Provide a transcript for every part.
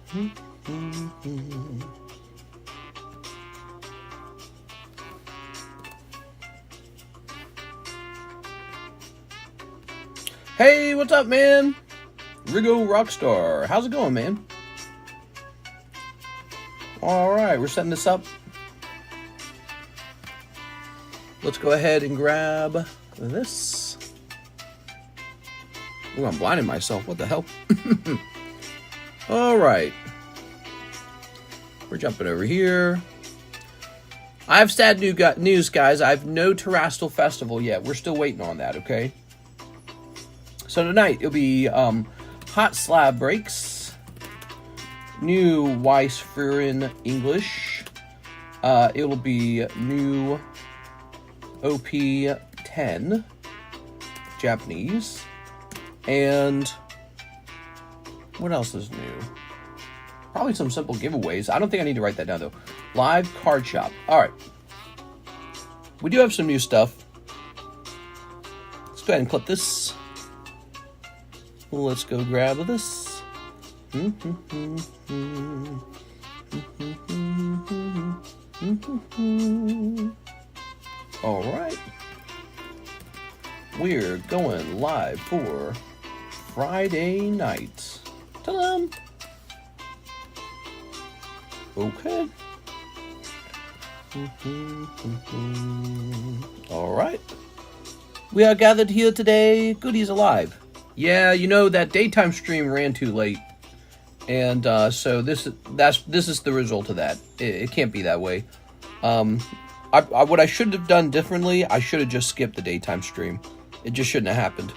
Hey, what's up, man? Rigo Rockstar. How's it going, man? Alright, we're setting this up. Let's go ahead and grab this. Oh, I'm blinding myself. What the hell? Alright. We're jumping over here. I have sad news, guys. I have no Terrestrial Festival yet. We're still waiting on that, okay? So tonight, it'll be Hot Slab breaks, new Weiss Frieren English. It'll be new OP-10 Japanese. And what else is new? Probably some simple giveaways. I don't think I need to write that down, though. Live card shop. All right. We do have some new stuff. Let's go ahead and clip this. Let's go grab this. All right. We're going live for Friday night. Ta-da! Okay. All right. We are gathered here today. Goodies alive. Yeah, you know, that daytime stream ran too late. And so this is the result of that. It can't be that way. What I should have done differently, I should have just skipped the daytime stream. It just shouldn't have happened.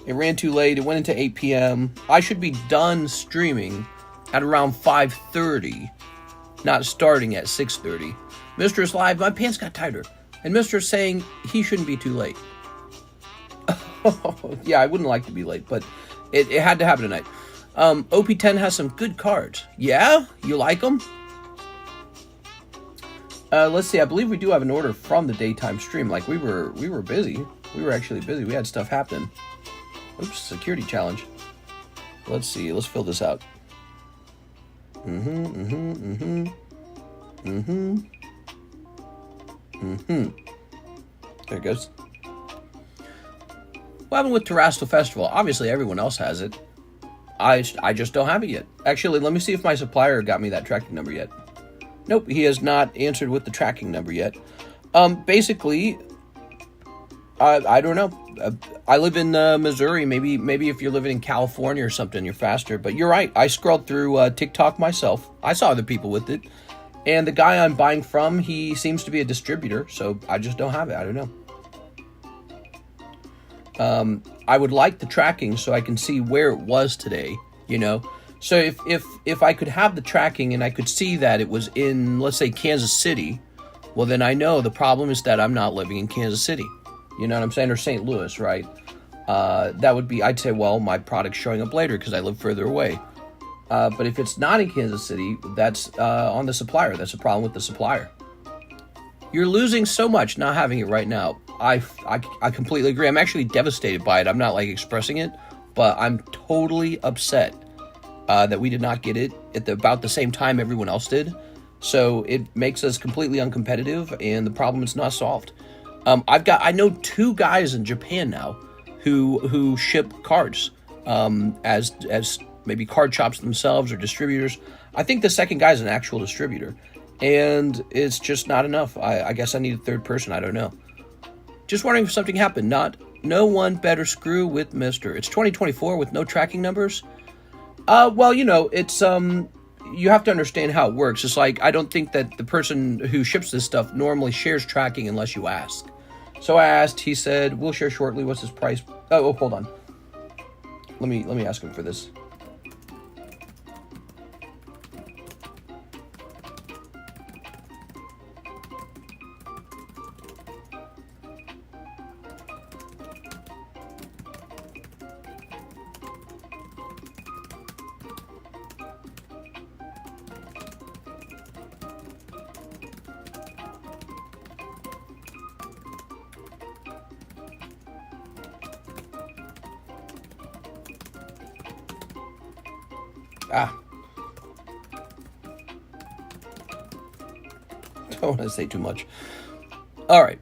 It ran too late. It went into 8 p.m. I should be done streaming at around 5:30, not starting at 6:30. Mr. is live. My pants got tighter. And Mr. is saying he shouldn't be too late. Yeah, I wouldn't like to be late, but it had to happen tonight. OP-10 has some good cards. Yeah? You like them? Let's see. I believe we do have an order from the daytime stream. Like, we were busy. We were actually busy. We had stuff happening. Oops, security challenge. Let's see. Let's fill this out. There it goes. What happened with Terrestrial Festival? Obviously, everyone else has it. I just don't have it yet. Actually, let me see if my supplier got me that tracking number yet. Nope, he has not answered with the tracking number yet. Basically, I don't know. I live in Missouri. Maybe if you're living in California or something, you're faster. But you're right. I scrolled through TikTok myself. I saw other people with it. And the guy I'm buying from, he seems to be a distributor. So I just don't have it. I don't know. I would like the tracking so I can see where it was today, you know. So if I could have the tracking and I could see that it was in, let's say, Kansas City, well, then I know the problem is that I'm not living in Kansas City. You know what I'm saying? Or St. Louis, right? That would be, I'd say, well, my product's showing up later because I live further away. But if it's not in Kansas City, that's on the supplier. That's a problem with the supplier. You're losing so much not having it right now. I completely agree. I'm actually devastated by it. I'm not, like, expressing it, but I'm totally upset that we did not get it at about the same time everyone else did. So it makes us completely uncompetitive, and the problem is not solved. I know 2 guys in Japan now who ship cards as maybe card shops themselves or distributors. I think the second guy is an actual distributor, and it's just not enough. I guess I need a third person. I don't know. Just wondering if something happened. No one better screw with Mr. It's 2024 with no tracking numbers. Well, you know, it's you have to understand how it works. It's like, I don't think that the person who ships this stuff normally shares tracking unless you ask. So I asked, he said, we'll share shortly. What's his price? Oh, hold on. Let me ask him for this. don't want to say too much. All right.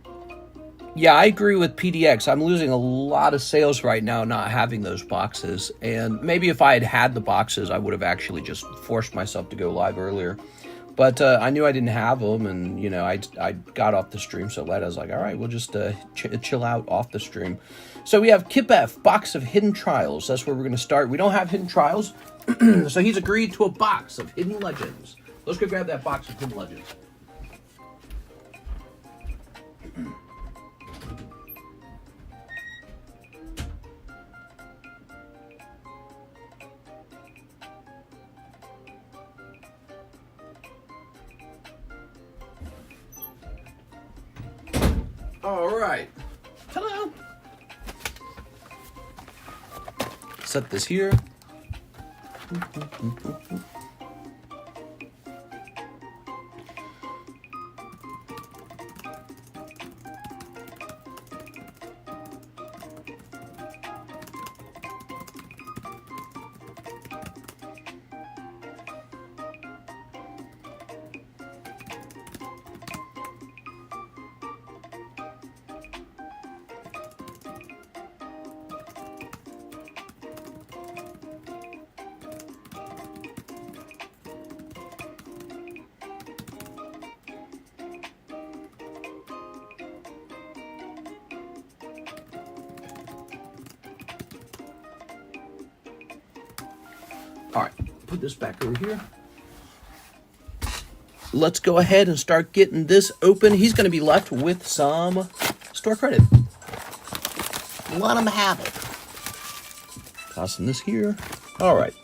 Yeah, I agree with PDX. I'm losing a lot of sales right now not having those boxes. And maybe if I had had the boxes, I would have actually just forced myself to go live earlier. But I knew I didn't have them, and, you know, I got off the stream so late. I was like, all right, we'll just chill out off the stream. So we have Kip F, box of hidden trials. That's where we're going to start. We don't have hidden trials, so he's agreed to a box of hidden legends. Let's go grab that box of hidden legends. All right. Hello. Set this here. All right, put this back over here. Let's go ahead and start getting this open. He's going to be left with some store credit. Let him have it. Tossing this here. All right.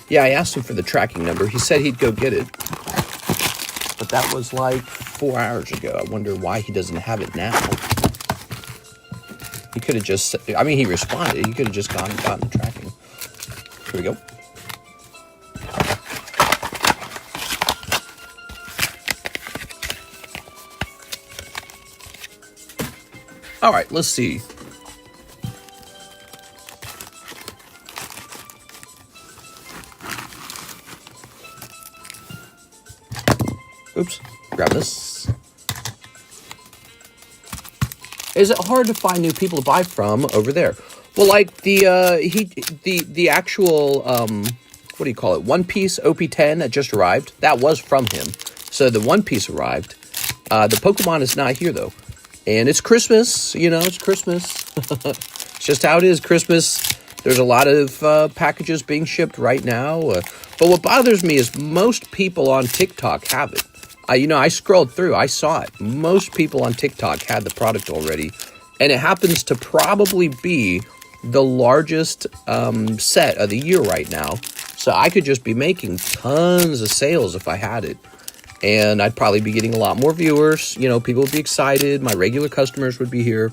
Yeah, I asked him for the tracking number. He said he'd go get it. But that was like 4 hours ago. I wonder why he doesn't have it now. He could have just, I mean, he responded. He could have just gone and gotten the tracking. Here we go. All right, let's see. Oops, grab this. Is it hard to find new people to buy from over there? Well, like the actual what do you call it? One Piece OP-10 that just arrived. That was from him. So the One Piece arrived. The Pokemon is not here though, and it's Christmas. You know, it's Christmas. It's just how it is. Christmas. There's a lot of packages being shipped right now. But what bothers me is most people on TikTok have it. You know, I scrolled through. I saw it. Most people on TikTok had the product already. And it happens to probably be the largest set of the year right now. So I could just be making tons of sales if I had it. And I'd probably be getting a lot more viewers. You know, people would be excited. My regular customers would be here.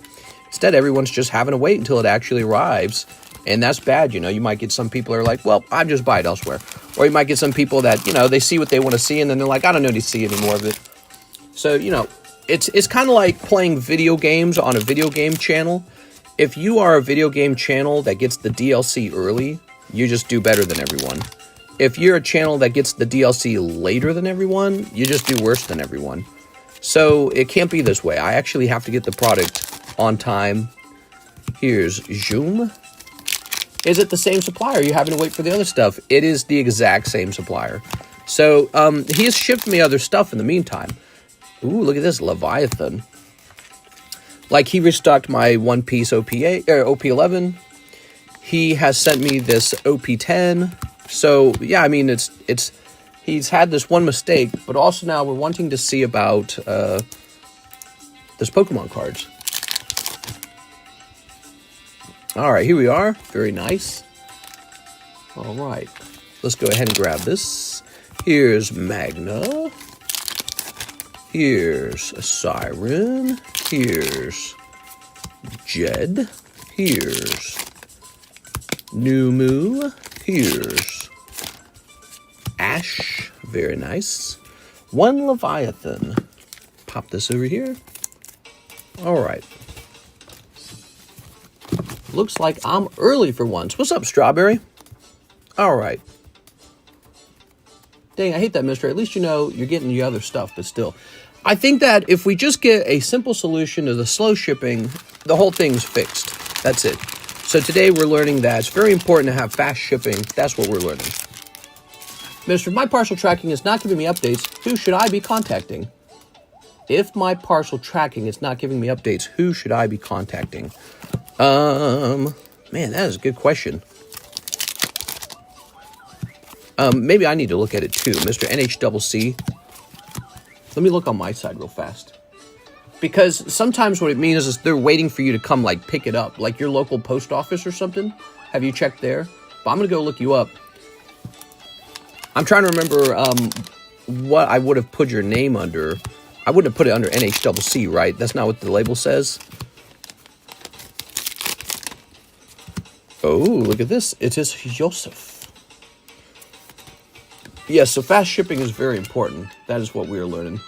Instead, everyone's just having to wait until it actually arrives. And that's bad, you know. You might get some people who are like, well, I'll just buy it elsewhere. Or you might get some people that, you know, they see what they want to see, and then they're like, I don't need to see any more of it. So, you know, it's kind of like playing video games on a video game channel. If you are a video game channel that gets the DLC early, you just do better than everyone. If you're a channel that gets the DLC later than everyone, you just do worse than everyone. So it can't be this way. I actually have to get the product on time. Here's Zoom. Is it the same supplier? You're having to wait for the other stuff. It is the exact same supplier. So he has shipped me other stuff in the meantime. Ooh, look at this Leviathan. Like, he restocked my One Piece OP-8 or OP-11. He has sent me this OP-10. So yeah, I mean, he's had this one mistake, but also now we're wanting to see about this Pokemon cards. All right, here we are. Very nice. All right, let's go ahead and grab this. Here's Magna. Here's Siren. Here's Jed. Here's Numu. Here's Ash. Very nice. One Leviathan. Pop this over here. All right. Looks like I'm early for once. What's up, Strawberry? All right. Dang, I hate that, mister. At least you know you're getting the other stuff, but still. I think that if we just get a simple solution to the slow shipping, the whole thing's fixed. That's it. So today we're learning that it's very important to have fast shipping. That's what we're learning. Mister, if my parcel tracking is not giving me updates, who should I be contacting? If my parcel tracking is not giving me updates, who should I be contacting? Man, that is a good question. Maybe I need to look at it too, Mr. NHCC. Let me look on my side real fast. Because sometimes what it means is they're waiting for you to come, like, pick it up. Like your local post office or something. Have you checked there? But I'm going to go look you up. I'm trying to remember what I would have put your name under. I wouldn't have put it under NHCC, right? That's not what the label says. Oh, look at this. It is Joseph. Yes, so fast shipping is very important. That is what we are learning.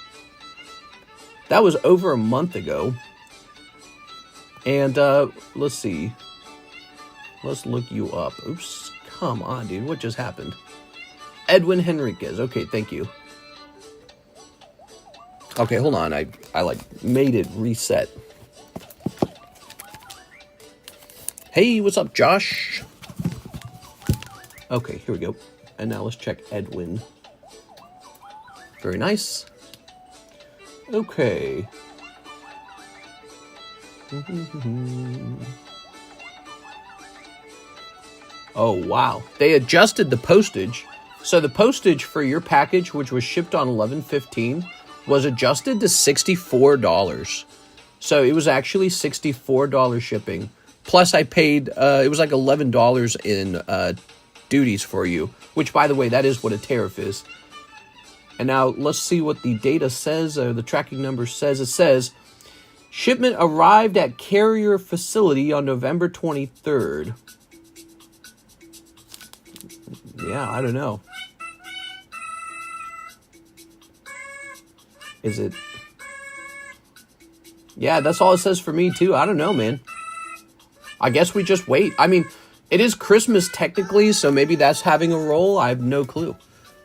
That was over a month ago. And, let's see. Let's look you up. Oops. Come on, dude. What just happened? Edwin Henriquez. Okay, thank you. Okay, hold on. I like, made it reset. Hey, what's up, Josh? Okay, here we go. And now let's check Edwin. Very nice. Okay. Oh, wow. They adjusted the postage. So the postage for your package, which was shipped on 11/15, was adjusted to $64. So it was actually $64 shipping. Plus I paid, it was like $11 in duties for you. Which, by the way, that is what a tariff is. And now let's see what the data says, or the tracking number says. It says, shipment arrived at carrier facility on November 23rd. Yeah, I don't know. Is it? Yeah, that's all it says for me, too. I don't know, man. I guess we just wait. I mean, it is Christmas technically, so maybe that's having a role. I have no clue.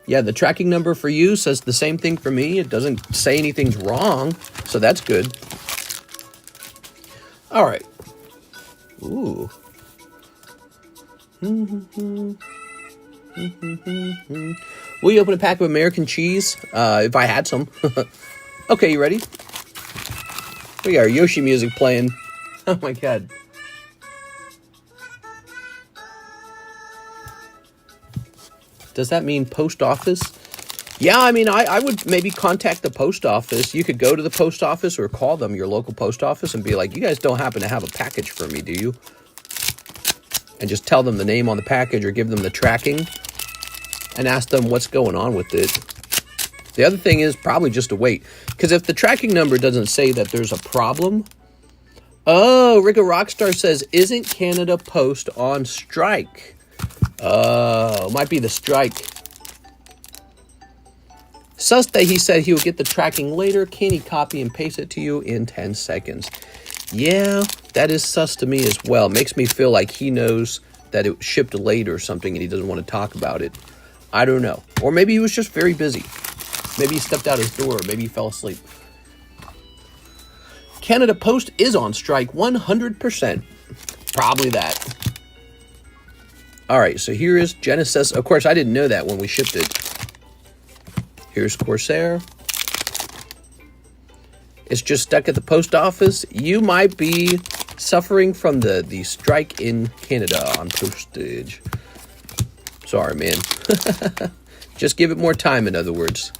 Yeah, the tracking number for you says the same thing for me. It doesn't say anything's wrong, so that's good. All right. Ooh. Will you open a pack of American cheese? If I had some. Okay, you ready? We got our Yoshi music playing. Oh my god. Does that mean post office? Yeah, I mean, I would maybe contact the post office. You could go to the post office or call them, your local post office, and be like, you guys don't happen to have a package for me, do you? And just tell them the name on the package or give them the tracking and ask them what's going on with it. The other thing is probably just to wait. Because if the tracking number doesn't say that there's a problem... Oh, Rico Rockstar says, isn't Canada Post on strike? Oh, might be the strike. Sus that he said he would get the tracking later. Can he copy and paste it to you in 10 seconds? Yeah, that is sus to me as well. Makes me feel like he knows that it shipped late or something and he doesn't want to talk about it. I don't know. Or maybe he was just very busy. Maybe he stepped out his door. Maybe he fell asleep. Canada Post is on strike 100%. Probably that. All right, so here is Genesis. Of course, I didn't know that when we shipped it. Here's Corsair. It's just stuck at the post office. You might be suffering from the strike in Canada on postage. Sorry, man. Just give it more time, in other words.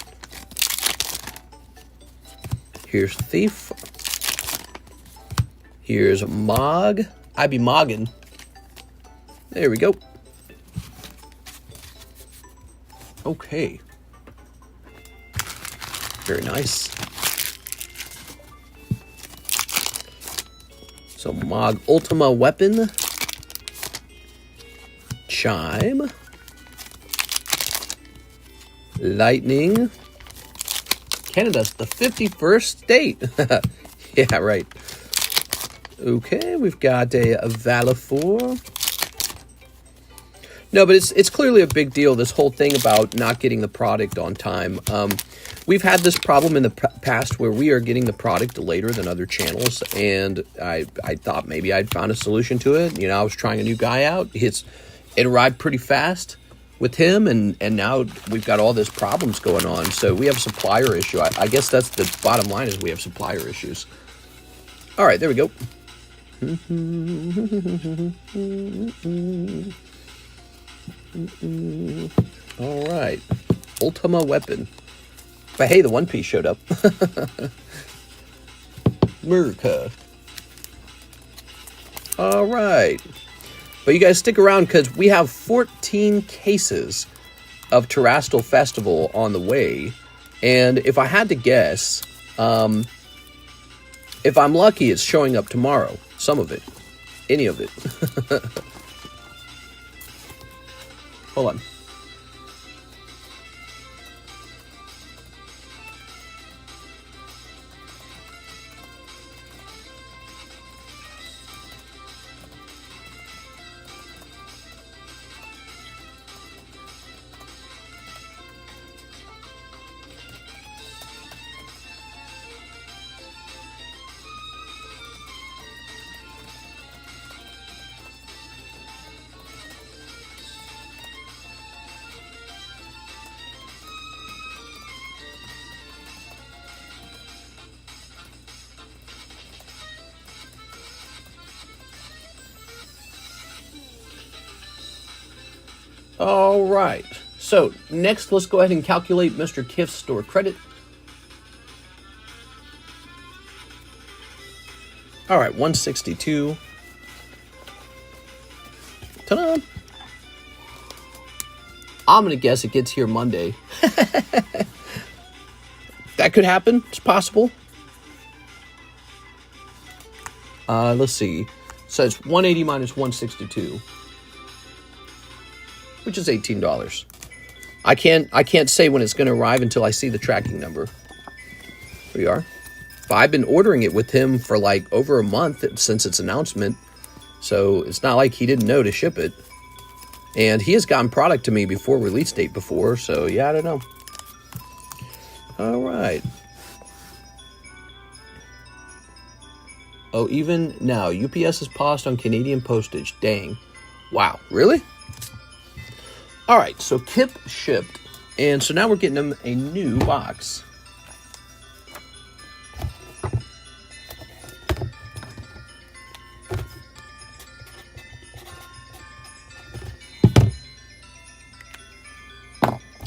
Here's Thief. Here's Mog. I be mogging. There we go. Okay. Very nice. So Mog Ultima Weapon. Chime. Lightning. Canada's the 51st state. Yeah, right. Okay, we've got a Valifor. No, but it's clearly a big deal, this whole thing about not getting the product on time. We've had this problem in the past where we are getting the product later than other channels, and I thought maybe I'd found a solution to it. You know, I was trying a new guy out. It arrived pretty fast with him, and now we've got all these problems going on. So we have a supplier issue. I guess that's the bottom line, is we have supplier issues. All right, there we go. All right, Ultima Weapon. But hey, the One Piece showed up. America. All right, but you guys stick around because we have 14 cases of Terastal Festival on the way, and if I had to guess, if I'm lucky, it's showing up tomorrow. Some of it, any of it. Hold on. All right. So next, let's go ahead and calculate Mr. Kiff's store credit. All right, 162. Ta-da! I'm going to guess it gets here Monday. That could happen. It's possible. Let's see. So it's 180 minus 162. Which is $18. I can't say when it's going to arrive until I see the tracking number. Here we are. But I've been ordering it with him for like over a month since its announcement. So it's not like he didn't know to ship it. And he has gotten product to me before release date before. So yeah, I don't know. All right. Oh, even now, UPS is paused on Canadian postage. Dang. Wow. Really? All right, so Kip shipped, and so now we're getting him a new box.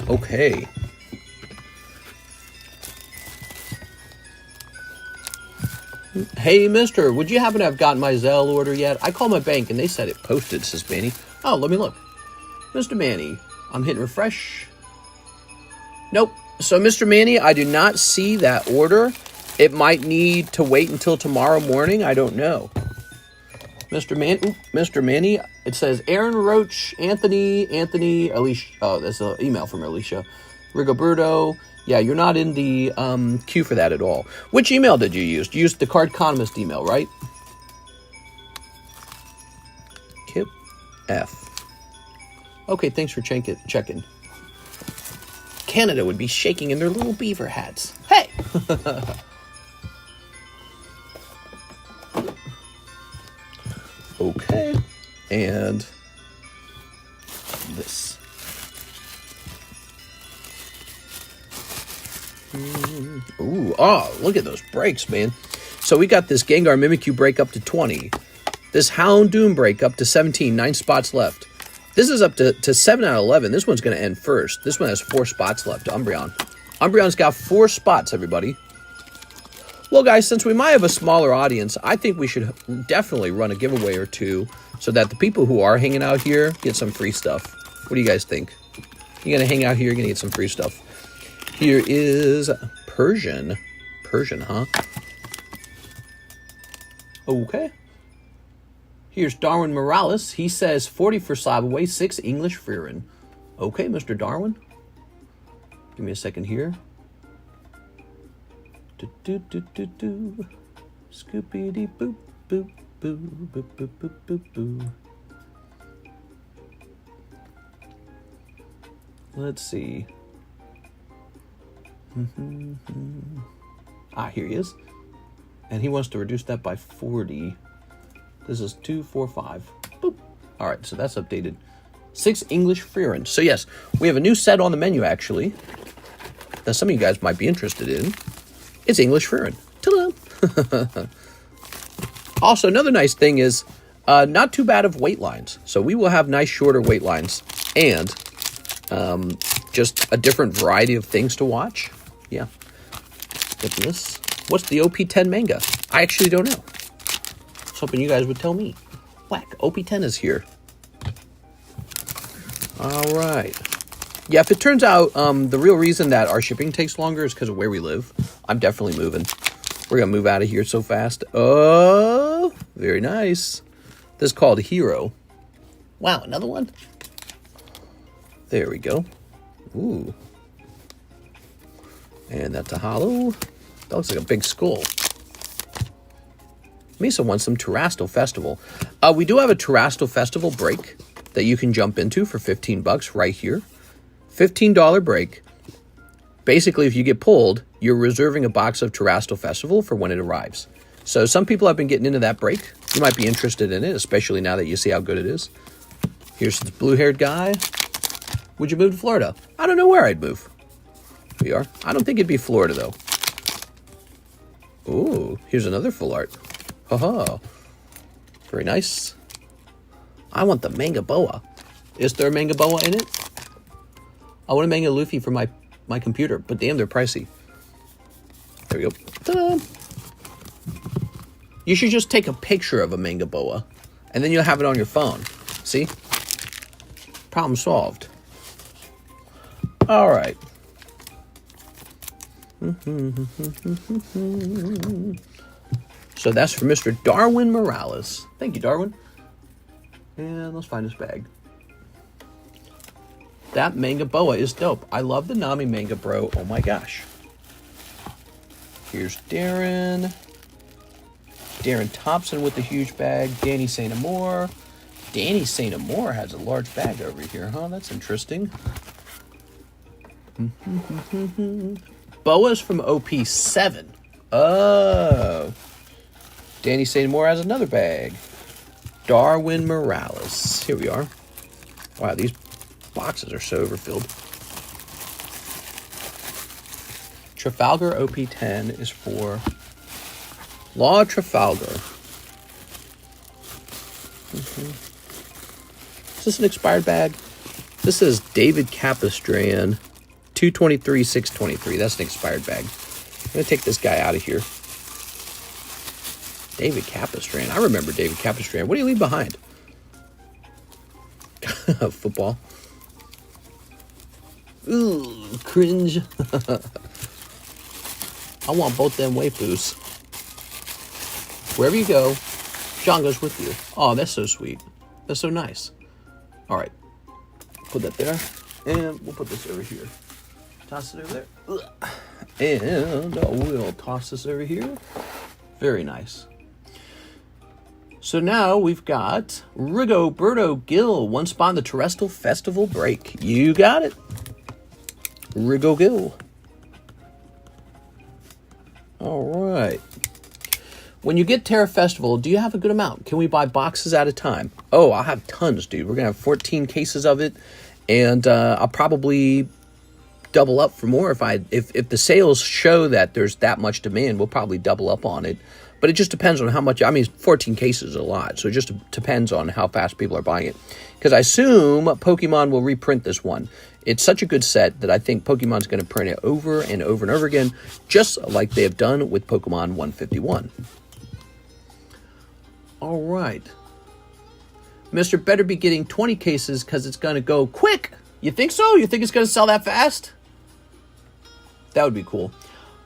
Okay. Hey, mister, would you happen to have gotten my ZELLE order yet? I called my bank, and they said it posted, says Manny. Oh, let me look. Mr. Manny, I'm hitting refresh. Nope. So, Mr. Manny, I do not see that order. It might need to wait until tomorrow morning. I don't know. Mr. Manny, it says Aaron Roach, Anthony, Alicia. Oh, that's an email from Alicia. Rigoberto. Yeah, you're not in the queue for that at all. Which email did you use? You used the TheCardconomist email, right? Kip F. Okay, thanks for checking. Canada would be shaking in their little beaver hats. Hey! Okay, and this. Ooh, oh, look at those breaks, man. So we got this Gengar Mimikyu break up to 20. This Houndoom break up to 17, 9 spots left. This is up to 7 out of 11. This one's going to end first. This one has 4 spots left. Umbreon. Umbreon's got 4 spots, everybody. Well, guys, since we might have a smaller audience, I think we should definitely run a giveaway or two so that the people who are hanging out here get some free stuff. What do you guys think? You're going to hang out here, you're going to get some free stuff. Here is Persian. Persian, huh? Okay. Here's Darwin Morales. He says 40 for Slab away, 6 English Frieren. Okay, Mr. Darwin. Give me a second here. Do-do-do-do-do. Scoopity-boop, boop, boop, boop, boop, boop, boop, boop. Let's see. Here he is. And he wants to reduce that by 40. This is 245. Boop. All right, so that's updated. 6 English Frieren. So yes, we have a new set on the menu, actually, that some of you guys might be interested in. It's English Frieren. Ta-da! Also, another nice thing is not too bad of wait lines. So we will have nice shorter wait lines and just a different variety of things to watch. Yeah. Goodness. What's the OP-10 manga? I actually don't know. I was hoping you guys would tell me. Whack, OP-10 is here. All right. Yeah, if it turns out the real reason that our shipping takes longer is because of where we live, I'm definitely moving. We're going to move out of here so fast. Oh, very nice. This is called Hero. Wow, another one? There we go. Ooh. And that's a holo. That looks like a big skull. Misa wants some Terastal Festival. We do have a Terastal Festival break that you can jump into for $15 right here. $15 break. Basically, if you get pulled, you're reserving a box of Terastal Festival for when it arrives. So some people have been getting into that break. You might be interested in it, especially now that you see how good it is. Here's this blue-haired guy. Would you move to Florida? I don't know where I'd move. We are. I don't think it'd be Florida, though. Ooh, here's another full art. Haha. Very nice. I want the manga boa. Is there a manga boa in it? I want a manga Luffy for my computer, but damn, they're pricey. There we go. Ta-da! You should just take a picture of a manga boa, and then you'll have it on your phone. See? Problem solved. All right. So that's for Mr. Darwin Morales. Thank you, Darwin. And let's find his bag. That manga boa is dope. I love the Nami manga, bro. Oh my gosh. Here's Darren. Darren Thompson with the huge bag. Danny St. Amour. Danny St. Amour has a large bag over here, huh? That's interesting. Boas from OP-7. Oh. Danny St. Amour has another bag. Darwin Morales. Here we are. Wow, these boxes are so overfilled. Trafalgar OP-10 is for Law Trafalgar. Is this an expired bag? This is David Capistrand. 223, 623. That's an expired bag. I'm going to take this guy out of here. David Capistrand. I remember David Capistrand. What do you leave behind? Football. Ooh, cringe. I want both them waifus. Wherever you go, Sean goes with you. Oh, that's so sweet. That's so nice. All right. Put that there. And we'll put this over here. Toss it over there. And we'll toss this over here. Very nice. So now we've got Rigoberto Gil, one spot on the Terrestrial Festival break. You got it. Rigo Gil. All right. When you get Terra Festival, do you have a good amount? Can we buy boxes at a time? Oh, I'll have tons, dude. We're going to have 14 cases of it. And I'll probably double up for more. If the sales show that there's that much demand, we'll probably double up on it. But it just depends on how much. I mean, 14 cases is a lot. So it just depends on how fast people are buying it. Because I assume Pokemon will reprint this one. It's such a good set that I think Pokemon's going to print it over and over and over again, just like they have done with Pokemon 151. All right. Mr. better be getting 20 cases because it's going to go quick. You think so? You think it's going to sell that fast? That would be cool.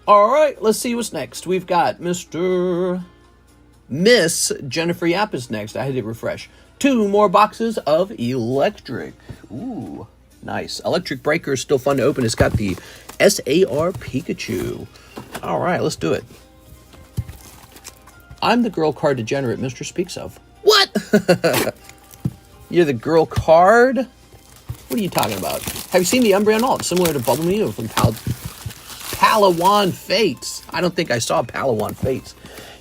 All right, let's see what's next. We've got Miss Jennifer Yap is next. I had to refresh. 2 more boxes of electric. Ooh, nice. Electric Breaker is still fun to open. It's got the SAR Pikachu. All right, let's do it. I'm the girl card degenerate Mr. speaks of. What? You're the girl card? What are you talking about? Have you seen the Umbreon alt? Similar to Bubble Mew from Palawan Fates. I don't think I saw Palawan Fates.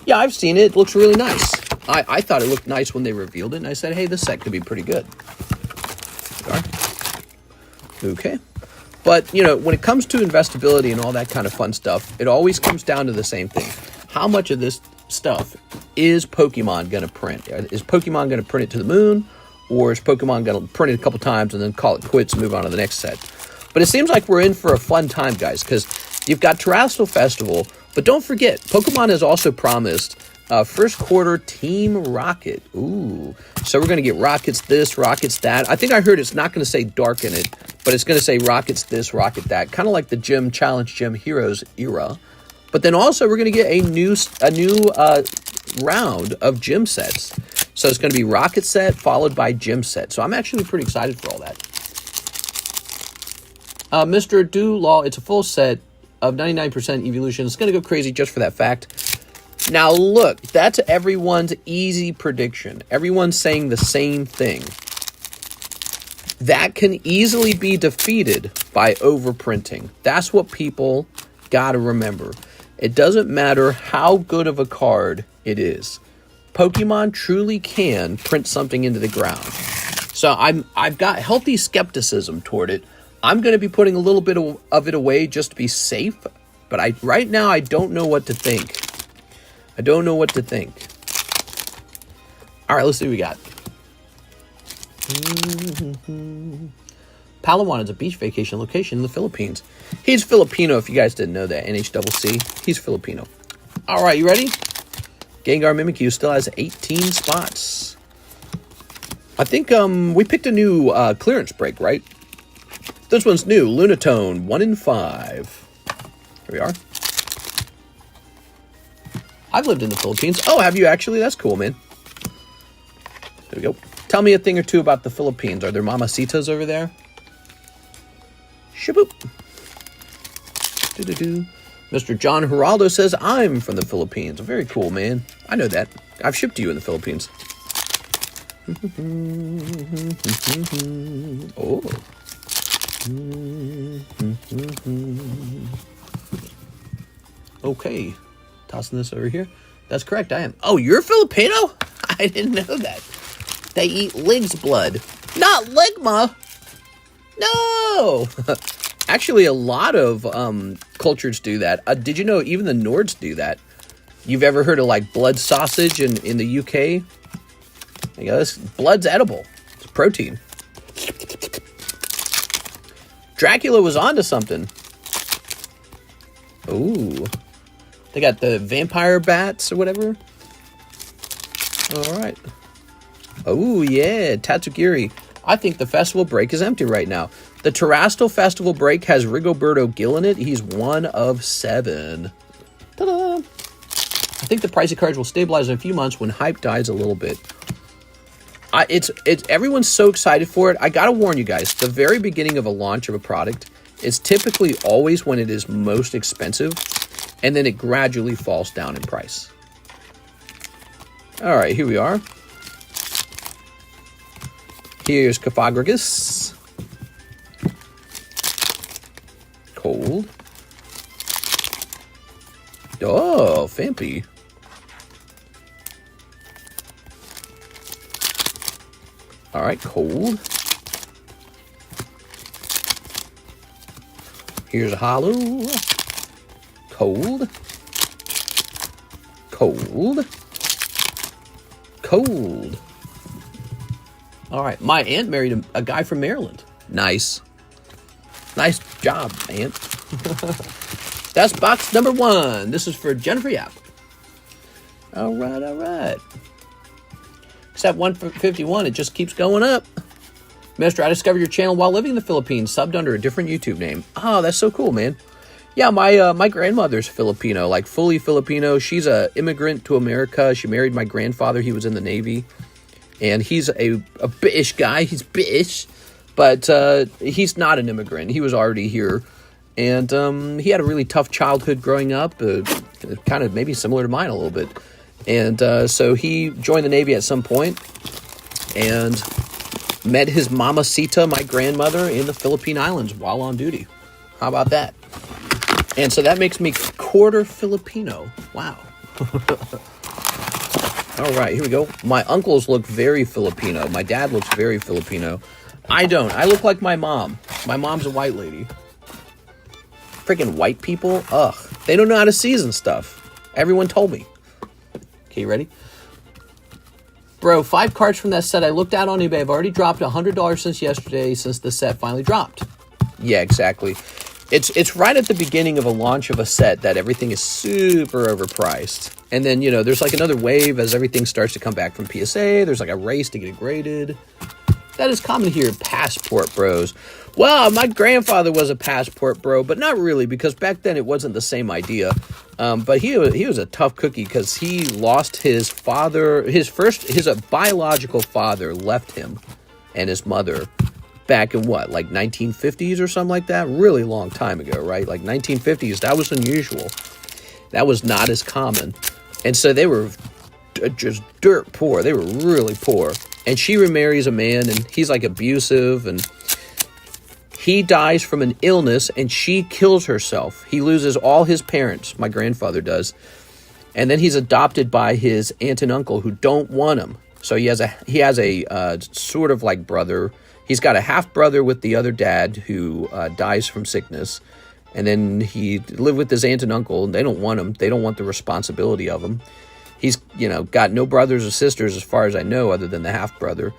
Yeah, I've seen it. It looks really nice. I thought it looked nice when they revealed it, and I said, hey, this set could be pretty good. Okay. But, you know, when it comes to investability and all that kind of fun stuff, it always comes down to the same thing. How much of this stuff is Pokemon going to print? Is Pokemon going to print it to the moon? Or is Pokemon going to print it a couple times and then call it quits and move on to the next set? But it seems like we're in for a fun time, guys, because you've got Terrestrial Festival. But don't forget, Pokemon has also promised first quarter Team Rocket. Ooh. So we're going to get Rockets this, Rockets that. I think I heard it's not going to say Dark in it, but it's going to say Rockets this, Rocket that. Kind of like the Gym Challenge Gym Heroes era. But then also we're going to get a new round of gym sets. So it's going to be Rocket set followed by gym set. So I'm actually pretty excited for all that. Mr. Law, it's a full set of 99% evolution. It's going to go crazy just for that fact. Now, look, that's everyone's easy prediction. Everyone's saying the same thing. That can easily be defeated by overprinting. That's what people got to remember. It doesn't matter how good of a card it is. Pokemon truly can print something into the ground. So I've got healthy skepticism toward it. I'm going to be putting a little bit of it away just to be safe. But right now, I don't know what to think. I don't know what to think. All right, let's see what we got. Palawan is a beach vacation location in the Philippines. He's Filipino, if you guys didn't know that. NHCC. He's Filipino. All right, you ready? Gengar Mimikyu still has 18 spots. I think we picked a new clearance break, right? This one's new. Lunatone, 1 in 5. Here we are. I've lived in the Philippines. Oh, have you actually? That's cool, man. There we go. Tell me a thing or two about the Philippines. Are there mamacitas over there? Shaboop. Doo-doo-doo. Mr. John Geraldo says, I'm from the Philippines. Very cool, man. I know that. I've shipped to you in the Philippines. Oh. Okay. Tossing this over here. That's correct, I am. Oh, you're Filipino? I didn't know that. They eat Lig's blood. Not Ligma! No! Actually, a lot of cultures do that. Did you know even the Nords do that? You've ever heard of, like, blood sausage in the UK? Yeah, blood's edible. It's protein. Dracula was onto something. Ooh. They got the vampire bats or whatever. All right. Oh, yeah. Tatsugiri. I think the festival break is empty right now. The Terrestrial Festival break has Rigoberto Gil in it. He's 1 of 7. Ta-da! I think the pricey cards will stabilize in a few months when hype dies a little bit. It's everyone's so excited for it. I gotta warn you guys, the very beginning of a launch of a product is typically always when it is most expensive, and then it gradually falls down in price. All right, here we are. Here's Cofagrigus. Cold. Oh, Fampy. All right, cold. Here's a Holo. Cold. Cold. Cold. All right, my aunt married a guy from Maryland. Nice. Nice job, aunt. That's box number 1. This is for Jennifer Yap. All right, all right. Except 151, it just keeps going up. Mister, I discovered your channel while living in the Philippines, subbed under a different YouTube name. Oh, that's so cool, man. Yeah, my grandmother's Filipino, like fully Filipino. She's an immigrant to America. She married my grandfather. He was in the Navy. And he's a British guy. He's British. But he's not an immigrant. He was already here. And he had a really tough childhood growing up. Kind of maybe similar to mine a little bit. And so he joined the Navy at some point. And Met his mamacita, my grandmother, in the Philippine Islands while on duty. How about that? And so that makes me quarter Filipino. Wow. All right, here we go. My uncles look very Filipino. My dad looks very Filipino. I don't. I look like my mom. My mom's a white lady. Freaking white people. Ugh. They don't know how to season stuff. Everyone told me. Okay, you ready? Bro, 5 cards from that set I looked at on eBay. I've already dropped $100 since yesterday, since the set finally dropped. Yeah, exactly. It's right at the beginning of a launch of a set that everything is super overpriced. And then, you know, there's like another wave as everything starts to come back from PSA. There's like a race to get it graded. That is common here, passport bros. Well, my grandfather was a passport bro, but not really, because back then it wasn't the same idea. But he was a tough cookie because he lost his father. His biological father left him and his mother back in what, like 1950s or something like that? Really long time ago, right? Like 1950s, that was unusual. That was not as common. And so they were just dirt poor. They were really poor. And she remarries a man, and he's like abusive, and he dies from an illness, and she kills herself. He loses all his parents, my grandfather does. And then he's adopted by his aunt and uncle who don't want him. So he has a sort of like brother. He's got a half brother with the other dad who dies from sickness. And then he lived with his aunt and uncle, and they don't want him. They don't want the responsibility of him. He's, you know, got no brothers or sisters as far as I know, other than the half brother.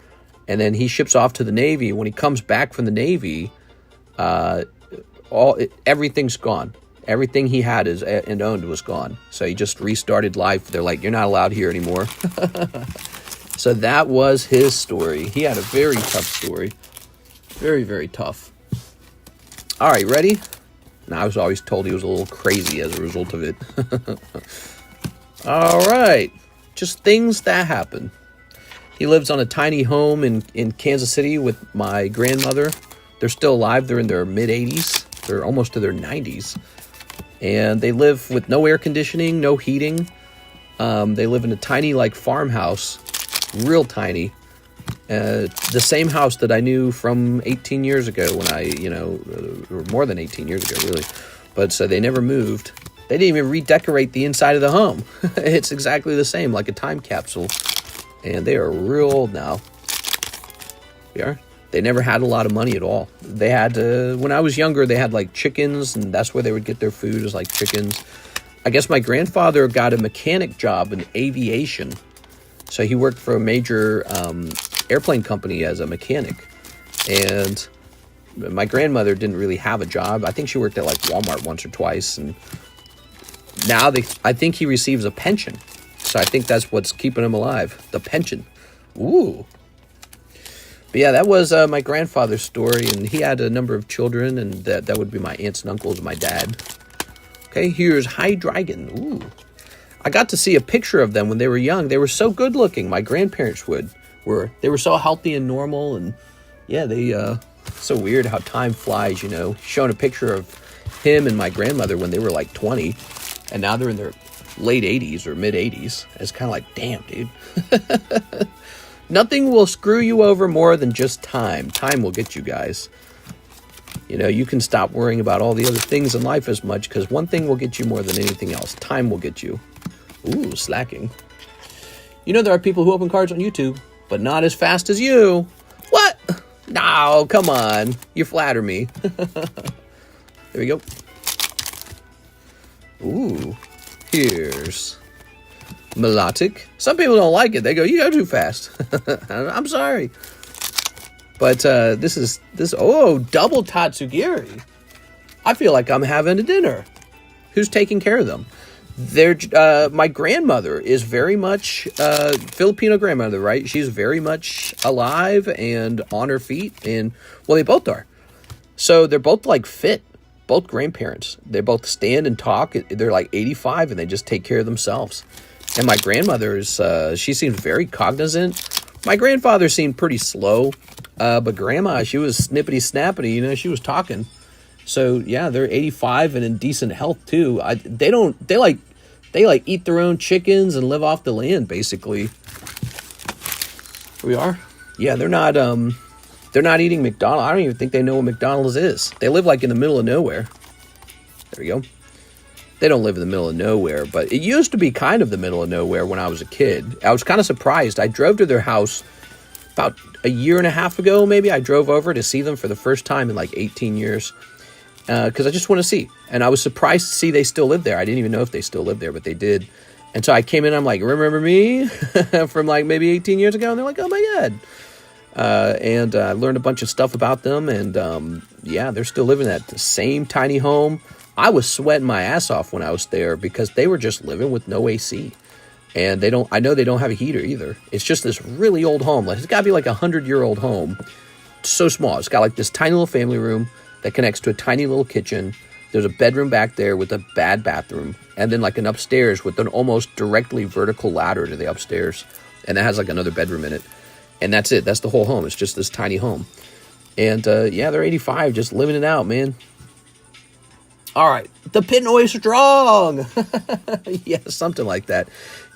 And then he ships off to the Navy. When he comes back from the Navy, everything's gone. Everything he had and owned was gone. So he just restarted life. They're like, you're not allowed here anymore. So that was his story. He had a very tough story. Very, very tough. All right, ready? Now, I was always told he was a little crazy as a result of it. All right. Just things that happen. He lives on a tiny home in Kansas City with my grandmother. They're still alive. They're in their mid-80s. They're almost to their 90s. And they live with no air conditioning, no heating. They live in a tiny, like, farmhouse. Real tiny. The same house that I knew from 18 years ago when I, you know, or more than 18 years ago, really. But so they never moved. They didn't even redecorate the inside of the home. It's exactly the same, like a time capsule. And they are real old now. Yeah. They never had a lot of money at all. They had, when I was younger, they had like chickens, and that's where they would get their food, is like chickens. I guess my grandfather got a mechanic job in aviation. So he worked for a major airplane company as a mechanic. And my grandmother didn't really have a job. I think she worked at like Walmart once or twice. And now I think he receives a pension. So I think that's what's keeping him alive. The pension. Ooh. But yeah, that was my grandfather's story. And he had a number of children. And that would be my aunts and uncles and my dad. Okay, here's High Dragon. Ooh. I got to see a picture of them when they were young. They were so good looking. My grandparents they were so healthy and normal. And yeah, so weird how time flies, you know. Showing a picture of him and my grandmother when they were like 20. And now they're in their late 80s or mid 80s. It's kind of like, damn, dude. Nothing will screw you over more than just time. Time will get you guys. You know, you can stop worrying about all the other things in life as much, because one thing will get you more than anything else. Time will get you. Ooh, slacking. You know, there are people who open cards on YouTube, but not as fast as you. What? No, come on. You flatter me. There we go. Ooh, here's Melodic. Some people don't like it. They go, you go too fast. I'm sorry. But double Tatsugiri. I feel like I'm having a dinner. Who's taking care of them? My grandmother is very much Filipino grandmother, right? She's very much alive and on her feet, and well, they both are. So they're both like fit. Both grandparents. They both stand and talk. They're like 85, and they just take care of themselves. And my grandmother she seems very cognizant. My grandfather seemed pretty slow, but grandma, she was snippety snappity. You know, she was talking. So yeah, they're 85 and in decent health too. They eat their own chickens and live off the land, basically. Here we are. Yeah, they're not They're not eating McDonald's. I don't even think they know what McDonald's is. They live like in the middle of nowhere. There we go. They don't live in the middle of nowhere, but it used to be kind of the middle of nowhere when I was a kid. I was kind of surprised. I drove to their house about a year and a half ago, maybe. I drove over to see them for the first time in like 18 years because I just want to see. And I was surprised to see they still live there. I didn't even know if they still lived there, but they did. And so I came in, I'm like, remember me from like maybe 18 years ago? And they're like, oh my God. And I learned a bunch of stuff about them. And yeah, they're still living at the same tiny home. I was sweating my ass off when I was there because they were just living with no AC. And I know they don't have a heater either. It's just this really old home. Like, it's got to be like 100-year-old home. It's so small. It's got like this tiny little family room that connects to a tiny little kitchen. There's a bedroom back there with a bad bathroom. And then like an upstairs with an almost directly vertical ladder to the upstairs. And that has like another bedroom in it. And that's it. That's the whole home. It's just this tiny home. And yeah, they're 85, just living it out, man. All right, the Pinoy is strong. Yeah, something like that.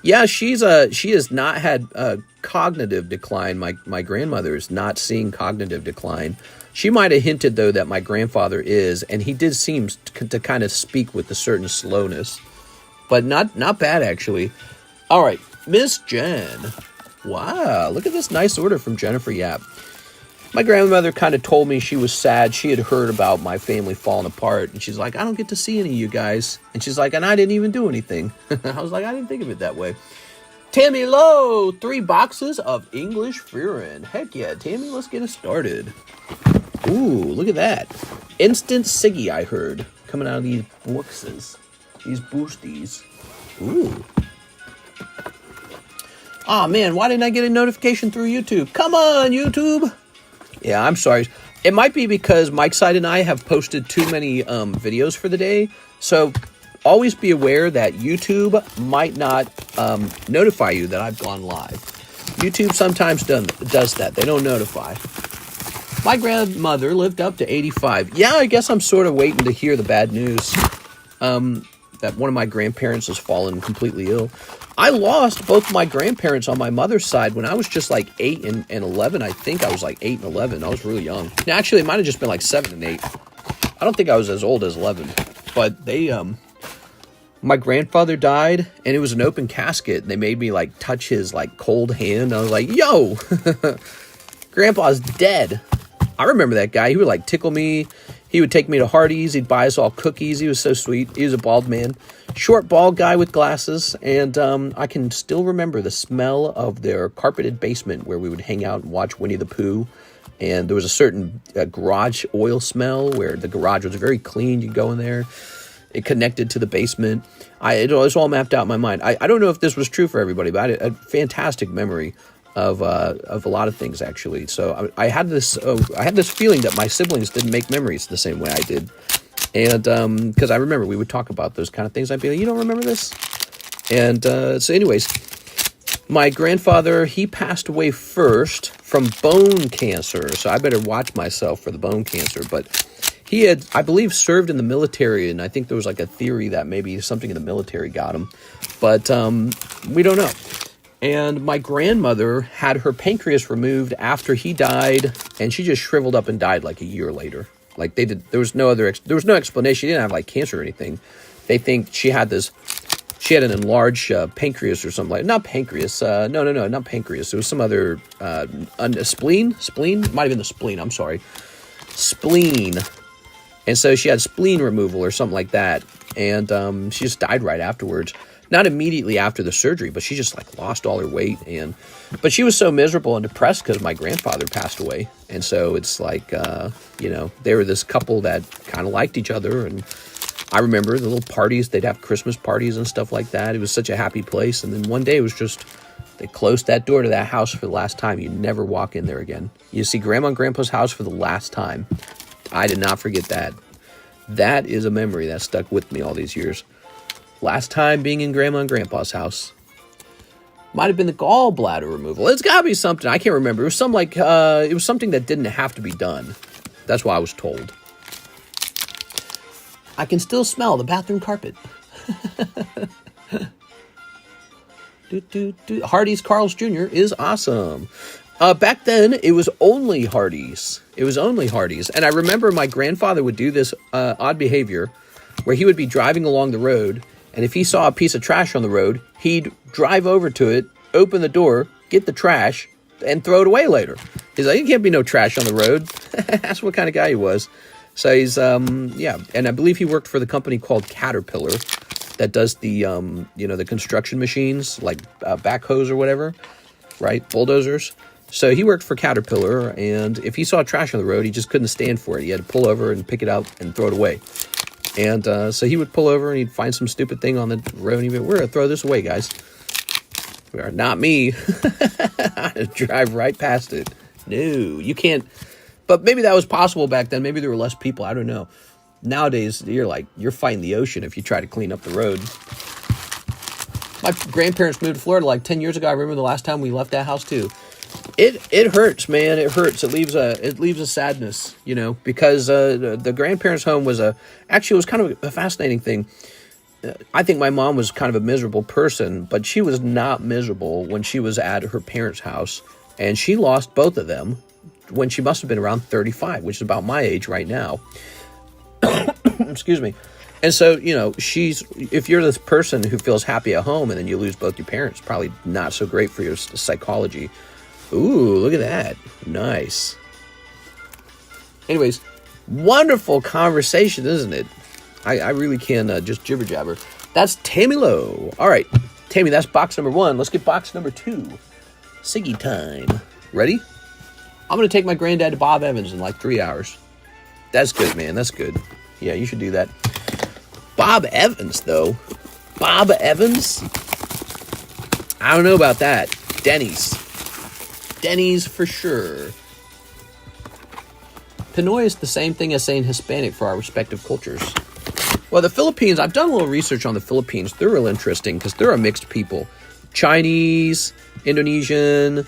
Yeah, she has not had cognitive decline. My grandmother is not seeing cognitive decline. She might have hinted, though, that my grandfather is, and he did seem to kind of speak with a certain slowness. But not bad, actually. All right, Miss Jen. Wow, look at this nice order from Jennifer Yap. My grandmother kind of told me she was sad. She had heard about my family falling apart. And she's like, I don't get to see any of you guys. And she's like, and I didn't even do anything. I was like, I didn't think of it that way. Tammy Lowe, 3 boxes of English Frieren. Heck yeah, Tammy, let's get it started. Ooh, look at that. Instant Siggy, I heard, coming out of these boxes. These boosties. Ooh. Aw, man, why didn't I get a notification through YouTube? Come on, YouTube. Yeah, I'm sorry. It might be because Mike's Side and I have posted too many videos for the day. So always be aware that YouTube might not notify you that I've gone live. YouTube sometimes does that. They don't notify. My grandmother lived up to 85. Yeah, I guess I'm sort of waiting to hear the bad news that one of my grandparents has fallen completely ill. I lost both my grandparents on my mother's side when I was just like 8 and 11. I think I was like 8 and 11. I was really young. Actually, it might have just been like 7 and 8. I don't think I was as old as 11. But my grandfather died, and it was an open casket. They made me like touch his like cold hand. I was like, yo, Grandpa's dead. I remember that guy. He would like tickle me. He would take me to Hardee's. He'd buy us all cookies. He was so sweet. He was a bald man. Short, bald guy with glasses. And I can still remember the smell of their carpeted basement where we would hang out and watch Winnie the Pooh. And there was a certain garage oil smell where the garage was very clean. You'd go in there. It connected to the basement. It was all mapped out in my mind. I don't know if this was true for everybody, but I had a fantastic memory of a lot of things, actually. So I had this feeling that my siblings didn't make memories the same way I did. And because I remember we would talk about those kind of things. I'd be like, you don't remember this? And so anyways, my grandfather, he passed away first from bone cancer. So I better watch myself for the bone cancer. But he had, I believe, served in the military. And I think there was like a theory that maybe something in the military got him. But we don't know. And my grandmother had her pancreas removed after he died, and she just shriveled up and died like a year later. Like there was no explanation. She didn't have like cancer or anything. They think she had an enlarged pancreas or something like, not pancreas. No, not pancreas. It was some other, spleen, might have been the spleen. I'm sorry. Spleen. And so she had spleen removal or something like that. And, she just died right afterwards. Not immediately after the surgery, but she just like lost all her weight. But she was so miserable and depressed because my grandfather passed away. And so it's like, they were this couple that kind of liked each other. And I remember the little parties, they'd have Christmas parties and stuff like that. It was such a happy place. And then one day it was just, they closed that door to that house for the last time. You never walk in there again. You see Grandma and Grandpa's house for the last time. I did not forget that. That is a memory that stuck with me all these years. Last time being in Grandma and Grandpa's house. Might have been the gallbladder removal. It's got to be something. I can't remember. It was it was something that didn't have to be done. That's what I was told. I can still smell the bathroom carpet. Hardee's Carl's Jr. is awesome. Back then, it was only Hardee's. It was only Hardee's. And I remember my grandfather would do this odd behavior where he would be driving along the road, and if he saw a piece of trash on the road, he'd drive over to it, open the door, get the trash, and throw it away later. He's like, "You can't be no trash on the road." That's what kind of guy he was. So he's, yeah. And I believe he worked for the company called Caterpillar that does the, you know, the construction machines, like backhoes or whatever, right? Bulldozers. So he worked for Caterpillar, and if he saw trash on the road, he just couldn't stand for it. He had to pull over and pick it up and throw it away. And so he would pull over and he'd find some stupid thing on the road and he'd be, "We're going to throw this away, guys." We are not me. I drive right past it. No, you can't. But maybe that was possible back then. Maybe there were less people. I don't know. Nowadays, you're fighting the ocean if you try to clean up the road. My grandparents moved to Florida like 10 years ago. I remember the last time we left that house too. It hurts, man. It hurts. It leaves a sadness, you know, because the grandparents' home was actually it was kind of a fascinating thing. I think my mom was kind of a miserable person, but she was not miserable when she was at her parents' house, and she lost both of them when she must have been around 35, which is about my age right now. Excuse me. And so, you know, if you're this person who feels happy at home and then you lose both your parents, probably not so great for your psychology. Ooh, look at that. Nice. Anyways, wonderful conversation, isn't it? I really can just jibber jabber. That's Tammy Lowe. All right, Tammy, that's box number 1. Let's get box number 2. Siggy time. Ready? I'm going to take my granddad to Bob Evans in like 3 hours. That's good, man. That's good. Yeah, you should do that. Bob Evans, though. Bob Evans? I don't know about that. Denny's. Denny's for sure. Pinoy is the same thing as saying Hispanic for our respective cultures. Well, the Philippines, I've done a little research on the Philippines. They're real interesting because they're a mixed people. Chinese, Indonesian,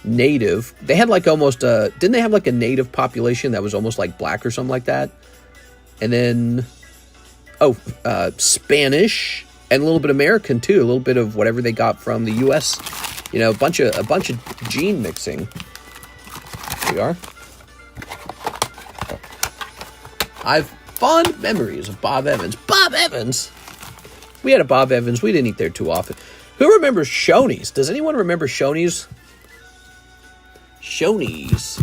native. They had like almost didn't they have like a native population that was almost like black or something like that? And then, Spanish and a little bit American too. A little bit of whatever they got from the U.S. You know, a bunch of gene mixing. Here we are. I've fond memories of Bob Evans. Bob Evans? We had a Bob Evans. We didn't eat there too often. Who remembers Shoney's? Does anyone remember Shoney's? Shoney's.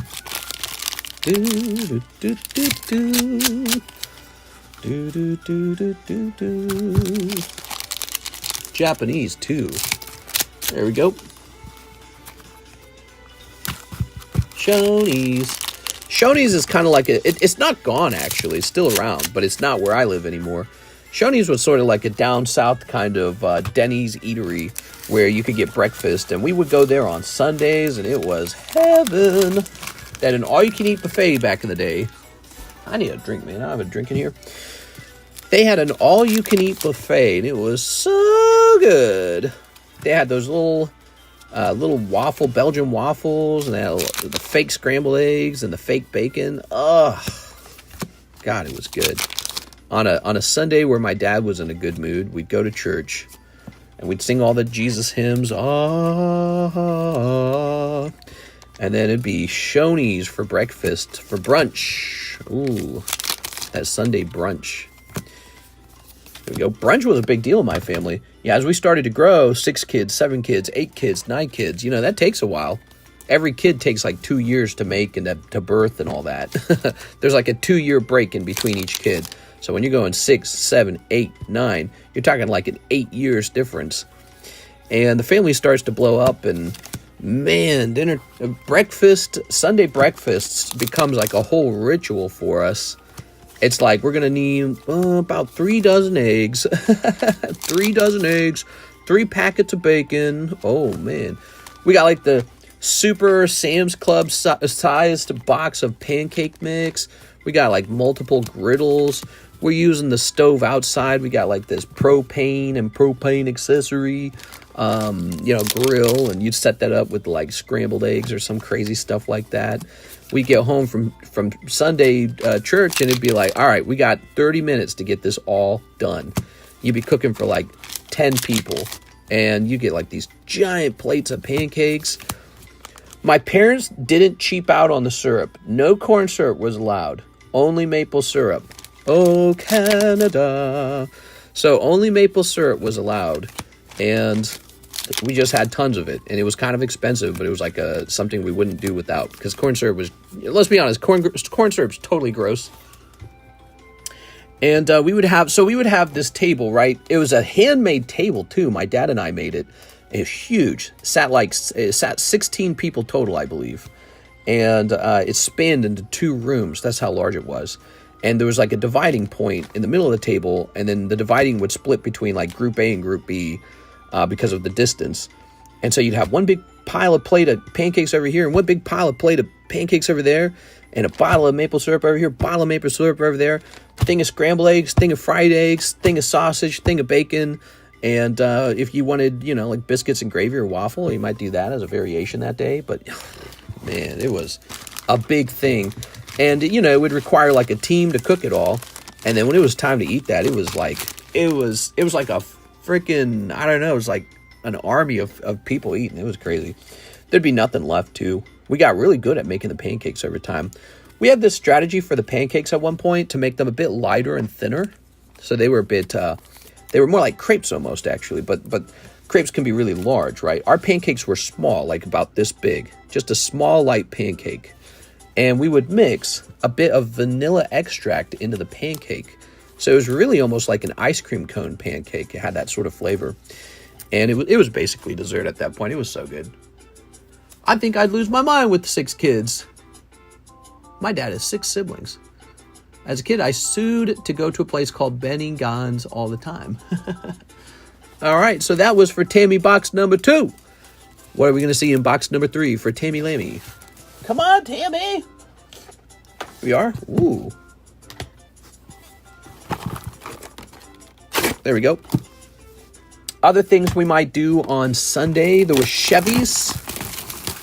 Do, do, do, do, do. Do, do, do, do, do, do. Japanese, too. There we go. Shoney's. Shoney's is kind of like it's not gone, actually. It's still around, but it's not where I live anymore. Shoney's was sort of like a down south kind of Denny's eatery where you could get breakfast, and we would go there on Sundays, and it was heaven. They had an all-you-can-eat buffet back in the day. I need a drink, man. I don't have a drink in here. They had an all-you-can-eat buffet, and it was so good. They had those little Belgian waffles, and they had the fake scrambled eggs and the fake bacon. Oh, God, it was good. On a Sunday where my dad was in a good mood, we'd go to church, and we'd sing all the Jesus hymns. Ah, and then it'd be Shoney's for breakfast, for brunch. Ooh, that Sunday brunch. There we go. Brunch was a big deal in my family. Yeah, as we started to grow, 6 kids, 7 kids, 8 kids, 9 kids, you know, that takes a while. Every kid takes like 2 years to make and to birth and all that. There's like a 2-year break in between each kid. So when you're going 6, 7, 8, 9, you're talking like an 8 years difference. And the family starts to blow up, and man, Sunday breakfasts becomes like a whole ritual for us. It's like we're going to need about 3 dozen eggs, 3 dozen eggs, 3 packets of bacon. Oh, man. We got like the super Sam's Club sized box of pancake mix. We got like multiple griddles. We're using the stove outside. We got like this propane and propane accessory, grill, and you'd set that up with like scrambled eggs or some crazy stuff like that. We get home from Sunday church, and it'd be like, all right, we got 30 minutes to get this all done. You'd be cooking for like 10 people. and you get like these giant plates of pancakes. My parents didn't cheap out on the syrup. No corn syrup was allowed. Only maple syrup. Oh, Canada. So only maple syrup was allowed, and we just had tons of it, and it was kind of expensive, but it was like something we wouldn't do without, because corn syrup was, let's be honest, corn syrup's totally gross. And we would have this table, right? It was a handmade table too. My dad and I made it. It was huge. It sat 16 people total, I believe, and it spanned into 2 rooms. That's how large it was. And there was like a dividing point in the middle of the table, and then the dividing would split between like Group A and Group B because of the distance. And so you'd have one big plate of pancakes over here, and one big plate of pancakes over there, and a bottle of maple syrup over here, bottle of maple syrup over there, thing of scrambled eggs, thing of fried eggs, thing of sausage, thing of bacon. And if you wanted, like biscuits and gravy or waffle, you might do that as a variation that day. But man, it was a big thing. And, it would require like a team to cook it all. And then when it was time to eat that, it was like a freaking, I don't know, it was like an army of people eating. It was crazy. There'd be nothing left too. We got really good at making the pancakes over time. We had this strategy for the pancakes at one point to make them a bit lighter and thinner. So they were they were more like crepes almost, actually. But crepes can be really large, right? Our pancakes were small, like about this big. Just a small, light pancake. And we would mix a bit of vanilla extract into the pancake. So it was really almost like an ice cream cone pancake. It had that sort of flavor. And it was basically dessert at that point. It was so good. I think I'd lose my mind with 6 kids. My dad has 6 siblings. As a kid, I sued to go to a place called Benny Gons all the time. All right, so that was for Tammy box number 2. What are we going to see in box number 3 for Tammy Lammy? Come on, Tammy. We are? Ooh. There we go. Other things we might do on Sunday. There was Chevy's.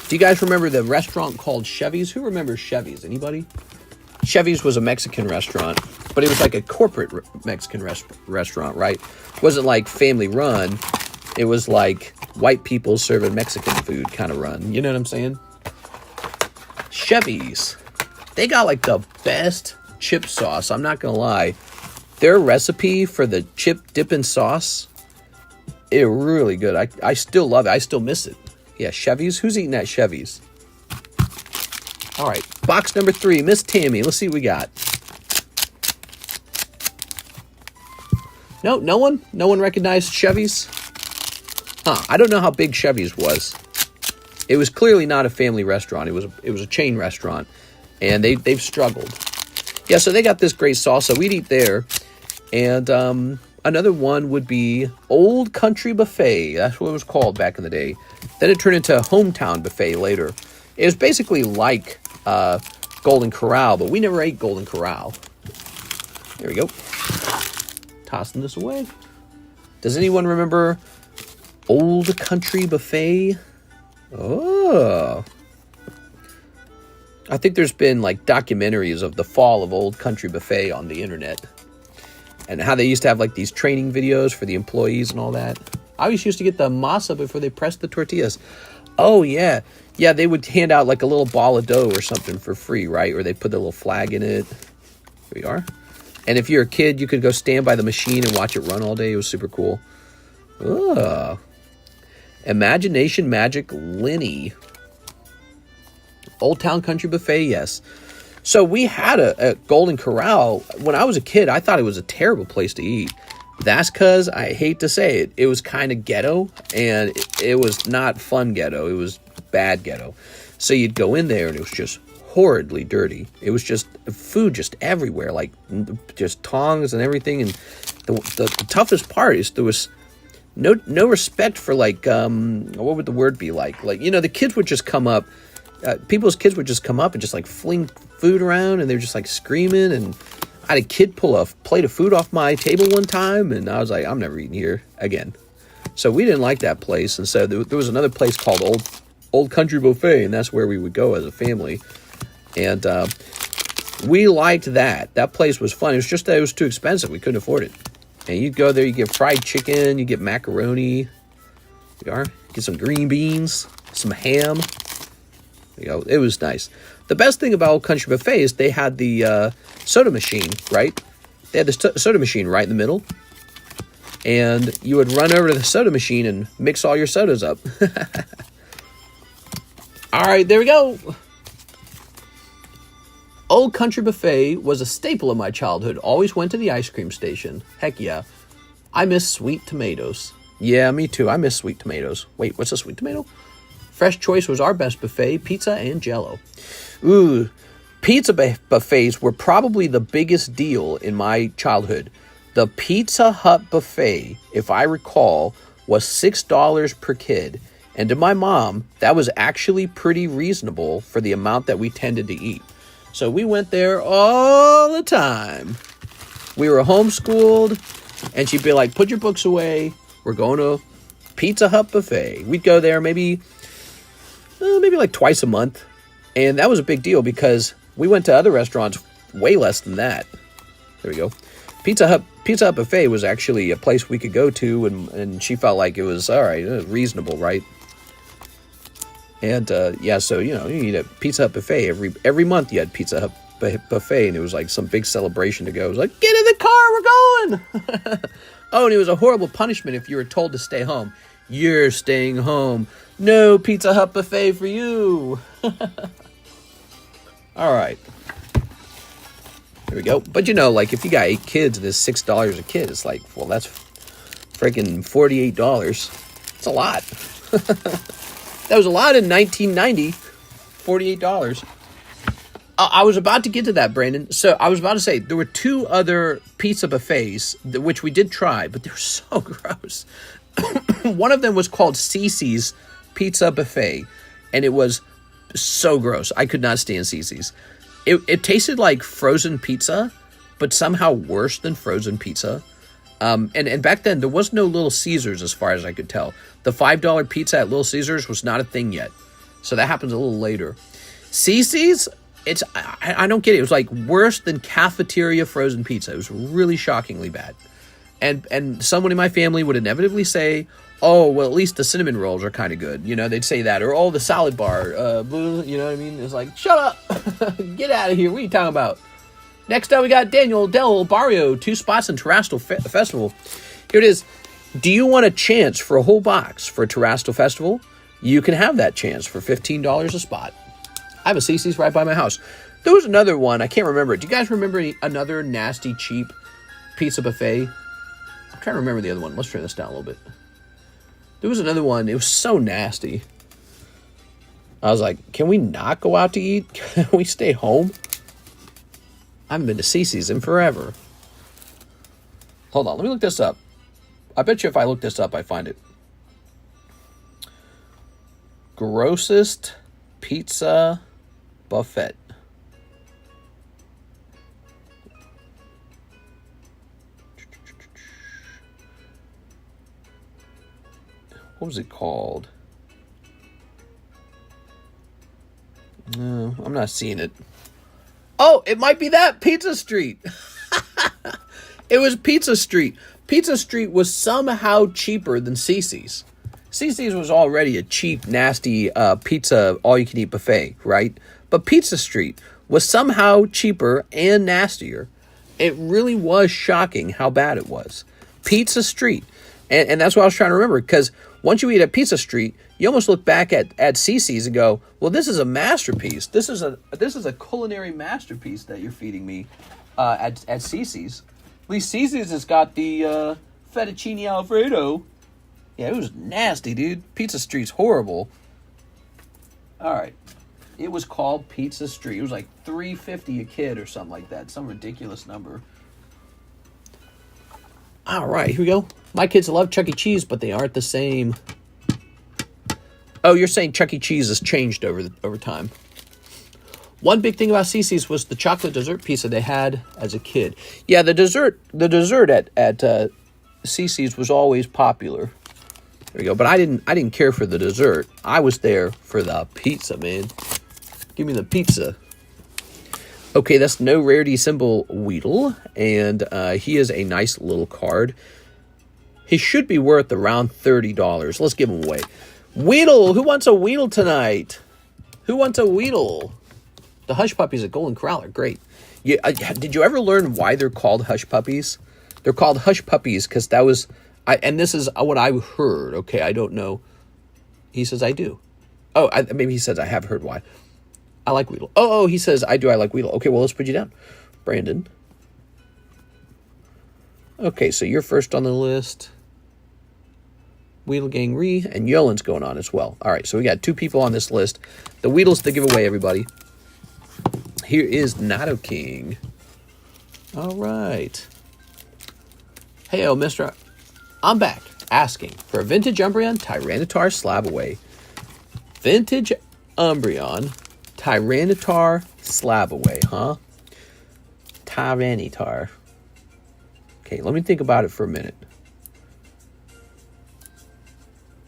Do you guys remember the restaurant called Chevy's? Who remembers Chevy's? Anybody? Chevy's was a Mexican restaurant, but it was like a corporate Mexican restaurant, right? It wasn't like family run. It was like white people serving Mexican food kind of run. You know what I'm saying? Chevy's. They got like the best chip sauce. I'm not going to lie. Their recipe for the chip dipping sauce, it's really good. I still love it. I still miss it. Yeah, Chevy's. Who's eating at Chevy's? All right. Box number 3, Miss Tammy. Let's see what we got. No one? No one recognized Chevy's? I don't know how big Chevy's was. It was clearly not a family restaurant. It was a chain restaurant, and they've struggled. Yeah, so they got this great sauce, so we'd eat there. And another one would be Old Country Buffet. That's what it was called back in the day. Then it turned into Hometown Buffet later. It was basically like Golden Corral, but we never ate Golden Corral. There we go. Tossing this away. Does anyone remember Old Country Buffet? Oh. I think there's been like documentaries of the fall of Old Country Buffet on the internet. And how they used to have like these training videos for the employees and all that. I always used to get the masa before they pressed the tortillas. Oh, yeah. Yeah, they would hand out like a little ball of dough or something for free, right? Or they put the little flag in it. Here we are. And if you're a kid, you could go stand by the machine and watch it run all day. It was super cool. Ugh. Imagination Magic Lenny. Old Town Country Buffet, yes. So we had a Golden Corral. When I was a kid, I thought it was a terrible place to eat. That's because, I hate to say it, it was kind of ghetto, and it was not fun ghetto. It was bad ghetto. So you'd go in there, and it was just horridly dirty. It was just food just everywhere, like just tongs and everything. And the toughest part is there was no respect for, like, what would the word be like? Like, the kids would just come up. People's kids would just come up and just like fling food around, and they were just like screaming. And I had a kid pull a plate of food off my table one time, and I was like, I'm never eating here again. So we didn't like that place, and so there was another place called Old Country Buffet, and that's where we would go as a family. And we liked that. That place was fun. It was just that it was too expensive. We couldn't afford it. And you'd go there, you get fried chicken, you get macaroni. we are. Get some green beans, some ham. There you go. It was nice. The best thing about Old Country Buffet is they had the soda machine, right? They had the soda machine right in the middle. And you would run over to the soda machine and mix all your sodas up. All right, there we go. Old Country Buffet was a staple of my childhood. Always went to the ice cream station. Heck yeah. I miss sweet tomatoes. Yeah, me too. I miss sweet tomatoes. Wait, what's a sweet tomato? Fresh Choice was our best buffet. Pizza and Jello. Ooh, pizza buffets were probably the biggest deal in my childhood. The Pizza Hut buffet, if I recall, was $6 per kid. And to my mom, that was actually pretty reasonable for the amount that we tended to eat. So we went there all the time. We were homeschooled, and she'd be like, put your books away. We're going to Pizza Hut buffet. We'd go there maybe like twice a month. And that was a big deal because we went to other restaurants way less than that. There we go. Pizza Hut buffet was actually a place we could go to, and she felt like it was all right, reasonable, right? And yeah, so you eat a Pizza Hut buffet every month. You had Pizza Hut buffet, and it was like some big celebration to go. It was like, get in the car, we're going. Oh, and it was a horrible punishment if you were told to stay home. You're staying home. No Pizza Hut buffet for you. All right. There we go. But like if you got 8 kids and it's $6 a kid, it's like, well, that's freaking $48. It's a lot. That was a lot in 1990. $48. I was about to get to that, Brandon. So I was about to say there were 2 other pizza buffets which we did try, but they were so gross. One of them was called Cece's Pizza Buffet, and it was so gross. I could not stand Cece's. It tasted like frozen pizza, but somehow worse than frozen pizza. And back then, there was no Little Caesars as far as I could tell. The $5 pizza at Little Caesars was not a thing yet. So that happens a little later. Cece's, I don't get it. It was like worse than cafeteria frozen pizza. It was really shockingly bad. And someone in my family would inevitably say, oh, well, at least the cinnamon rolls are kind of good. They'd say that. Or, oh, the salad bar. You know what I mean? It's like, shut up. Get out of here. What are you talking about? Next up, we got Daniel Del Barrio. 2 spots in Terrastal Festival. Here it is. Do you want a chance for a whole box for Terrastal Festival? You can have that chance for $15 a spot. I have a Cece's right by my house. There was another one. I can't remember it. Do you guys remember another nasty, cheap pizza buffet? I'm trying to remember the other one. Let's turn this down a little bit. There was another one. It was so nasty. I was like, can we not go out to eat? Can we stay home? I haven't been to Cece's in forever. Hold on. Let me look this up. I bet you if I look this up, I find it. Grossest pizza buffet. What was it called? No, I'm not seeing it. Oh, it might be that. Pizza Street. It was Pizza Street. Pizza Street was somehow cheaper than Cece's. Cece's was already a cheap, nasty pizza all-you-can-eat buffet, right? But Pizza Street was somehow cheaper and nastier. It really was shocking how bad it was. Pizza Street. And that's what I was trying to remember, because once you eat at Pizza Street, you almost look back at Cece's and go, well, this is a masterpiece. This is a culinary masterpiece that you're feeding me at Cece's. At least Cece's has got the fettuccine Alfredo. Yeah, it was nasty, dude. Pizza Street's horrible. All right. It was called Pizza Street. It was like $3.50 a kid or something like that. Some ridiculous number. All right, here we go. My kids love Chuck E. Cheese, but they aren't the same. Oh, you're saying Chuck E. Cheese has changed over time. One big thing about Cece's was the chocolate dessert pizza they had as a kid. Yeah, the dessert at Cece's was always popular. There we go. But I didn't care for the dessert. I was there for the pizza, man. Give me the pizza. Okay, that's no rarity symbol Weedle, and he is a nice little card. He should be worth around $30. Let's give him away. Weedle! Who wants a Weedle tonight? Who wants a Weedle? The Hush Puppies at Golden Corral are great. Yeah, did you ever learn why they're called Hush Puppies? They're called Hush Puppies because that was... and this is what I heard. Okay, I don't know. He says, I do. Oh, maybe he says, I have heard why. I like Weedle. Oh, he says, I do. I like Weedle. Okay, well, let's put you down. Brandon. Okay, so you're first on the list. Weedle Gang Ree, and Yolen's going on as well. All right, so we got 2 people on this list. The Weedles to give away, everybody. Here is Nato King. All right. Hey, mister. I'm back, asking for a Vintage Umbreon Tyranitar Slab away. Vintage Umbreon Tyranitar Slab away, huh? Tyranitar. Okay, let me think about it for a minute.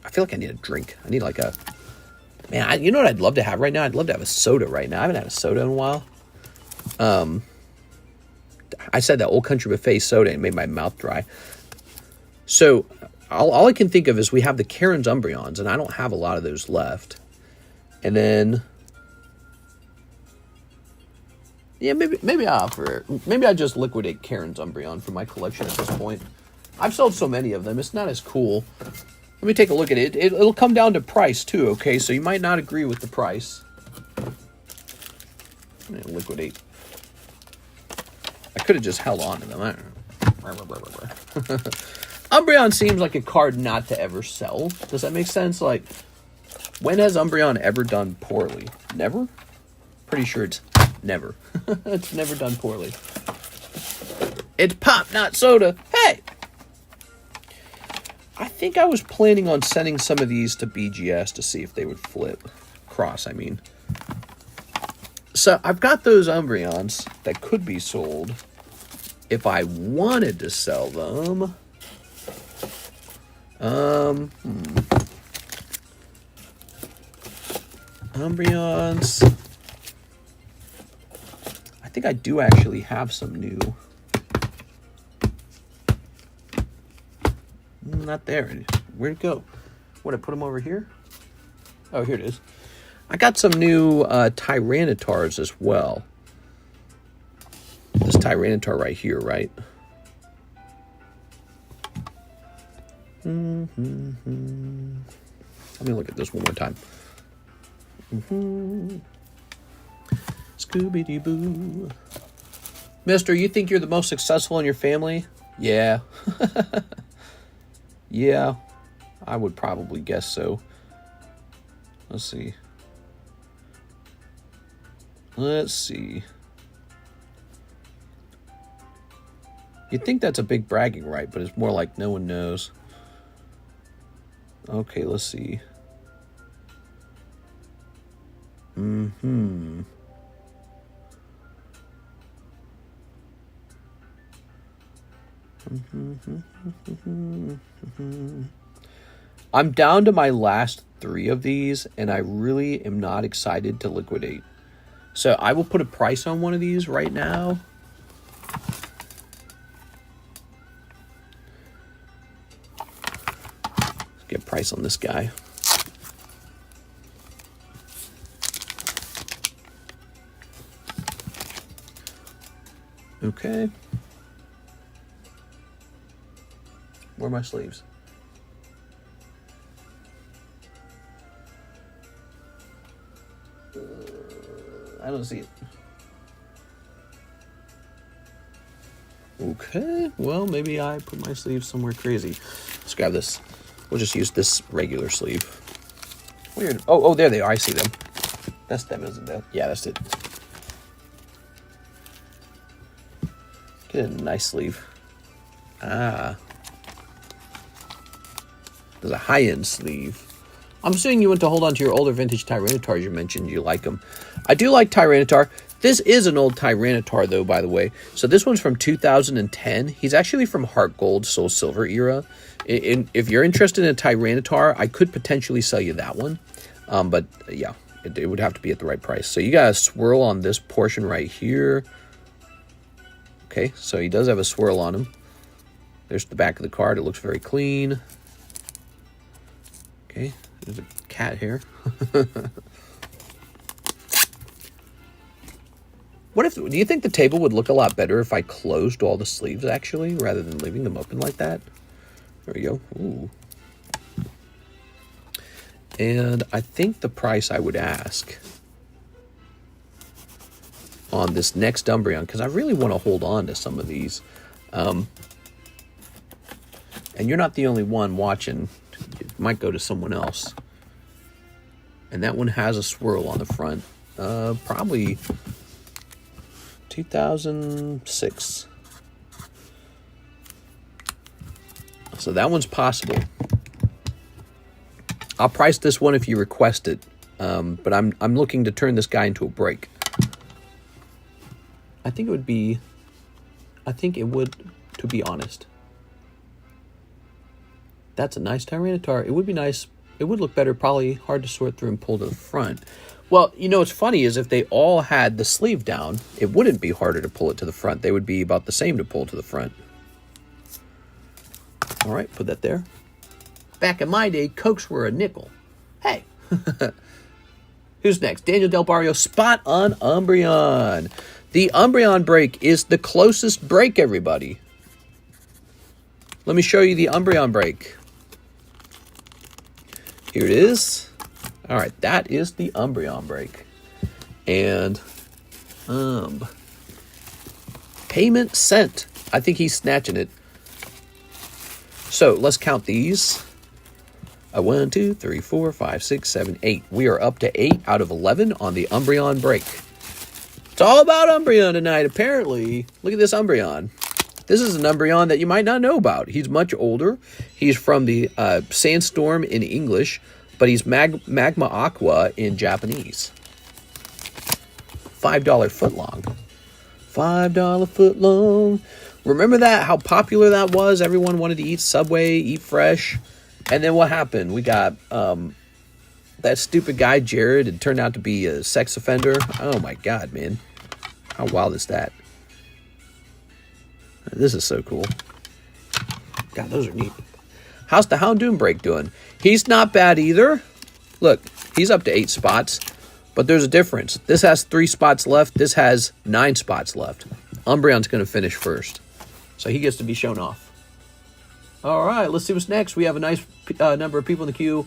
I feel like I need a drink. I need like a... Man, you know what I'd love to have right now? I'd love to have a soda right now. I haven't had a soda in a while. I said that Old Country Buffet soda and it made my mouth dry. So, all I can think of is we have the Karen's Umbreons, and I don't have a lot of those left. And then... Yeah, maybe I just liquidate Karen's Umbreon from my collection at this point. I've sold so many of them, it's not as cool. Let me take a look at it. It'll come down to price, too, okay? So you might not agree with the price. I'm going to liquidate. I could have just held on to them. I don't know. Umbreon seems like a card not to ever sell. Does that make sense? Like, when has Umbreon ever done poorly? Never? Pretty sure it's never. It's never done poorly. It's pop, not soda. Hey! I think I was planning on sending some of these to BGS to see if they would flip. Cross, I mean. So, I've got those Umbreons that could be sold if I wanted to sell them. Umbreons. I think I do actually have some new. Not there. Where'd it go? What, I put them over here? Oh, here it is. I got some new Tyranitars as well. This Tyranitar right here, right? Let me look at this one more time. Scooby-Doo. Mister, you think you're the most successful in your family? Yeah. Yeah, I would probably guess so. Let's see. You'd think that's a big bragging right, but it's more like no one knows. Okay, let's see. I'm down to my last 3 of these, and I really am not excited to liquidate. So I will put a price on one of these right now. Let's get a price on this guy. Okay. Where are my sleeves? I don't see it. Okay, well, maybe I put my sleeves somewhere crazy. Let's grab this. We'll just use this regular sleeve. Weird. Oh, there they are. I see them. That's them, isn't it? Yeah, that's it. Get a nice sleeve. Ah. There's a high-end sleeve. I'm assuming you want to hold on to your older vintage Tyranitars you mentioned. You like them. I do like Tyranitar. This is an old Tyranitar, though, by the way. So this one's from 2010. He's actually from Heart Gold, Soul Silver era. If you're interested in a Tyranitar, I could potentially sell you that one. But, yeah, it would have to be at the right price. So you got a swirl on this portion right here. Okay, so he does have a swirl on him. There's the back of the card. It looks very clean. Okay, there's a cat here. Do you think the table would look a lot better if I closed all the sleeves, actually, rather than leaving them open like that? There we go. Ooh. And I think the price I would ask on this next Umbreon, because I really want to hold on to some of these. And you're not the only one watching. It might go to someone else. And that one has a swirl on the front. Probably 2006. So that one's possible. I'll price this one if you request it. But I'm looking to turn this guy into a break. I think it would, to be honest. That's a nice Tyranitar. It would be nice. It would look better, probably hard to sort through and pull to the front. Well, you know what's funny is if they all had the sleeve down, it wouldn't be harder to pull it to the front. They would be about the same to pull to the front. All right, put that there. Back in my day, Cokes were a nickel. Hey. Who's next? Daniel Del Barrio, spot on Umbreon. The Umbreon break is the closest break, everybody. Let me show you the Umbreon break. Here it is. All right, that is the Umbreon break. And payment sent. I think he's snatching it. So let's count these. 1, 2, 3, 4, 5, 6, 7, 8. We are up to 8 out of 11 on the Umbreon break. It's all about Umbreon tonight, apparently. Look at this Umbreon. This is an Umbreon that you might not know about. He's much older. He's from the Sandstorm in English, but he's Magma Aqua in Japanese. $5 footlong. $5 footlong. Remember that? How popular that was? Everyone wanted to eat Subway, eat fresh. And then what happened? We got that stupid guy, Jared, it turned out to be a sex offender. Oh my God, man. How wild is that? This is so cool. God, those are neat. How's the Houndoom break doing? He's not bad either. Look, he's up to 8 spots. But there's a difference. This has 3 spots left. This has 9 spots left. Umbreon's going to finish first. So he gets to be shown off. All right, let's see what's next. We have a nice number of people in the queue.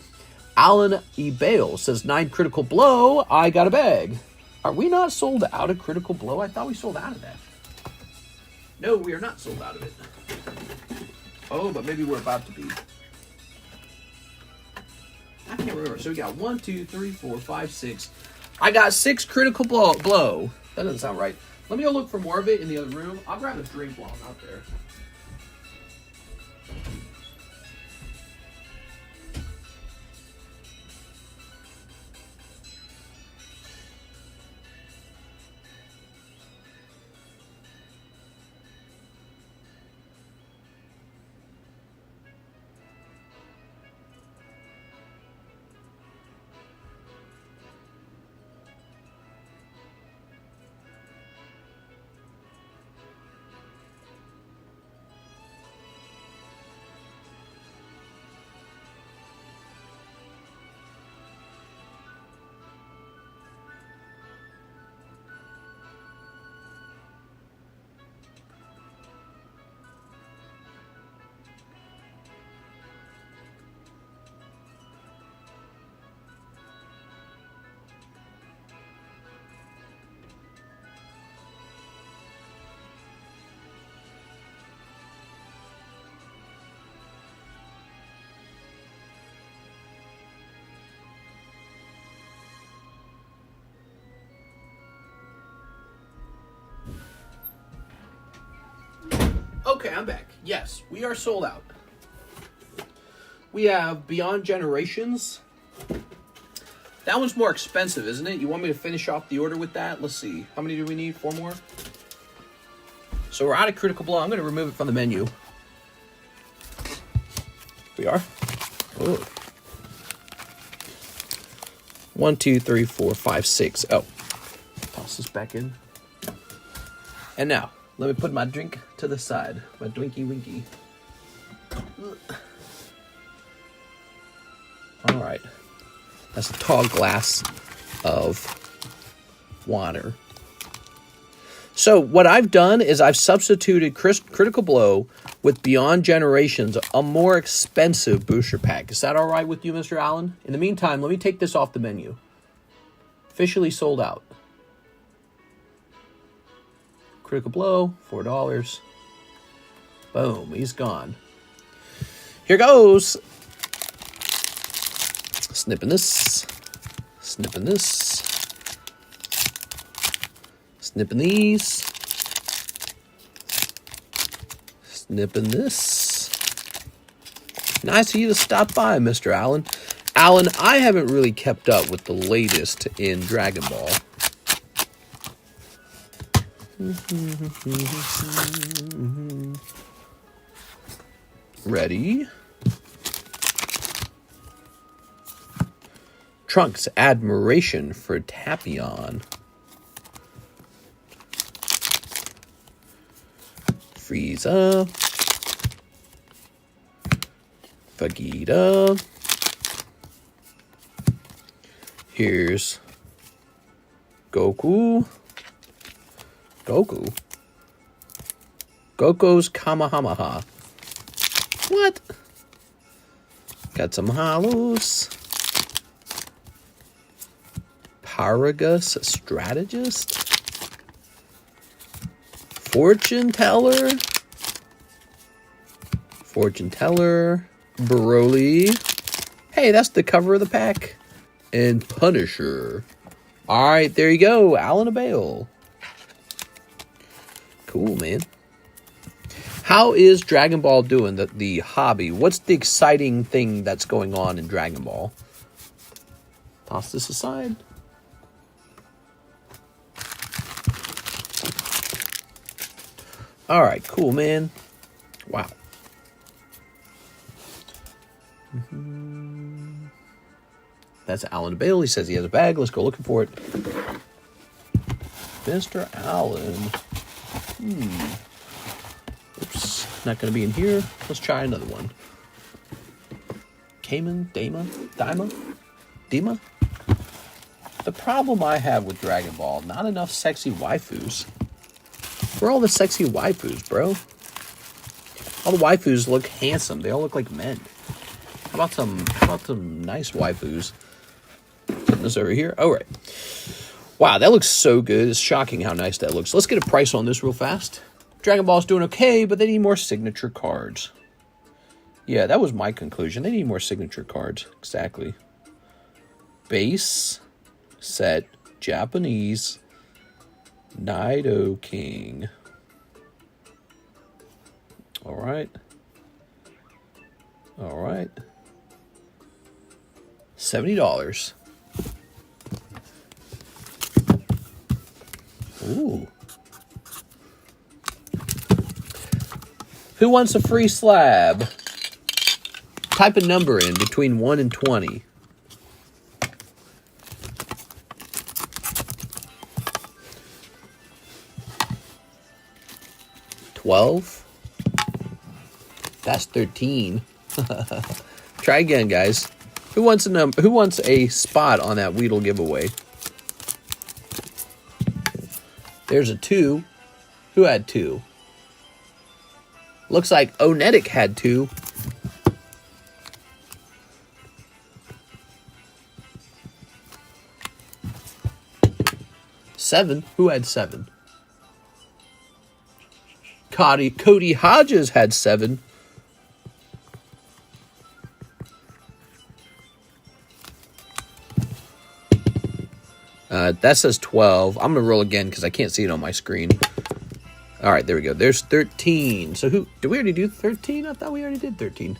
Alan E. Bale says, 9 Critical Blow. I got a bag. Are we not sold out of Critical Blow? I thought we sold out of that. No, we are not sold out of it. Oh, but maybe we're about to be. I can't remember. So we got 1, 2, 3, 4, 5, 6. I got 6 Critical Blow. That doesn't sound right. Let me go look for more of it in the other room. I'll grab a drink while I'm out there. Okay, I'm back. Yes, we are sold out. We have Beyond Generations. That one's more expensive, isn't it? You want me to finish off the order with that? Let's see. How many do we need? 4 more? So we're out of Critical Blow. I'm going to remove it from the menu. We are? Oh. 1, 2, 3, 4, 5, 6. Oh. Toss this back in. And now, let me put my drink to the side. My Dwinky Winky. All right. That's a tall glass of water. So what I've done is I've substituted Critical Blow with Beyond Generations, a more expensive booster pack. Is that all right with you, Mr. Allen? In the meantime, let me take this off the menu. Officially sold out. Critical Blow, $4. Boom, he's gone. Here goes. Snipping this. Snipping this. Snipping these. Snipping this. Nice of you to stop by, Mr. Allen. Allen, I haven't really kept up with the latest in Dragon Ball. Ready? Trunks admiration for Tapion. Frieza. Vegeta. Here's Goku. Goku's Kamehameha. What? Got some Holos. Paragus Strategist. Fortune Teller. Broly. Hey, that's the cover of the pack. And Punisher. Alright, there you go. Alan Abale. Cool, man. How is Dragon Ball doing, the hobby? What's the exciting thing that's going on in Dragon Ball? Toss this aside. Alright, cool, man. Wow. That's Alan Bale. He says he has a bag. Let's go looking for it. Mr. Allen. Oops. Not going to be in here. Let's try another one. Cayman? Dima? The problem I have with Dragon Ball, not enough sexy waifus. Where are all the sexy waifus, bro? All the waifus look handsome. They all look like men. How about some nice waifus? Putting this over here. All right. Wow, that looks so good. It's shocking how nice that looks. Let's get a price on this real fast. Dragon Ball's doing okay, but they need more signature cards. Yeah, that was my conclusion. They need more signature cards. Exactly. Base, set, Japanese, Nido King. All right. $70. Ooh. Who wants a free slab? Type a number in between 1 and 20. $12. That's 13. Try again, guys. Who wants a Who wants a spot on that Weedle giveaway? There's a 2. Who had 2? Looks like Onetic had 2. $7. Who had 7? Cody Hodges had 7. That says 12. I'm going to roll again because I can't see it on my screen. All right, there we go. There's 13. So did we already do 13? I thought we already did 13.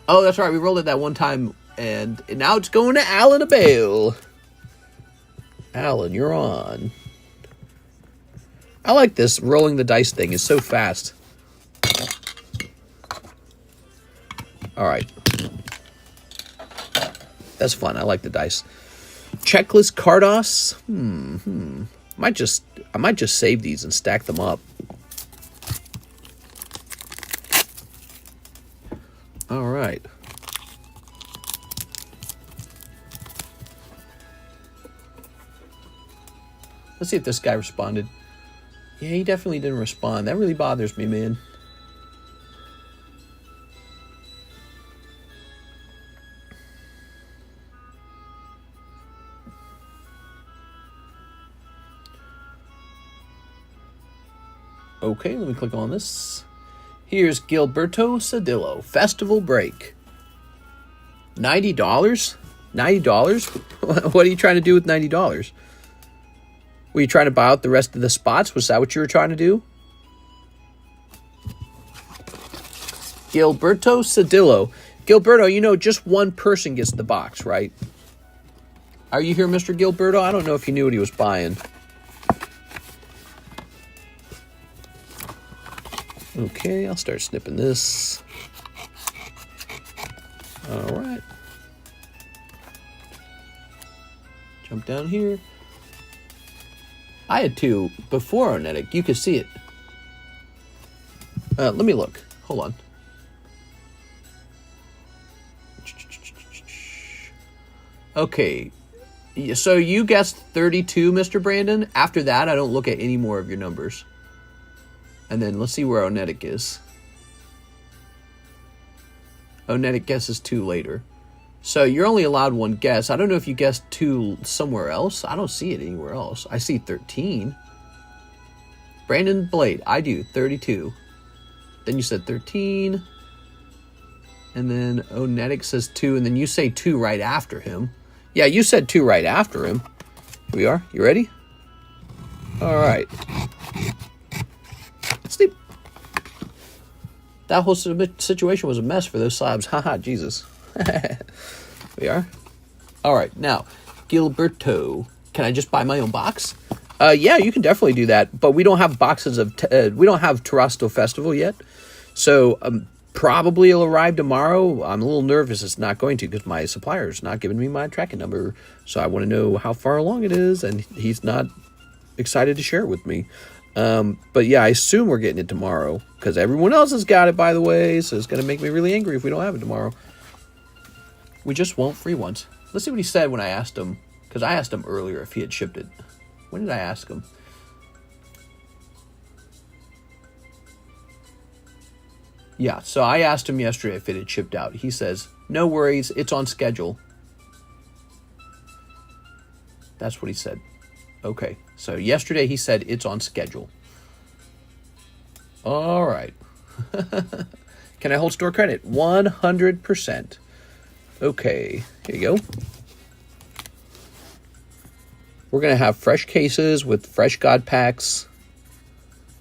Oh, that's right. We rolled it that one time, and now it's going to Alan Abale. Alan, you're on. I like this rolling the dice thing. It's so fast. All right. That's fun. I like the dice. Checklist Cardos. I might just save these and stack them up. All right. Let's see if this guy responded. Yeah, he definitely didn't respond. That really bothers me, man. Okay, let me click on this. Here's Gilberto Cedillo. Festival break. $90? $90? What are you trying to do with $90? Were you trying to buy out the rest of the spots? Was that what you were trying to do? Gilberto Cedillo. Gilberto, you know, just one person gets the box, right? Are you here, Mr. Gilberto? I don't know if you knew what he was buying. Okay, I'll start snipping this. All right. Jump down here. I had two before Onetic. You could see it. Let me look. Hold on. Okay. So you guessed 32, Mr. Brandon. After that, I don't look at any more of your numbers. And then let's see where Onetic is. Onetic guesses 2 later. So you're only allowed 1 guess. I don't know if you guessed 2 somewhere else. I don't see it anywhere else. I see 13. Brandon Blade, I do, 32. Then you said 13. And then Onetic says 2. And then you say 2 right after him. Yeah, you said 2 right after him. Here we are. You ready? All right. Sleep. That whole situation was a mess for those slabs. Haha, Jesus. We are. All right, now, Gilberto. Can I just buy my own box? Yeah, you can definitely do that, but we don't have boxes of... we don't have Terrestrial Festival yet, so probably it'll arrive tomorrow. I'm a little nervous it's not going to because my supplier's not giving me my tracking number, so I want to know how far along it is, and he's not excited to share it with me. But yeah, I assume we're getting it tomorrow because everyone else has got it, by the way, so it's going to make me really angry if we don't have it tomorrow. We just won't free ones. Let's see what he said when I asked him, because I asked him earlier if he had shipped it. When did I ask him? Yeah, so I asked him yesterday if it had shipped out. He says, no worries, it's on schedule. That's what he said. Okay, so yesterday he said it's on schedule. All right. Can I hold store credit? 100%. Okay, here you go. We're going to have fresh cases with fresh God packs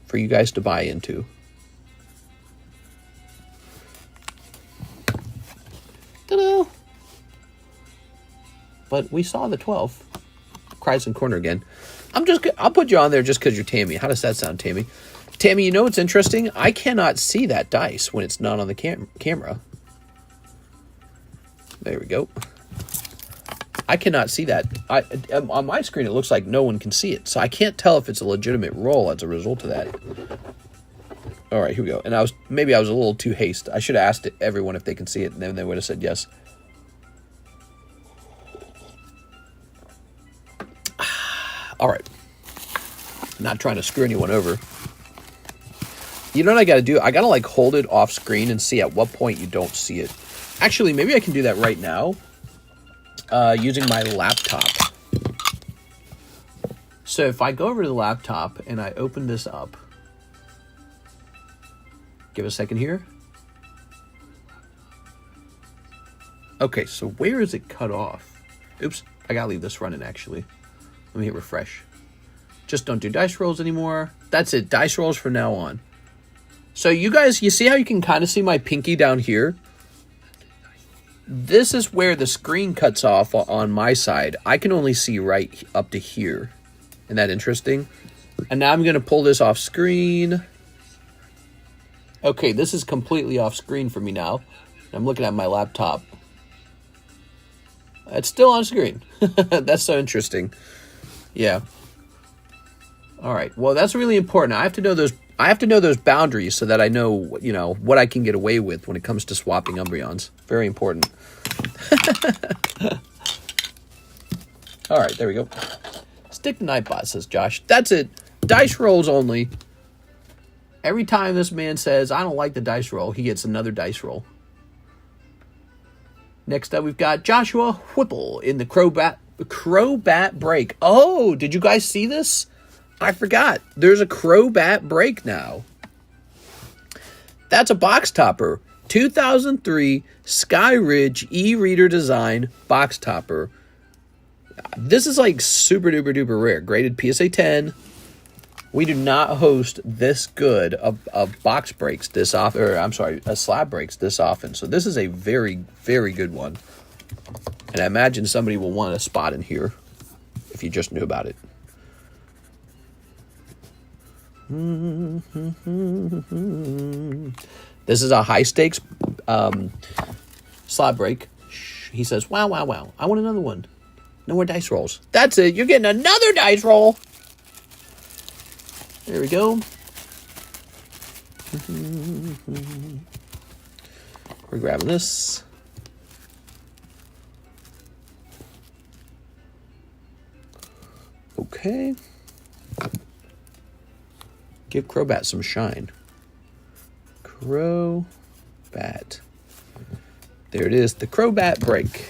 for you guys to buy into. Ta-da! But we saw the 12. Cries in corner again. I'll put you on there just because you're Tammy. How does that sound, Tammy? Tammy, you know what's interesting? I cannot see that dice when it's not on the camera. There we go. I cannot see that. On my screen, it looks like no one can see it. So I can't tell if it's a legitimate roll as a result of that. All right, here we go. And maybe I was a little too hasty. I should have asked everyone if they can see it, and then they would have said yes. All right. Not trying to screw anyone over. You know what I got to do? I got to like hold it off screen and see at what point you don't see it. Actually, maybe I can do that right now using my laptop. So if I go over to the laptop and I open this up, give it a second here. Okay, so where is it cut off? Oops, I gotta leave this running actually. Let me hit refresh. Just don't do dice rolls anymore. That's it, dice rolls from now on. So you guys, you see how you can kind of see my pinky down here? This is where the screen cuts off on my side. I can only see right up to here. Isn't that interesting? And now I'm going to pull this off screen. Okay, this is completely off screen for me now. I'm looking at my laptop. It's still on screen. That's so interesting. Yeah. All right. Well, that's really important. I have to know those I have to know those boundaries so that I know, you know, what I can get away with when it comes to swapping Umbreons. Very important. All right, there we go. Stick to Nightbot, says Josh. That's it. Dice rolls only. Every time this man says, I don't like the dice roll, he gets another dice roll. Next up, we've got Joshua Whipple in the Crowbat break. Oh, did you guys see this? I forgot. There's a Crowbat break now. That's a box topper. 2003 Skyridge e-reader design box topper. This is like super duper duper rare. Graded PSA 10. We do not host this good of box breaks this often, or I'm sorry, slab breaks this often. So this is a very, very good one. And I imagine somebody will want a spot in here if you just knew about it. This is a high stakes slab break. He says, wow, wow, wow. I want another one. No more dice rolls. That's it. You're getting another dice roll. There we go. We're grabbing this. Okay. Give Crowbat some shine. Crowbat. There it is, the Crowbat break.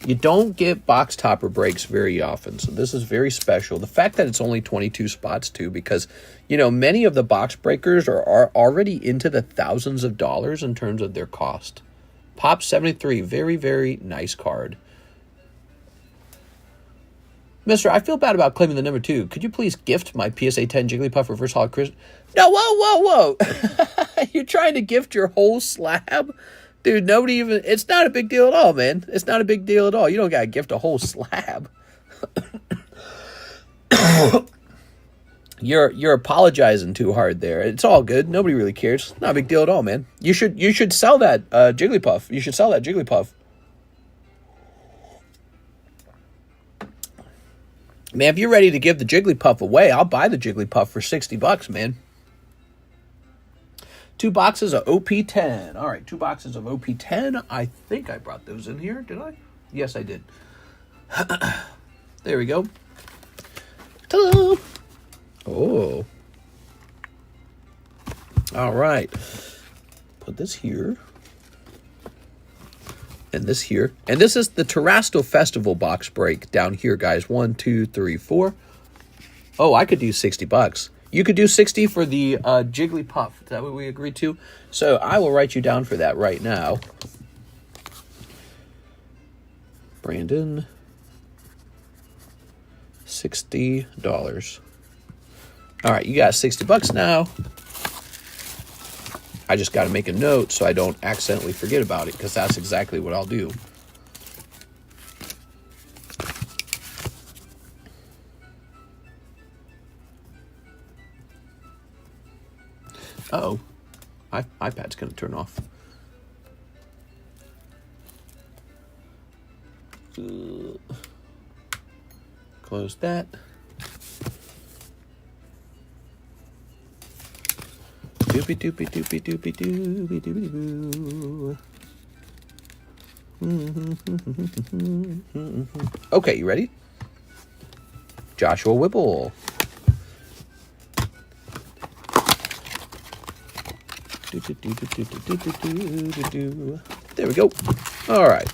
You don't get box topper breaks very often, so this is very special. The fact that it's only 22 spots, too, because, you know, many of the box breakers are already into the thousands of dollars in terms of their cost. Pop 73, very, very nice card. Mister, I feel bad about claiming the number 2. Could you please gift my PSA 10 Jigglypuff Reverse Holo Crystal? No, whoa. You're trying to gift your whole slab? Dude, nobody even... It's not a big deal at all, man. It's not a big deal at all. You don't gotta gift a whole slab. You're apologizing too hard there. It's all good. Nobody really cares. Not a big deal at all, man. You should sell that Jigglypuff. You should sell that Jigglypuff. Man, if you're ready to give the Jigglypuff away, I'll buy the Jigglypuff for $60, man. 2 boxes of OP-10. All right, 2 boxes of OP-10. I think I brought those in here. Did I? Yes, I did. There we go. Ta-da! Oh. All right. Put this here. And this here. And this is the Terrasto Festival box break down here, guys. 1, 2, 3, 4. Oh, I could do $60. You could do 60 for the Jigglypuff. Is that what we agreed to? So I will write you down for that right now. Brandon, $60. All right, you got $60 now. I just got to make a note so I don't accidentally forget about it, because that's exactly what I'll do. Uh-oh. iPad's going to turn off. Close that. Doopy doopy doopy doopy doopy doopy doo. Okay, you ready? Joshua Whipple. There we go. All right.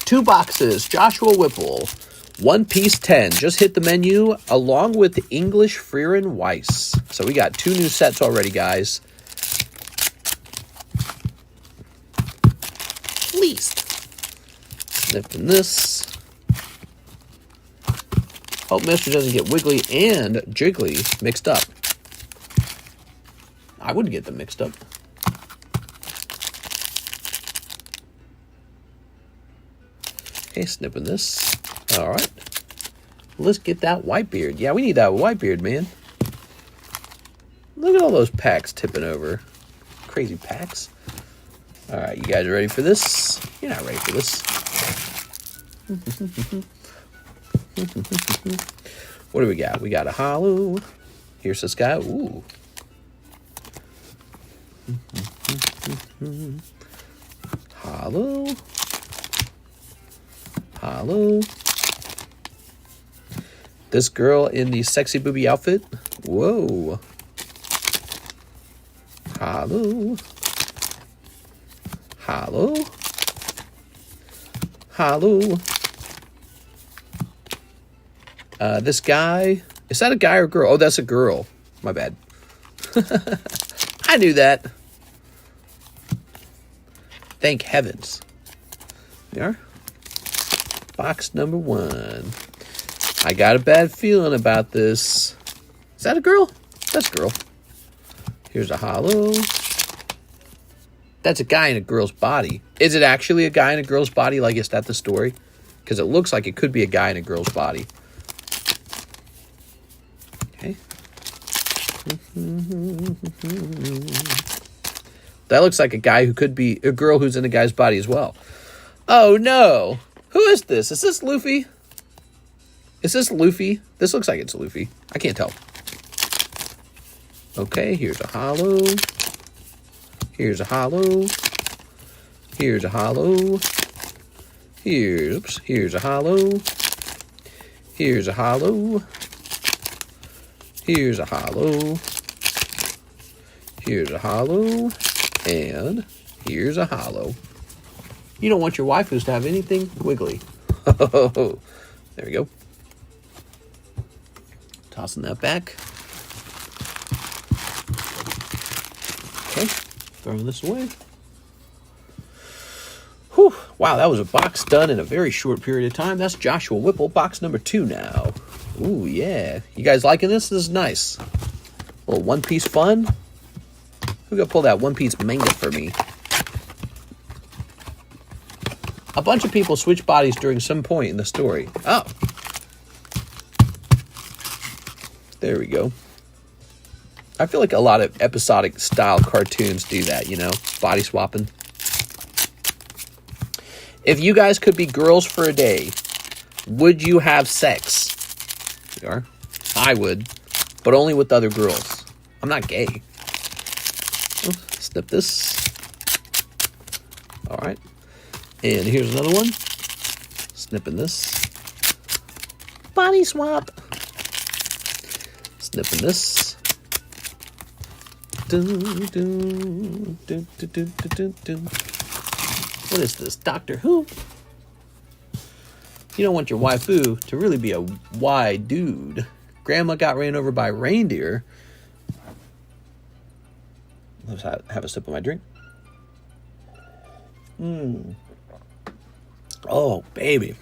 2 boxes. Joshua Whipple. One Piece 10. Just hit the menu along with English Frieren Weiss. So we got 2 new sets already, guys. Least. Sniffing this. Hope Mister doesn't get Wiggly and Jiggly mixed up. I wouldn't get them mixed up. Okay, snipping this. All right. Let's get that Whitebeard. Yeah, we need that Whitebeard, man. Look at all those packs tipping over. Crazy packs. All right, you guys ready for this? You're not ready for this. What do we got? We got a holo. Here's this guy. Ooh. Holo. Holo. This girl in the sexy booby outfit. Whoa. Holo. Holo. Holo. This guy. Is that a guy or a girl? Oh, that's a girl. My bad. I knew that. Thank heavens. There. Box number 1. I got a bad feeling about this. Is that a girl? That's a girl. Here's a holo. That's a guy in a girl's body. Is it actually a guy in a girl's body? Like, is that the story? Because it looks like it could be a guy in a girl's body. Okay. That looks like a guy who could be a girl who's in a guy's body as well. Oh, no. Who is this? Is this Luffy? Is this Luffy? This looks like it's Luffy. I can't tell. Okay, here's a holo. Here's a holo. Here's a holo. Here's a holo. Here's a holo. Here's a holo. Here's a holo. And here's a holo. You don't want your waifus to have anything wiggly. There we go. Tossing that back. Okay, throwing this away. Whew. Wow, that was a box done in a very short period of time. That's Joshua Whipple, box number 2 now. Ooh, yeah. You guys liking this? This is nice. A little One Piece fun. Who gonna pull that One Piece manga for me? A bunch of people switch bodies during some point in the story. Oh. There we go. I feel like a lot of episodic style cartoons do that, you know, body swapping. If you guys could be girls for a day, would you have sex? You are? I would, but only with other girls. I'm not gay. Oh, snip this. All right. And here's another one. Snipping this. Body swap. Snipping this. Dun, dun, dun, dun, dun, dun, dun. What is this? Doctor Who? You don't want your waifu to really be a wide dude. Grandma got ran over by a reindeer. Let's have a sip of my drink. Oh, baby.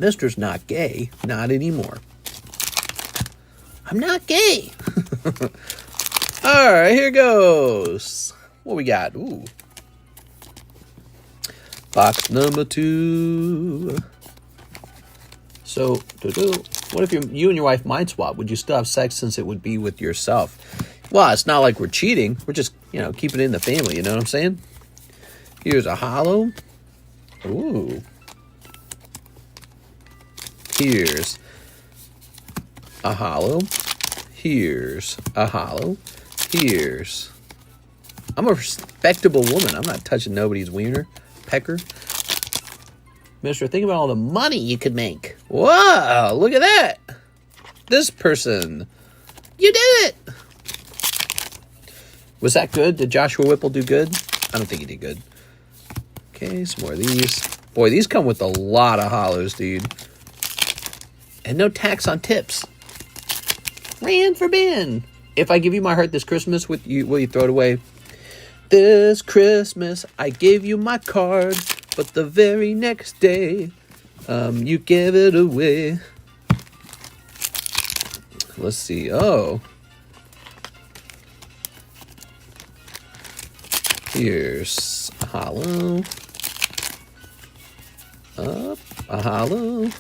Mister's not gay. Not anymore. I'm not gay. All right, here goes. What we got? Ooh. Box number 2. So, what if you and your wife mind swap? Would you still have sex since it would be with yourself? Well, it's not like we're cheating. We're just, you know, keeping it in the family. You know what I'm saying? Here's a holo. Ooh. Here's a holo. Here's a holo. Here's. I'm a respectable woman. I'm not touching nobody's wiener. Pecker. Mister, think about all the money you could make. Wow, look at that. This person. You did it. Was that good? Did Joshua Whipple do good? I don't think he did good. Okay, some more of these. Boy, these come with a lot of holos, dude. And no tax on tips. Ran for Ben. If I give you my heart this Christmas, will you throw it away? This Christmas, I gave you my card, but the very next day, you gave it away. Let's see. Oh. Here's a holo. Up. A holo.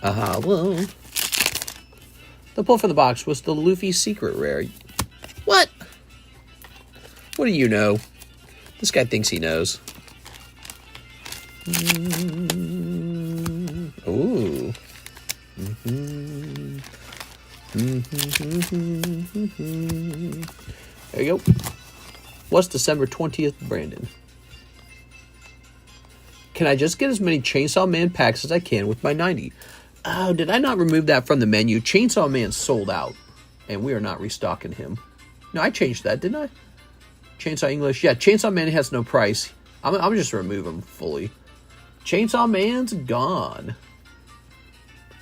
A holo. The pull from the box was the Luffy secret rare. What? What do you know? This guy thinks he knows. There you go. What's December 20th, Brandon? Can I just get as many Chainsaw Man packs as I can with my 90? Oh, did I not remove that from the menu? Chainsaw Man sold out, and we are not restocking him. No, I changed that, didn't I? Chainsaw English. Yeah, Chainsaw Man has no price. I'm just remove him fully. Chainsaw Man's gone.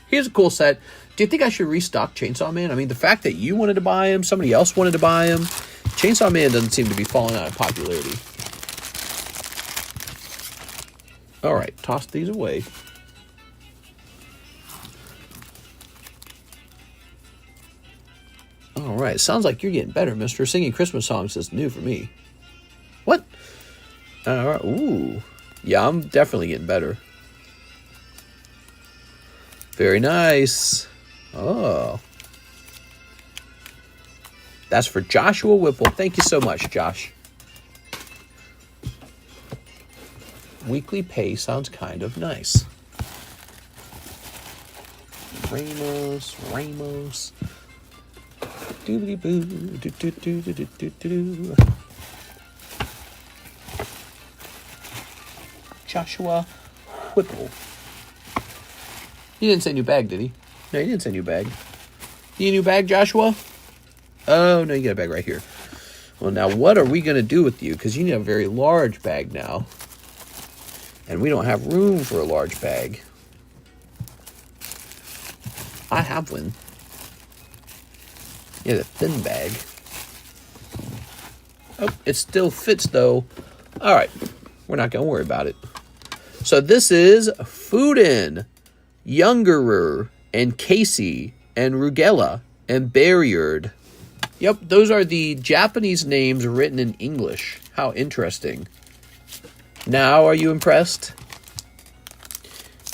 Here's a cool set. Do you think I should restock Chainsaw Man? I mean, the fact that you wanted to buy him, somebody else wanted to buy him. Chainsaw Man doesn't seem to be falling out of popularity. All right, toss these away. All right, sounds like you're getting better, mister. Singing Christmas songs is new for me. What? All right, ooh. Yeah, I'm definitely getting better. Very nice. Oh. That's for Joshua Whipple. Thank you so much, Josh. Weekly pay sounds kind of nice. Ramos. Doobity-boo. Do-do-do-do-do-do-do. Joshua Whipple. He didn't send you a bag, did he? No, he didn't send you a bag. You need a new bag, Joshua? Oh, no, you got a bag right here. Well, now what are we going to do with you? Because you need a very large bag now. And we don't have room for a large bag. I have one. Yeah, the thin bag. Oh, it still fits, though. All right. We're not going to worry about it. So this is Fuden, Youngerer, and Casey, and Rugella, and Barrierd. Yep, those are the Japanese names written in English. How interesting. Now, are you impressed?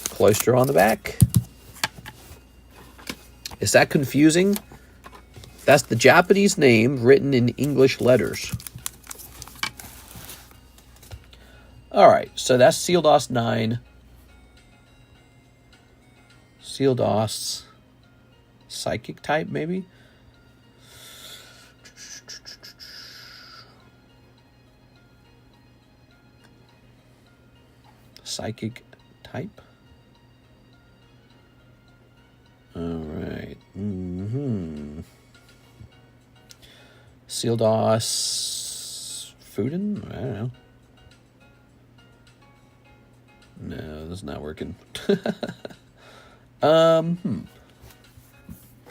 Cloister on the back. Is that confusing? That's the Japanese name written in English letters. All right, so that's Sealdos 9. Sealdos Psychic type, maybe? Psychic type. All right. Sealdos Fuden? I don't know. No, that's not working.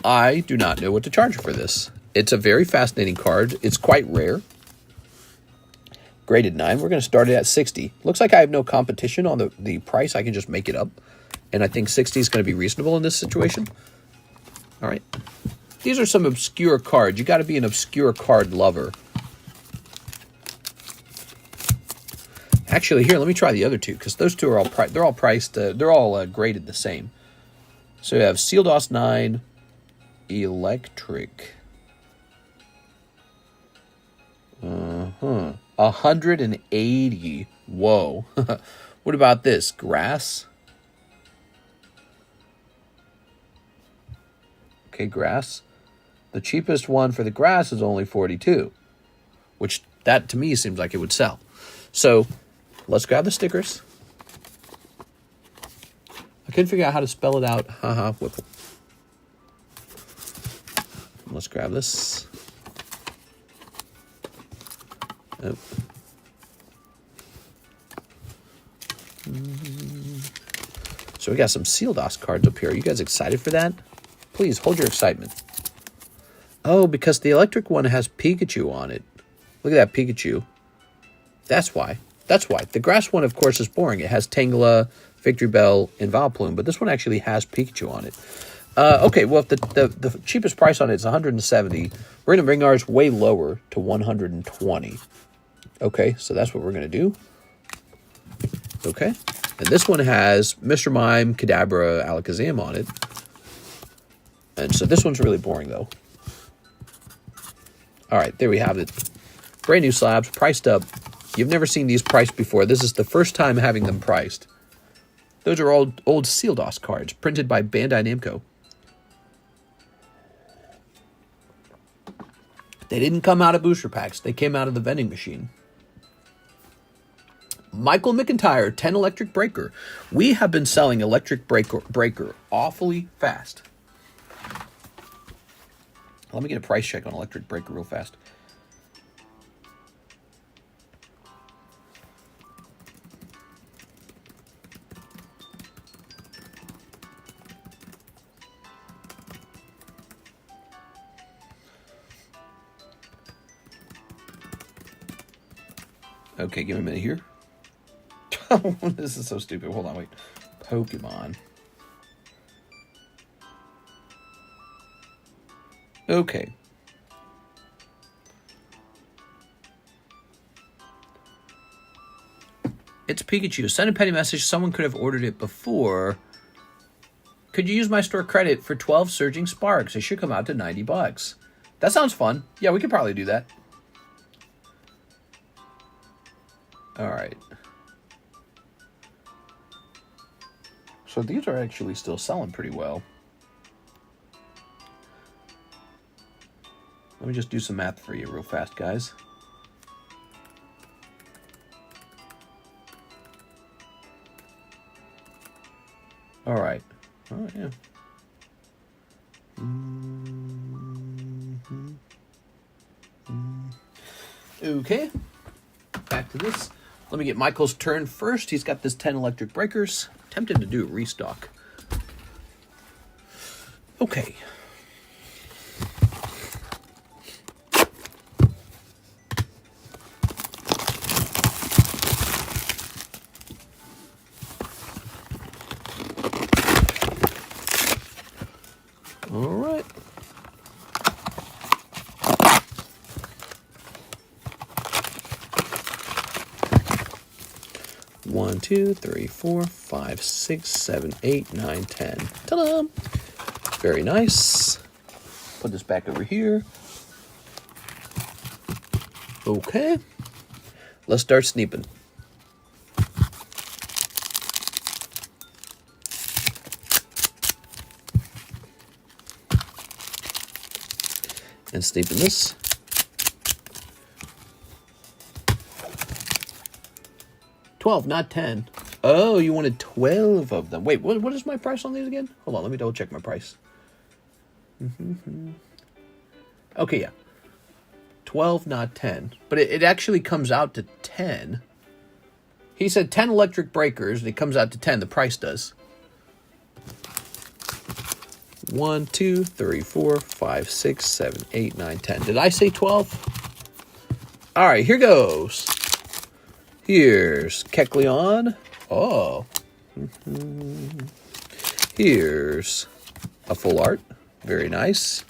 I do not know what to charge for this. It's a very fascinating card. It's quite rare. Graded 9. We're going to start it at 60. Looks like I have no competition on the price. I can just make it up. And I think 60 is going to be reasonable in this situation. All right. These are some obscure cards. You got to be an obscure card lover. Actually, here, let me try the other two, because those two are all they're all priced. They're all graded the same. So you have Sealdos 9, Electric. 180. Whoa. What about this? Grass? Okay, grass. The cheapest one for the grass is only 42, which that to me seems like it would sell. So let's grab the stickers. I couldn't figure out how to spell it out. Haha, Whipple. Let's grab this. Oh. So we got some Sealdos cards up here. Are you guys excited for that? Please hold your excitement. Oh, because the electric one has Pikachu on it. Look at that Pikachu. That's why. That's why. The grass one, of course, is boring. It has Tangela, Victory Bell, and Vileplume, but this one actually has Pikachu on it. Okay, well, if the cheapest price on it is 170, we're going to bring ours way lower to 120. Okay, so that's what we're going to do. Okay, and this one has Mr. Mime, Kadabra, Alakazam on it. And so this one's really boring, though. All right, there we have it. Brand new slabs, priced up. You've never seen these priced before. This is the first time having them priced. Those are old Sealdos cards, printed by Bandai Namco. They didn't come out of booster packs. They came out of the vending machine. Michael McIntyre, 10 electric breaker. We have been selling electric breaker awfully fast. Let me get a price check on electric breaker real fast. Okay, give me a minute here. This is so stupid. Hold on, wait. Pokemon. Okay. It's Pikachu. Send a petty message. Someone could have ordered it before. Could you use my store credit for 12 Surging Sparks? It should come out to $90. That sounds fun. Yeah, we could probably do that. All right. So these are actually still selling pretty well. Let me just do some math for you real fast, guys. All right. Oh, yeah. Okay. Back to this. Let me get Michael's turn first. He's got this 10 electric breakers. Tempted to do a restock. Okay. All right. One, two, three, 4, 5, 6, 7, 8, 9, 10. Ta-da! Very nice. Put this back over here. Okay. Let's start sneeping. And sneeping this. Not 10. Oh, you wanted 12 of them. Wait, what is my price on these again? Hold on, let me double check my price. Okay, yeah. 12, not 10. But it actually comes out to 10. He said 10 electric breakers, and it comes out to 10. The price does. 1, 2, 3, 4, 5, 6, 7, 8, 9, 10. Did I say 12? All right, here goes. Here's Kecleon. Oh. Here's a full art. Very nice.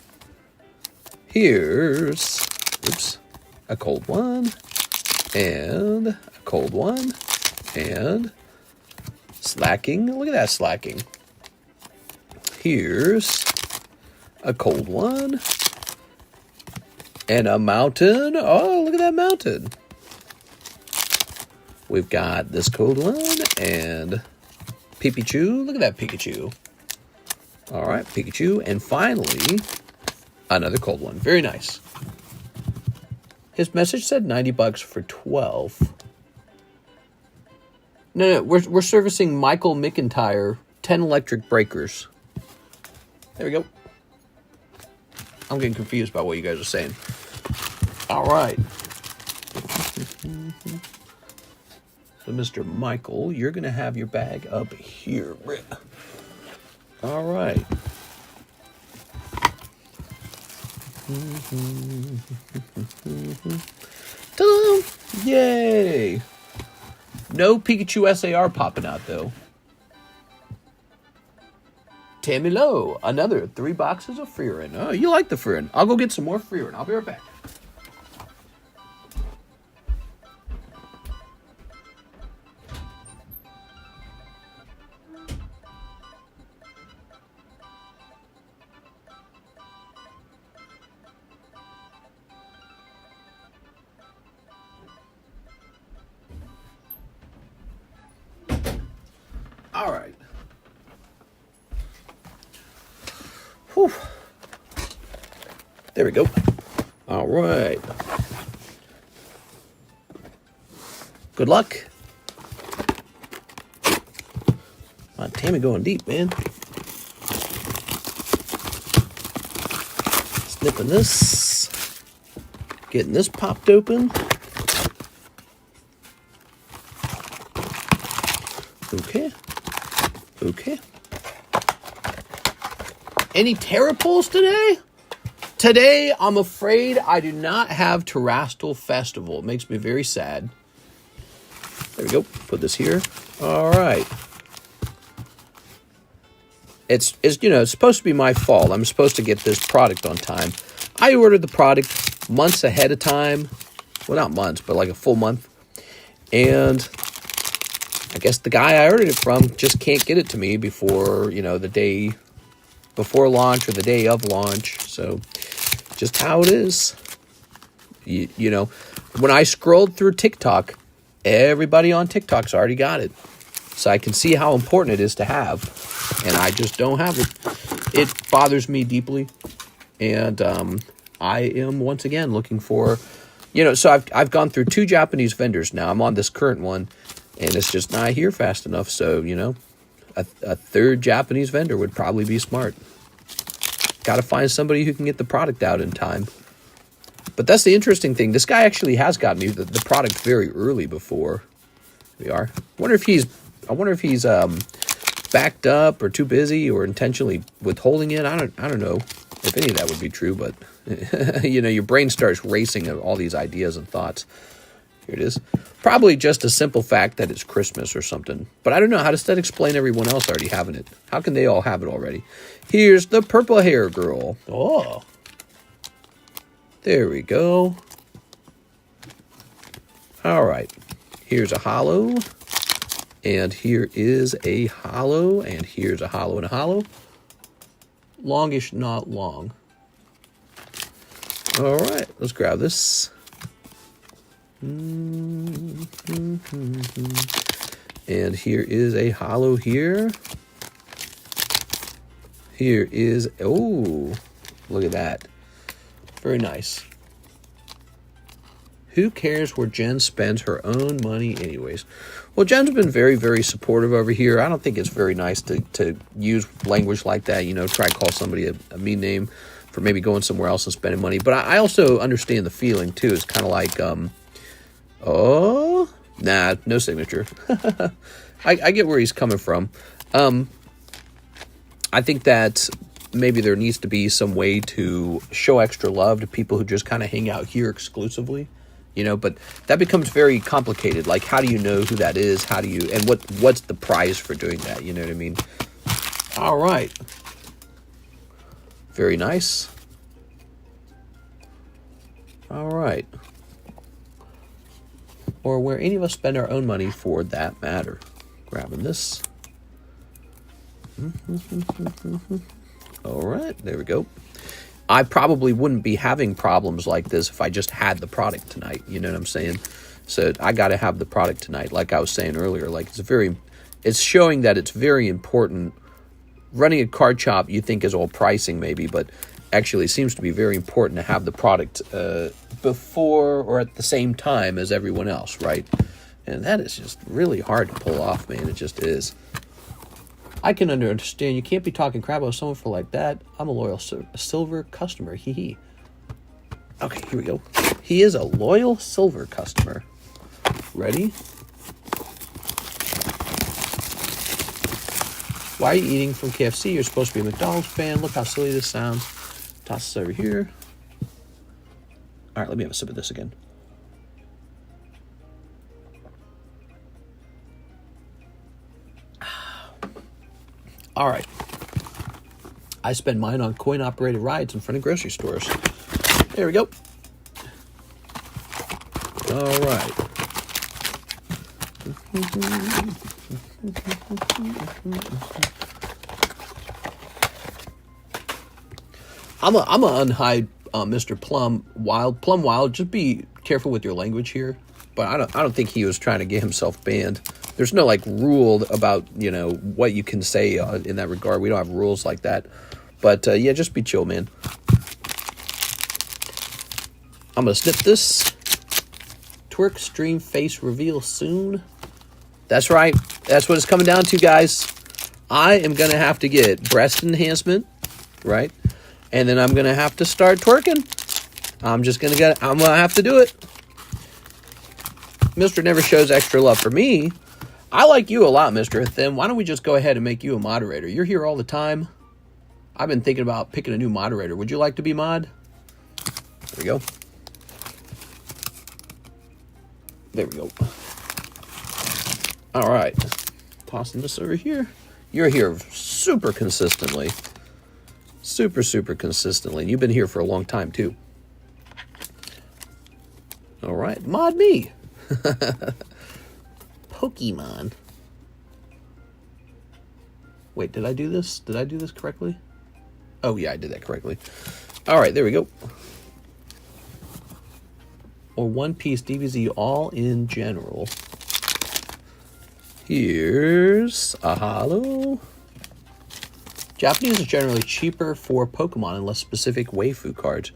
Here's, oops, a cold one. And a cold one. And slacking. Look at that slacking. Here's a cold one. And a mountain. Oh, look at that mountain. We've got this cold one and Pikachu. Look at that Pikachu. All right, Pikachu. And finally, another cold one. Very nice. His message said $90 for 12. No, we're servicing Michael McIntyre 10 electric breakers. There we go. I'm getting confused by what you guys are saying. All right. So, Mr. Michael, you're going to have your bag up here. All right. Ta-da! Yay! No Pikachu SAR popping out, though. Tammy Lowe, another 3 boxes of Frieren. Oh, you like the Frieren. I'll go get some more Frieren. I'll be right back. All right. Whew. There we go. All right. Good luck. My Tammy going deep, man. Snipping this. Getting this popped open. Okay. Okay. Any Terra pulls today? Today, I'm afraid I do not have Terrastal Festival. It makes me very sad. There we go. Put this here. All right. It's you know, it's supposed to be my fault. I'm supposed to get this product on time. I ordered the product months ahead of time. Well, not months, but like a full month. And I guess the guy I ordered it from just can't get it to me before, you know, the day before launch or the day of launch. So just how it is. You know, when I scrolled through TikTok, everybody on TikTok's already got it. So I can see how important it is to have. And I just don't have it. It bothers me deeply. And I am, once again, looking for... You know, so I've gone through 2 Japanese vendors now. I'm on this current one. And it's just not here fast enough. So, you know, a 3rd Japanese vendor would probably be smart. Got to find somebody who can get the product out in time. But that's the interesting thing. This guy actually has gotten me the product very early before. We are. I wonder if he's backed up or too busy or intentionally withholding it. I don't know if any of that would be true, but you know, your brain starts racing of all these ideas and thoughts. Here it is. Probably just a simple fact that it's Christmas or something. But I don't know. How does that explain everyone else already having it? How can they all have it already? Here's the purple hair girl. Oh. There we go. All right. Here's a holo. And here is a holo. And here's a holo and a holo. Longish, not long. All right. Let's grab this. And here is a holo here. Here is, oh, look at that. Very nice. Who cares where Jen spends her own money anyways? Well, Jen's been very, very supportive over here. I don't think it's very nice to use language like that, you know, try to call somebody a mean name for maybe going somewhere else and spending money. But I also understand the feeling, too. It's kind of like, oh, nah, no signature. I get where he's coming from. I think that maybe there needs to be some way to show extra love to people who just kind of hang out here exclusively, you know, but that becomes very complicated. Like, how do you know who that is? How do you, and what's the prize for doing that? You know what I mean? All right. Very nice. All right. Or where any of us spend our own money for that matter. Grabbing this. All right, there we go. I probably wouldn't be having problems like this if I just had the product tonight. You know what I'm saying? So I got to have the product tonight. Like I was saying earlier, like it's showing that it's very important. Running a card shop, you think is all pricing maybe, but actually it seems to be very important to have the product before or at the same time as everyone else, right? And that is just really hard to pull off, man. It just is. I can understand. You can't be talking crap about someone for like that. I'm a loyal silver customer. Hee hee. Okay, here we go. He is a loyal silver customer. Ready? Why are you eating from KFC? You're supposed to be a McDonald's fan. Look how silly this sounds. Toss this over here. All right, let me have a sip of this again. All right. I spend mine on coin-operated rides in front of grocery stores. There we go. All right. I'm a unhide Mr. Plum Wild. Just be careful with your language here. But I don't think he was trying to get himself banned. There's no like rule about, you know, what you can say in that regard. We don't have rules like that. But yeah, just be chill, man. I'm going to snip this. Twerk stream face reveal soon. That's right. That's what it's coming down to, guys. I am going to have to get breast enhancement, right? And then I'm going to have to start twerking. I'm going to have to do it. Mr. never shows extra love for me. I like you a lot, Mr. Then why don't we just go ahead and make you a moderator? You're here all the time. I've been thinking about picking a new moderator. Would you like to be mod? There we go. There we go. All right. Tossing this over here. You're here super consistently. Super, super consistently. And you've been here for a long time, too. All right. Mod me. Pokemon. Wait, did I do this? Did I do this correctly? Oh, yeah, I did that correctly. All right, there we go. Or One Piece DBZ all in general. Here's a holo. Japanese is generally cheaper for Pokemon unless specific waifu cards.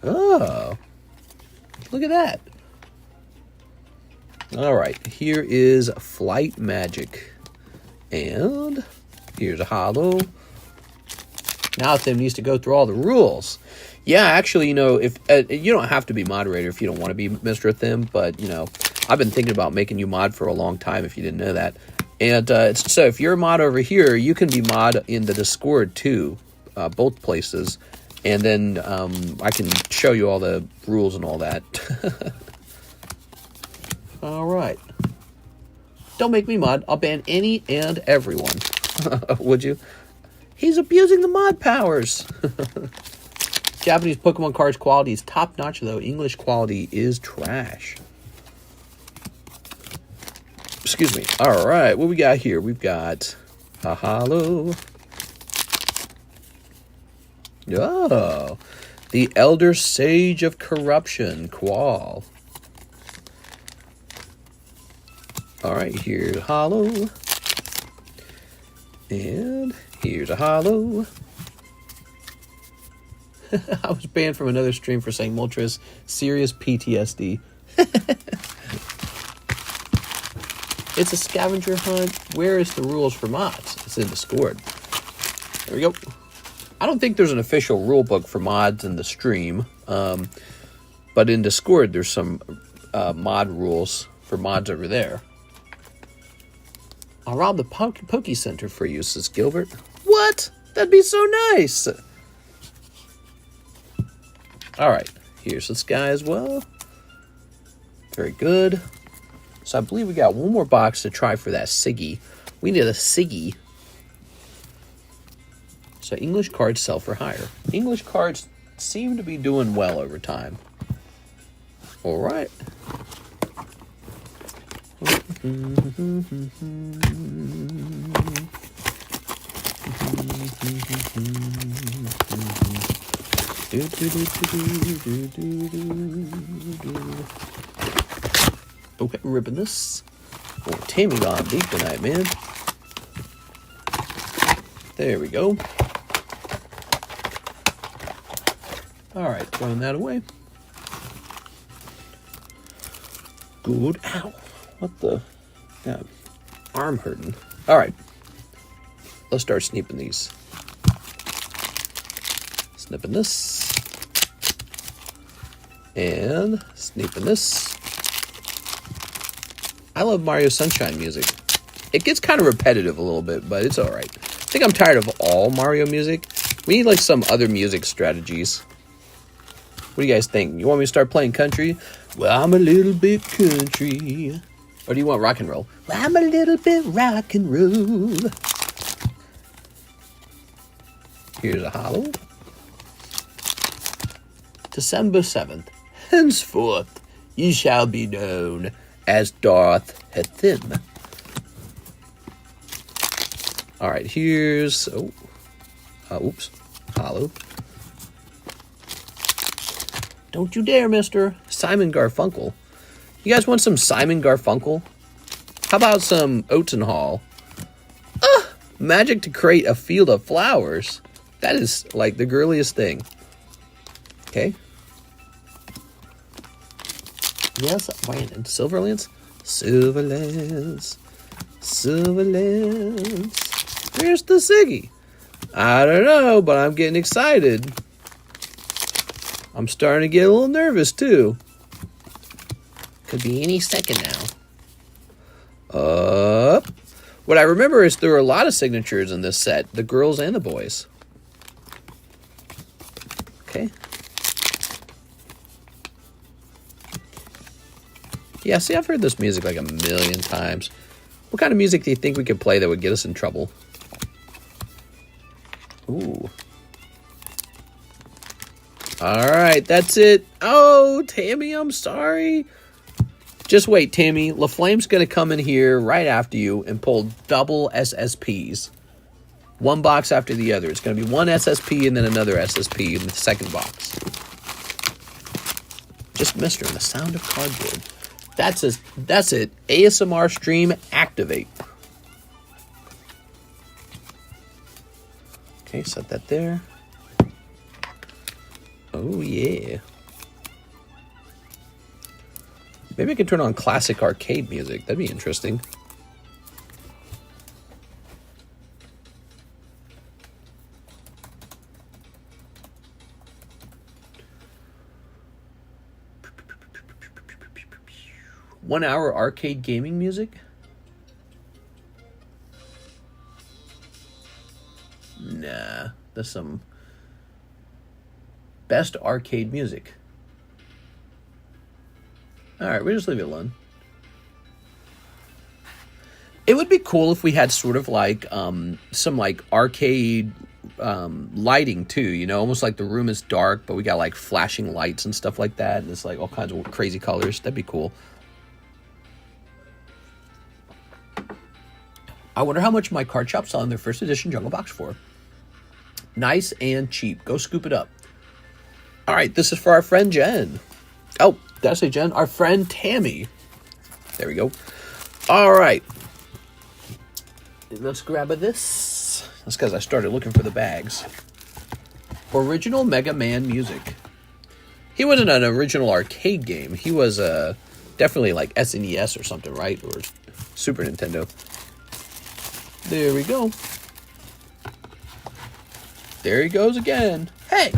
Oh, look at that. All right, here is Flight Magic. And here's a holo. Now Tim needs to go through all the rules. Yeah, actually, you know, if you don't have to be moderator if you don't want to be Mr. Thim, but, you know, I've been thinking about making you mod for a long time if you didn't know that. And so if you're a mod over here, you can be mod in the Discord too, both places. And then I can show you all the rules and all that. All right. Don't make me mod. I'll ban any and everyone. Would you? He's abusing the mod powers. Japanese Pokemon cards quality is top notch, though English quality is trash. Excuse me. All right, what we got here? We've got a holo. Oh, the Elder Sage of Corruption, Qual. All right, here's a holo. And here's a holo. I was banned from another stream for saying Moltres serious PTSD. It's a scavenger hunt. Where is the rules for mods? It's in Discord. There we go. I don't think there's an official rule book for mods in the stream. But in Discord, there's some mod rules for mods over there. I'll rob the Poke Center for you, says Gilbert. What? That'd be so nice. All right. Here's this guy as well. Very good. So I believe we got one more box to try for that Siggy. We need a Siggy. So English cards sell for higher. English cards seem to be doing well over time. All right. Okay, ripping this. Oh, taming on deep tonight, man. There we go. All right, throwing that away. Good. Ow. What the? God. Arm hurting. All right. Let's start snipping these. Snipping this. And snipping this. I love Mario Sunshine music. It gets kind of repetitive a little bit, but it's all right. I think I'm tired of all Mario music. We need like some other music strategies. What do you guys think? You want me to start playing country? Well, I'm a little bit country. Or do you want rock and roll? Well, I'm a little bit rock and roll. Here's a holo. December 7th. Henceforth, ye shall be known as Darth Hethim. All right, here's... oops. Holo. Don't you dare, mister. Simon Garfunkel. You guys want some Simon Garfunkel? How about some Oatenhall? Magic to create a field of flowers. That is like the girliest thing. Okay. Yes, Brandon. Silverlands? Silverlands. Silverlands. Where's the Siggy? I don't know, but I'm getting excited. I'm starting to get a little nervous, too. Could be any second now. What I remember is there were a lot of signatures in this set. The girls and the boys. Okay. Yeah, see, I've heard this music like a million times. What kind of music do you think we could play that would get us in trouble? Ooh. Alright, that's it. Oh, Tammy, I'm sorry. Just wait, Tammy. LaFlame's going to come in here right after you and pull double SSPs. One box after the other. It's going to be one SSP and then another SSP in the second box. Just missed her in the sound of cardboard. That's it. That's it. ASMR stream activate. Okay, set that there. Oh, yeah. Maybe I could turn on classic arcade music. That'd be interesting. One hour arcade gaming music? Nah, that's some best arcade music. Alright, we'll just leave it alone. It would be cool if we had sort of like some like arcade lighting too, you know, almost like the room is dark, but we got like flashing lights and stuff like that, and it's like all kinds of crazy colors. That'd be cool. I wonder how much my card shop's selling their first edition Jungle Box for. Nice and cheap. Go scoop it up. All right, this is for our friend Jen. Oh, did I say Jen? Our friend Tammy. There we go. All right. Let's grab this. That's because I started looking for the bags. Original Mega Man music. He wasn't an original arcade game. He was definitely like SNES or something, right? Or Super Nintendo. There we go. There he goes again. Hey!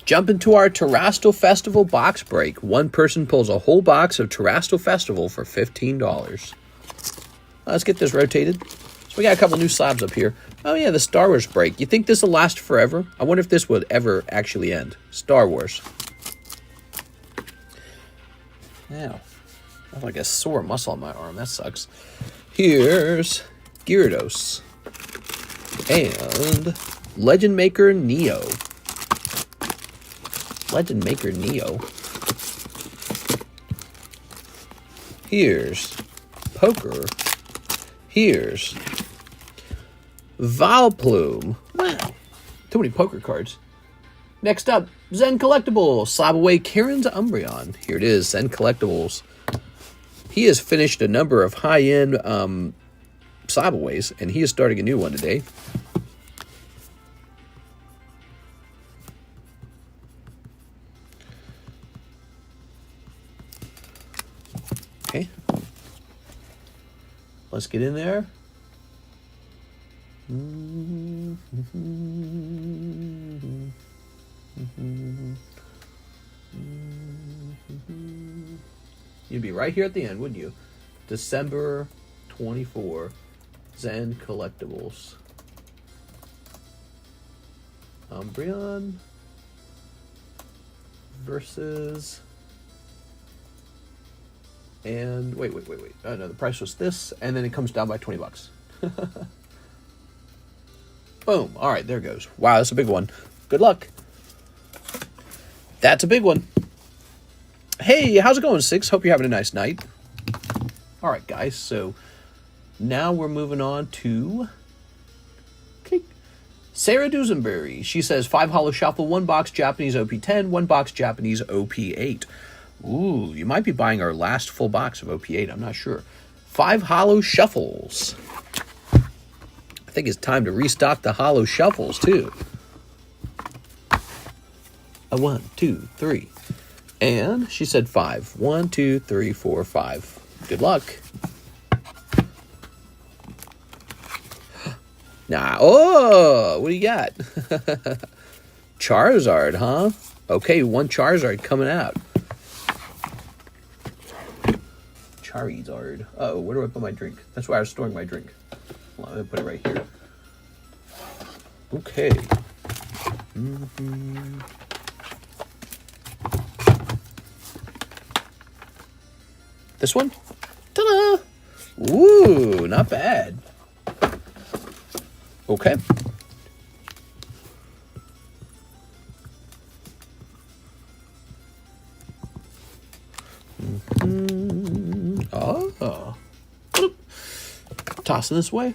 Jump into our Terrastal Festival box break. One person pulls a whole box of Terrastal Festival for $15. Let's get this rotated. So we got a couple new slabs up here. Oh yeah, the Star Wars break. You think this will last forever? I wonder if this would ever actually end. Star Wars. Ow. I have like a sore muscle on my arm. That sucks. Here's Gyarados. And Legend Maker Neo. Legend Maker Neo. Here's Poker. Here's Vileplume. Wow. Too many poker cards. Next up, Zen Collectibles. Slab away Karen's Umbreon. Here it is, Zen Collectibles. He has finished a number of high-end Slabaways, and he is starting a new one today. Okay. Let's get in there. You'd be right here at the end, wouldn't you? December 24, Zen Collectibles. Umbreon versus... And wait. No, the price was this, and then it comes down by $20. Boom. All right, there it goes. Wow, that's a big one. Good luck. That's a big one. Hey, how's it going, Six? Hope you're having a nice night. All right, guys, so now we're moving on to Sarah Dusenberry. She says 5 Holo Shuffle, 1 box Japanese OP-10, 1 box Japanese OP-8. Ooh, you might be buying our last full box of OP-8. I'm not sure. 5 Holo Shuffles. I think it's time to restock the Holo Shuffles, too. 1, 2, 3. And she said 5. 1, 2, 3, 4, 5. Good luck. Nah. Oh, what do you got? Charizard, huh? Okay, one Charizard coming out. Charizard. Uh oh, where do I put my drink? That's where I was storing my drink. Hold on, I'm gonna put it right here. Okay. This one? Ta-da! Ooh, not bad. Okay. Oh. Tossing this way.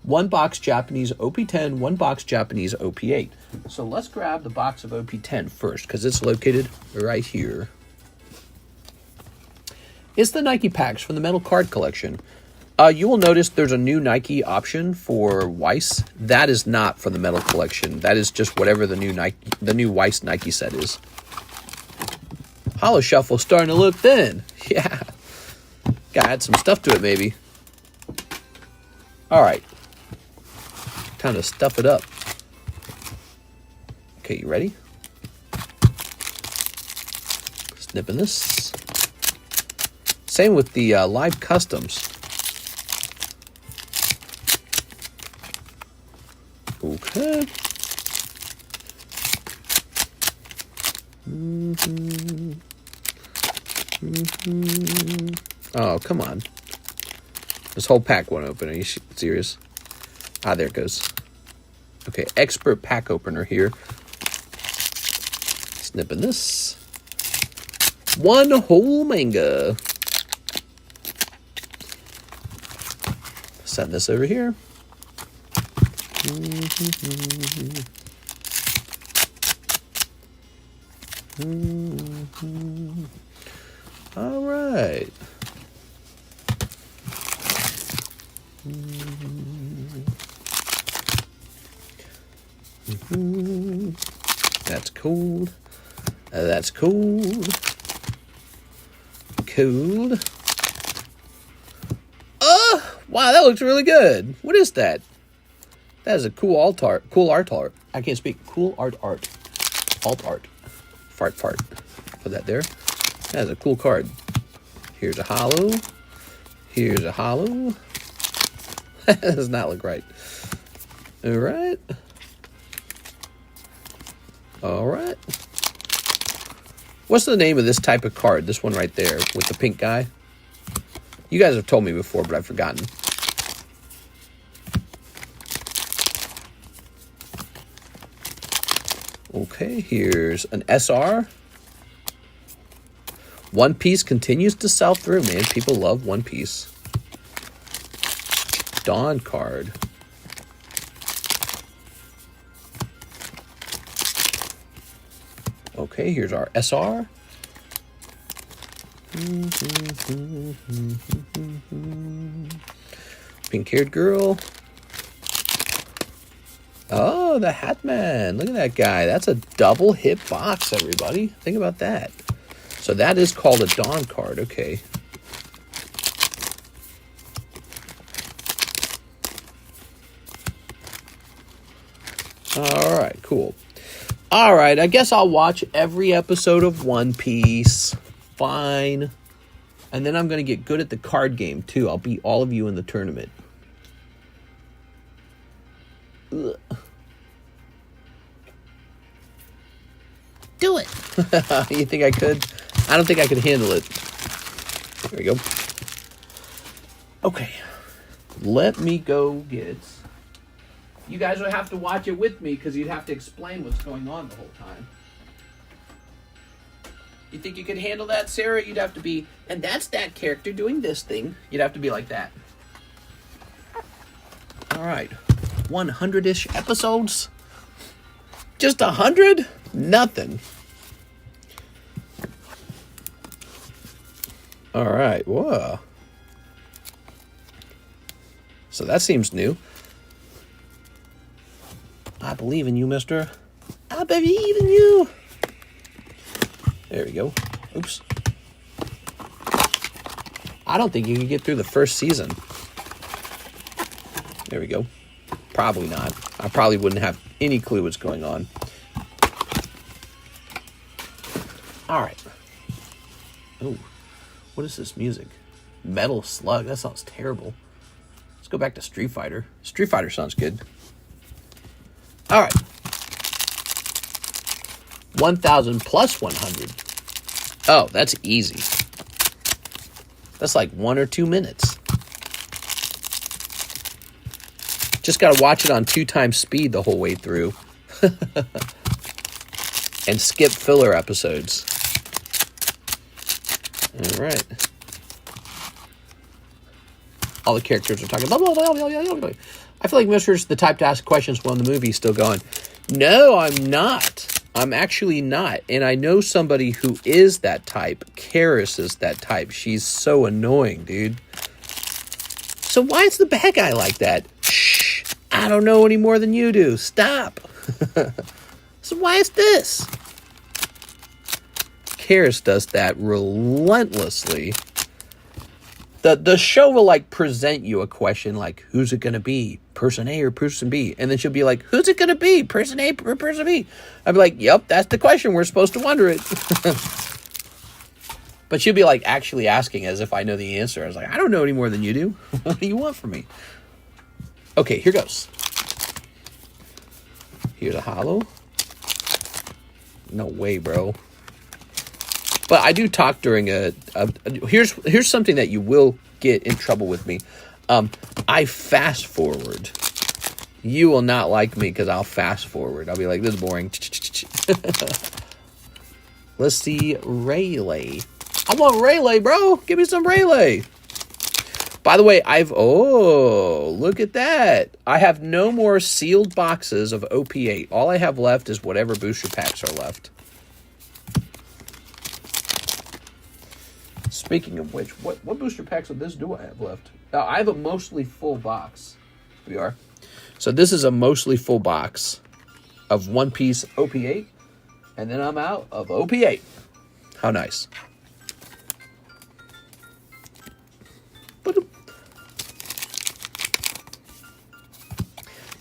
One box Japanese OP-10, one box Japanese OP-8. So let's grab the box of OP-10 first, because it's located right here. It's the Nike packs from the metal card collection. You will notice there's a new Nike option for Weiss. That is not for the metal collection. That is just whatever the new Weiss Nike set is. Holo Shuffle starting to look thin. Yeah. Gotta add some stuff to it, maybe. All right. Time to stuff it up. Okay, you ready? Snipping this. Same with the live customs. Okay. Oh, come on. This whole pack won't open. Are you serious? Ah, there it goes. Okay, expert pack opener here. Snipping this. One whole manga. Setting this over here. All right. That's cold. That's cold. Cold. Oh, wow, that looks really good. What is that? That is a cool alt art. Cool art. I can't speak. Cool art. Alt art. Fart. Put that there. That is a cool card. Here's a holo. Here's a holo. That does not look right. All right. All right. What's the name of this type of card? This one right there with the pink guy. You guys have told me before, but I've forgotten. Okay, here's an SR. One Piece continues to sell through, man. People love One Piece. Dawn card. Okay, here's our SR. Pink-haired girl. Oh, the Hat Man. Look at that guy. That's a double hit box, everybody. Think about that. So that is called a Dawn card. Okay. All right, cool. All right, I guess I'll watch every episode of One Piece. Fine. And then I'm going to get good at the card game, too. I'll beat all of you in the tournament. Ugh. Do it. You think I could? I don't think I could handle it. There we go. Okay. Let me go get... You guys would have to watch it with me because you'd have to explain what's going on the whole time. You think you could handle that, Sarah? You'd have to be... And that's that character doing this thing. You'd have to be like that. All right. 100-ish episodes? Just 100? Nothing. All right. Whoa. So that seems new. I believe in you, mister. I believe in you. go. Oops. I don't think you can get through the first season. There we go. Probably not. I probably wouldn't have any clue what's going on. All right. Oh, what is this music? Metal Slug. That sounds terrible. Let's go back to Street Fighter. Street Fighter sounds good. All right. 1,000 plus 100. Oh, that's easy. That's like 1 or 2 minutes. Just got to watch it on 2 times speed the whole way through. And skip filler episodes. All right. All the characters are talking. Blah, blah, blah, blah, blah, blah. I feel like Mr.'s the type to ask questions while the movie's still going. No, I'm not. I'm actually not. And I know somebody who is that type. Karis is that type. She's so annoying, dude. So why is the bad guy like that? Shh. I don't know any more than you do. Stop. So why is this? Karis does that relentlessly. The show will like present you a question like, who's it going to be? Person A or person B? And then she'll be like, who's it going to be? Person A or person B? I'd be like, yep, that's the question. We're supposed to wonder it. But she'll be like actually asking as if I know the answer. I was like, I don't know any more than you do. What do you want from me? Okay, here goes. Here's a holo. No way, bro. But I do talk during here's something that you will get in trouble with me. I fast forward. You will not like me because I'll fast forward. I'll be like, this is boring. Let's see, Rayleigh. I want Rayleigh, bro. Give me some Rayleigh. By the way, look at that. I have no more sealed boxes of OP-8. All I have left is whatever booster packs are left. Speaking of which, what booster packs of this do I have left? I have a mostly full box. We are. So this is a mostly full box of one piece OP-8. And then I'm out of OP-8. How nice.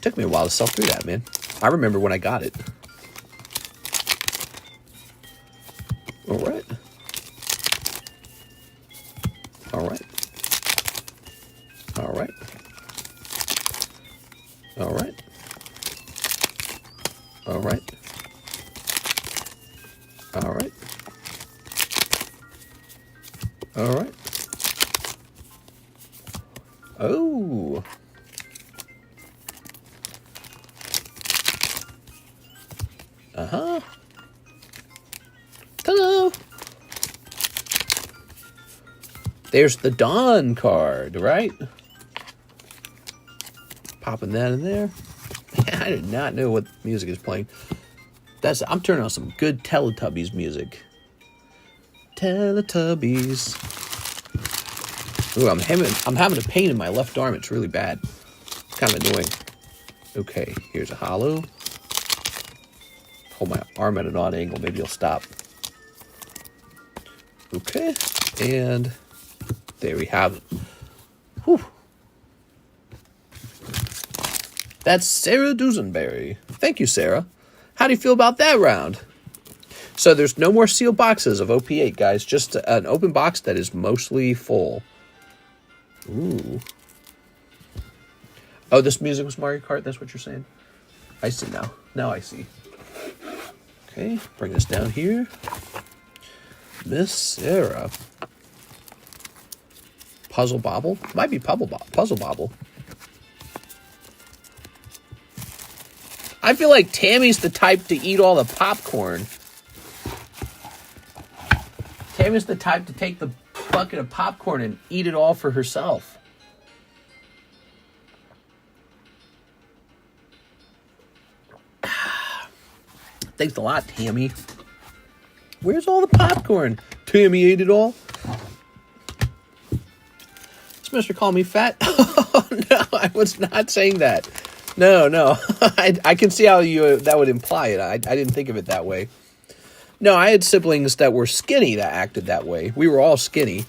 Took me a while to sell through that, man. I remember when I got it. All right. All right. All right. All right. All right. All right. All right. Oh. Uh-huh. Ta-da! There's the Dawn card, right? Popping that in there. Man, I did not know what music is playing. I'm turning on some good Teletubbies music. Teletubbies. Ooh, I'm having a pain in my left arm. It's really bad. It's kind of annoying. Okay, here's a holo. Hold my arm at an odd angle. Maybe it'll stop. Okay, and there we have it. Whew. That's Sarah Dusenberry. Thank you, Sarah. How do you feel about that round? So there's no more sealed boxes of OP-8, guys. Just an open box that is mostly full. Ooh. Oh, this music was Mario Kart? That's what you're saying? I see now. Now I see. Okay, bring this down here. Miss Sarah. Puzzle Bobble. Might be Puzzle Bobble. I feel like Tammy's the type to eat all the popcorn. Tammy's the type to take the bucket of popcorn and eat it all for herself. Thanks a lot, Tammy. Where's all the popcorn? Tammy ate it all. Does Mr. call me fat? Oh, no, I was not saying that. No. I can see how that would imply it. I didn't think of it that way. No, I had siblings that were skinny that acted that way. We were all skinny.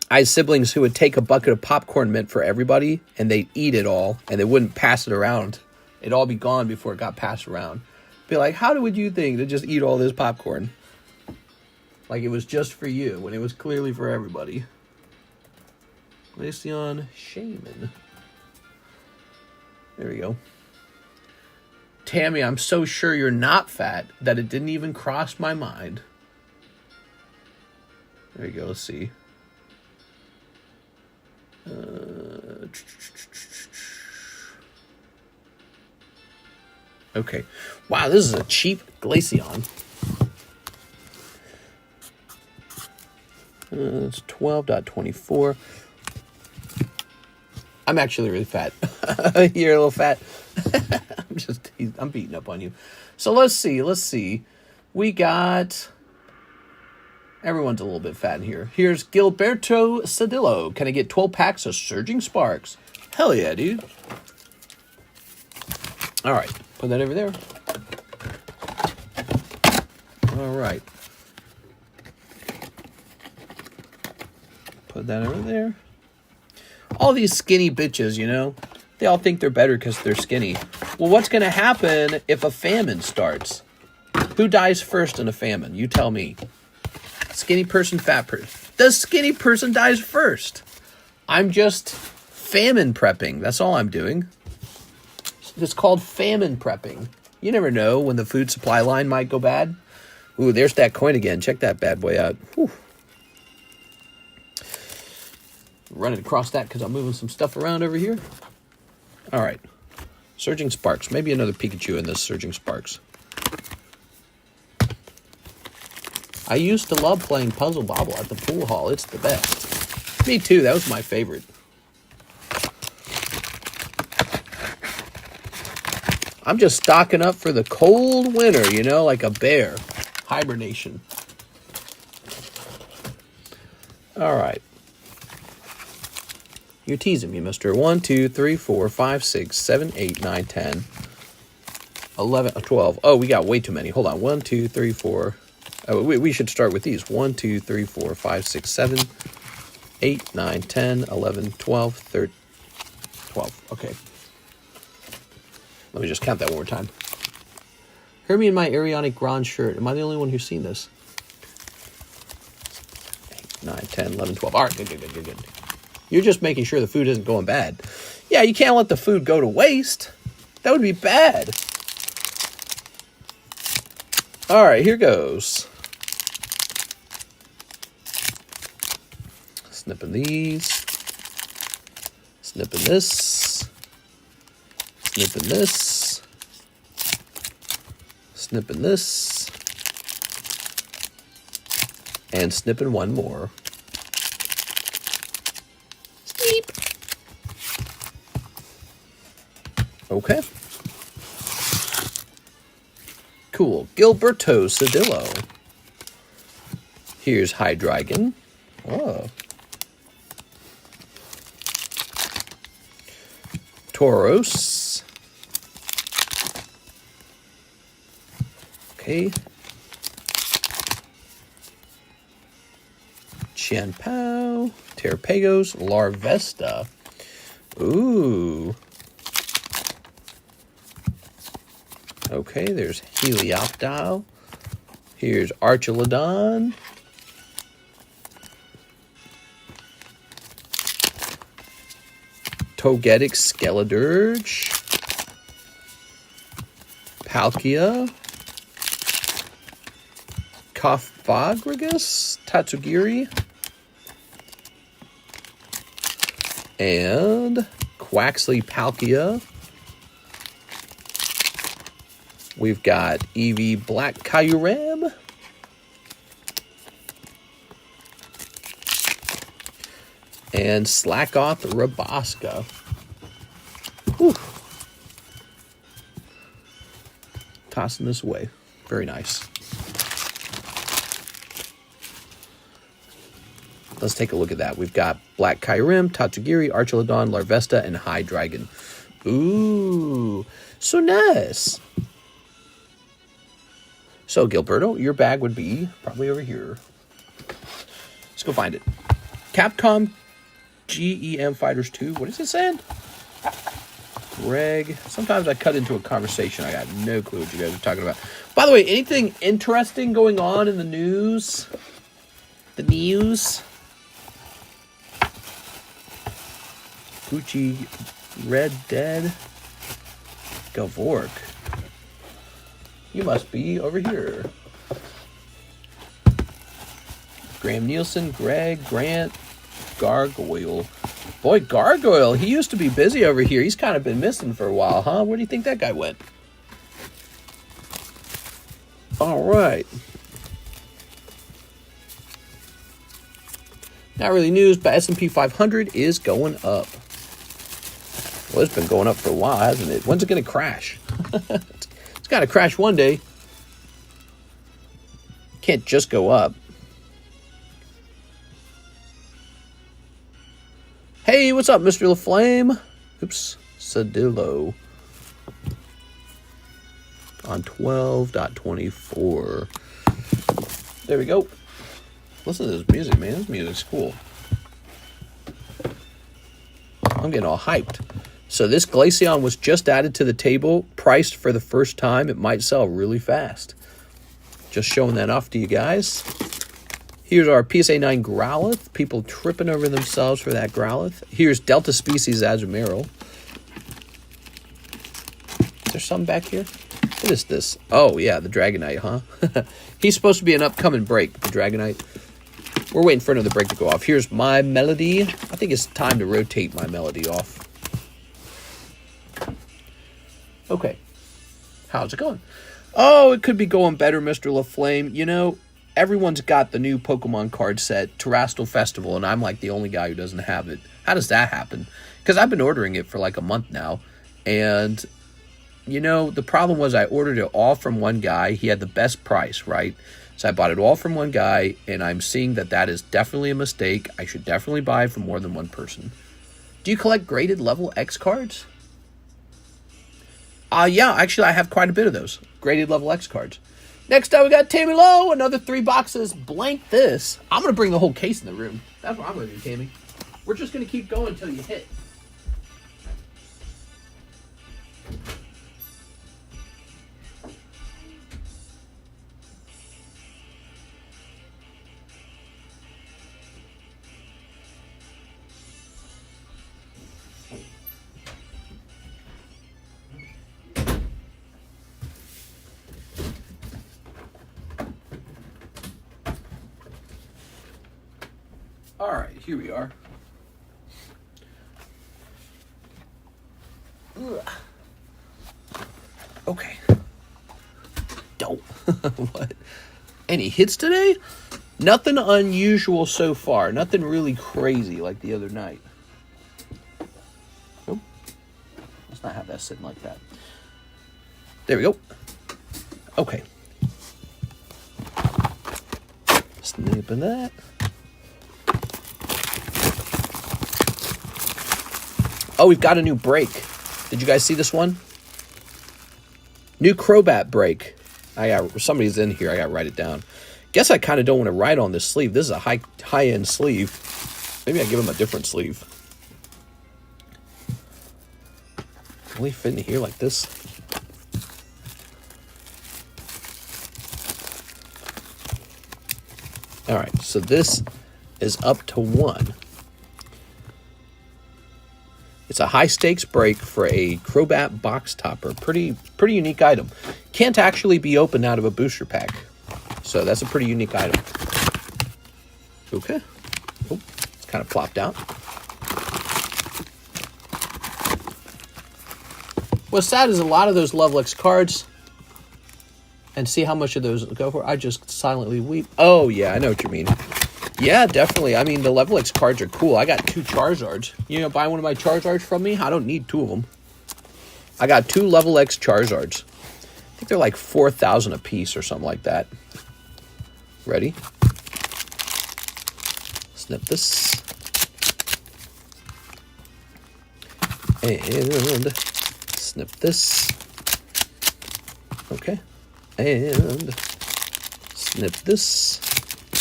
I had siblings who would take a bucket of popcorn mint for everybody, and they'd eat it all, and they wouldn't pass it around. It'd all be gone before it got passed around. Be like, how would you think to just eat all this popcorn? Like it was just for you, when it was clearly for everybody. Glaceon Shaman. There we go. Tammy, I'm so sure you're not fat that it didn't even cross my mind. There you go, let's see. Okay. Wow, this is a cheap Glaceon. It's 12.24. I'm actually really fat. You're a little fat. I'm beating up on you. So let's see. We got... Everyone's a little bit fat in here. Here's Gilberto Cedillo. Can I get 12 packs of Surging Sparks? Hell yeah, dude. All right. Put that over there. All right. Put that over there. All these skinny bitches, you know, they all think they're better because they're skinny. Well, what's going to happen if a famine starts? Who dies first in a famine? You tell me. Skinny person, fat person. The skinny person dies first. I'm just famine prepping. That's all I'm doing. It's called famine prepping. You never know when the food supply line might go bad. Ooh, there's that coin again. Check that bad boy out. Whew. Running across that because I'm moving some stuff around over here. All right. Surging Sparks. Maybe another Pikachu in this Surging Sparks. I used to love playing Puzzle Bobble at the pool hall. It's the best. Me too. That was my favorite. I'm just stocking up for the cold winter, you know, like a bear. Hibernation. All right. You're teasing me, mister. 1, 2, 3, 4, 5, 6, 7, 8, 9, 10, 11, 12. Oh, we got way too many. Hold on. 1, 2, 3, 4. Oh, we should start with these. 1, 2, 3, 4, 5, 6, 7, 8, 9, 10, 11, 12, 13, 12. Okay. Let me just count that one more time. Hermie in my Arionic Grand shirt. Am I the only one who's seen this? 8, 9, 10, 11, 12. All right, good. You're just making sure the food isn't going bad. Yeah, you can't let the food go to waste. That would be bad. All right, here goes. Snipping these. Snipping this. Snipping this. Snipping this. And snipping one more. Okay. Cool. Gilberto Cedillo. Here's Hydreigon. Oh. Tauros. Okay. Chien-Pao. Terrapagos. Larvesta. Ooh. Okay, there's Helioptile. Here's Archelodon. Togetic Skeledirge. Palkia. Cofagrigus. Tatsugiri. And Quaxley Palkia. We've got Eevee Black Kyurem. And Slackoth Raboska. Whew. Tossing this away. Very nice. Let's take a look at that. We've got Black Kyurem, Tatsugiri, Archelodon, Larvesta, and Hydreigon. Ooh, so nice. So, Gilberto, your bag would be probably over here. Let's go find it. Capcom GEM Fighters 2. What is it saying? Greg. Sometimes I cut into a conversation. I got no clue what you guys are talking about. By the way, anything interesting going on in the news? The news? Gucci Red Dead. Gavork. You must be over here. Graham Nielsen, Greg, Grant, Gargoyle. Boy, Gargoyle, he used to be busy over here. He's kind of been missing for a while, huh? Where do you think that guy went? All right. Not really news, but S&P 500 is going up. Well, it's been going up for a while, hasn't it? When's it going to crash? It's got to crash one day. Can't just go up. Hey, what's up, Mr. LaFlame? Oops, Cedillo. On 12.24. There we go. Listen to this music, man. This music's cool. I'm getting all hyped. So this Glaceon was just added to the table, priced for the first time. It might sell really fast. Just showing that off to you guys. Here's our PSA 9 Growlithe. People tripping over themselves for that Growlithe. Here's Delta Species Azumarill. Is there some back here? What is this? Oh, yeah, the Dragonite, huh? He's supposed to be an upcoming break, the Dragonite. We're waiting for another break to go off. Here's my Melody. I think it's time to rotate my Melody off. Okay. How's it going? Oh, it could be going better, Mr. LaFlame. You know, everyone's got the new Pokemon card set, Terastal Festival, and I'm like the only guy who doesn't have it. How does that happen? Because I've been ordering it for like a month now. And, you know, the problem was I ordered it all from one guy. He had the best price, right? So I bought it all from one guy, and I'm seeing that that is definitely a mistake. I should definitely buy it from more than one person. Do you collect graded level X cards? Yeah, actually, I have quite a bit of those. Graded level X cards. Next up, we got Tammy Lowe. Another 3 boxes. Blank this. I'm going to bring the whole case in the room. That's what I'm going to do, Tammy. We're just going to keep going until you hit. All right, here we are. Ugh. Okay. Dope. What? Any hits today? Nothing unusual so far. Nothing really crazy like the other night. Oh. Let's not have that sitting like that. There we go. Okay. Snipping that. Oh, we've got a new break. Did you guys see this one? New Crobat break. Somebody's in here. I got to write it down. Guess I kind of don't want to write on this sleeve. This is a high-end sleeve. Maybe I give him a different sleeve. Really fit in here like this? All right, so this is up to 1. It's a high-stakes break for a Crobat box topper. Pretty unique item. Can't actually be opened out of a booster pack. So that's a pretty unique item. Okay. Oh, it's kind of plopped out. What's sad is a lot of those Level X cards, and see how much of those go for. I just silently weep. Oh, yeah, I know what you mean. Yeah, definitely. I mean, the Level X cards are cool. I got 2 Charizards. You know, buy one of my Charizards from me? I don't need 2 of them. I got 2 Level X Charizards. I think they're like 4,000 a piece or something like that. Ready? Snip this. And snip this. Okay. And snip this.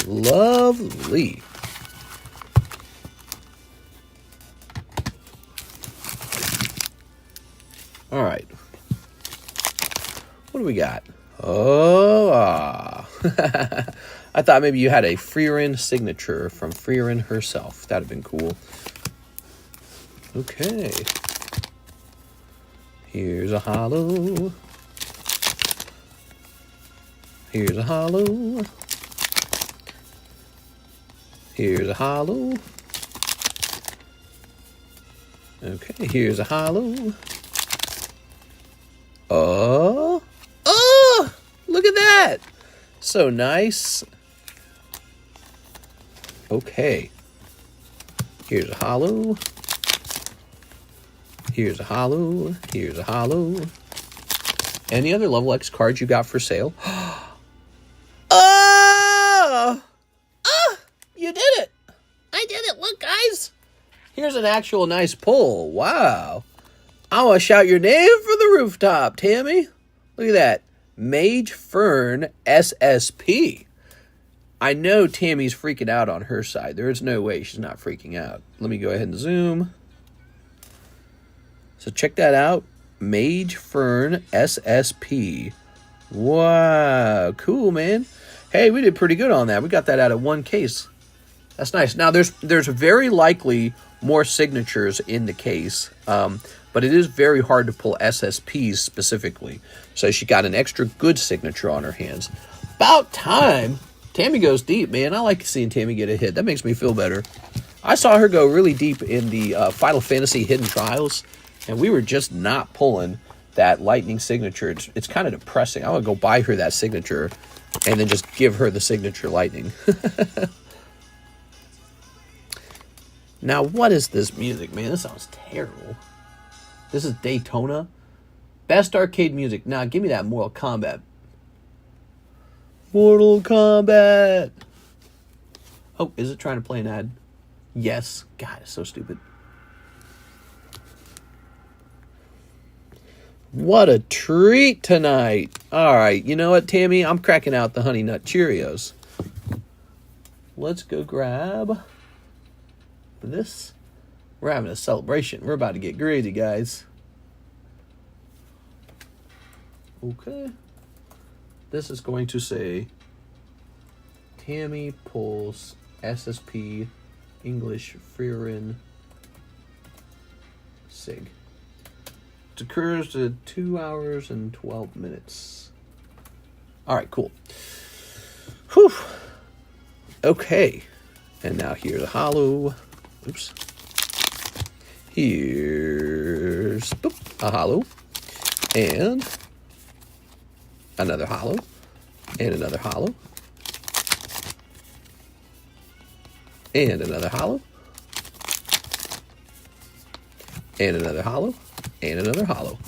Lovely. All right. What do we got? Oh, I thought maybe you had a Frieren signature from Frieren herself. That'd have been cool. Okay. Here's a holo. Here's a holo. Here's a holo. Okay, here's a holo. Oh, look at that. So nice. Okay. Here's a holo. Here's a holo. Here's a holo. Any other level X cards you got for sale? You did it. I did it. Look, guys. Here's an actual nice pull. Wow. I want to shout your name from the rooftop, Tammy. Look at that. Mage Fern SSP. I know Tammy's freaking out on her side. There is no way she's not freaking out. Let me go ahead and zoom. So check that out. Mage Fern SSP. Wow. Cool, man. Hey, we did pretty good on that. We got that out of one case. That's nice. Now, there's very likely more signatures in the case, but it is very hard to pull SSPs specifically. So she got an extra good signature on her hands. About time. Tammy goes deep, man. I like seeing Tammy get a hit. That makes me feel better. I saw her go really deep in the Final Fantasy Hidden Trials, and we were just not pulling that lightning signature. It's kind of depressing. I want to go buy her that signature and then just give her the signature lightning. Now, what is this music, man? This sounds terrible. This is Daytona. Best arcade music. Nah, give me that Mortal Kombat. Mortal Kombat. Oh, is it trying to play an ad? Yes. God, it's so stupid. What a treat tonight. All right, you know what, Tammy? I'm cracking out the Honey Nut Cheerios. Let's go grab this. We're having a celebration. We're about to get crazy, guys. Okay. This is going to say Tammy pulls SSP English Frieren Sig. It occurs to 2 hours and 12 minutes. All right, cool. Whew. Okay. And now here's a holo. Oops. Here's a holo. And another holo. And another holo. And another holo. And another holo. And another holo.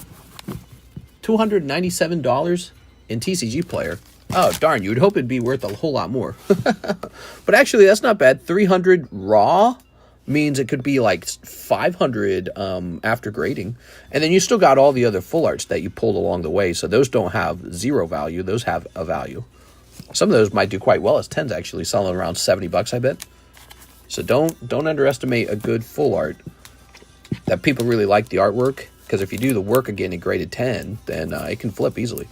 $297 in TCG Player. Oh, darn, you would hope it'd be worth a whole lot more. But actually, that's not bad. 300 raw means it could be like 500 after grading. And then you still got all the other full arts that you pulled along the way. So those don't have zero value. Those have a value. Some of those might do quite well as 10s, actually, selling around $70, I bet. So don't underestimate a good full art. That people really like the artwork. Because if you do the work again in graded 10, then it can flip easily.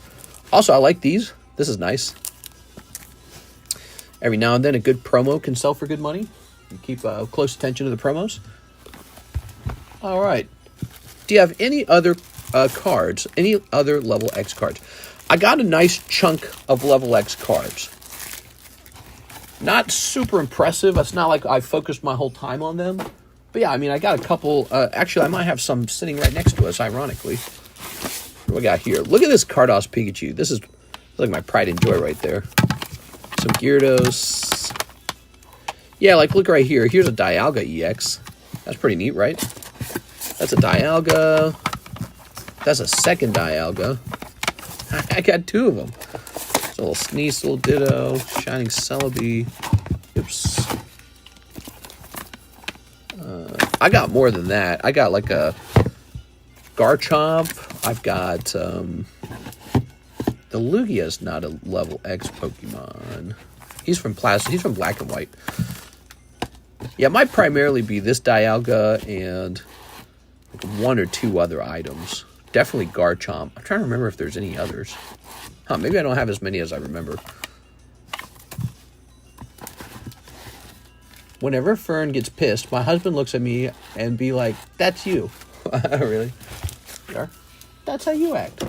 Also, I like these. This is nice. Every now and then, a good promo can sell for good money. You keep close attention to the promos. All right. Do you have any other cards, any other level X cards? I got a nice chunk of level X cards. Not super impressive. It's not like I focused my whole time on them. But yeah, I mean, I got a couple. Actually, I might have some sitting right next to us, ironically. What do we got here? Look at this Cardos Pikachu. This is like my pride and joy right there. Some Gyarados. Yeah, like look right here. Here's a Dialga EX. That's pretty neat, right? That's a Dialga. That's a second Dialga. I got two of them. It's a little Sneasel, Ditto, Shining Celebi. Oops. I got more than that. I got like a Garchomp. I've got the The Lugia's not a level X Pokemon. He's from plastic. He's from Black and White. Yeah, it might primarily be this Dialga and like 1 or 2 other items. Definitely Garchomp. I'm trying to remember if there's any others. Huh, maybe I don't have as many as I remember. Whenever Fern gets pissed, my husband looks at me and be like, "That's you." Really? Yeah. That's how you act.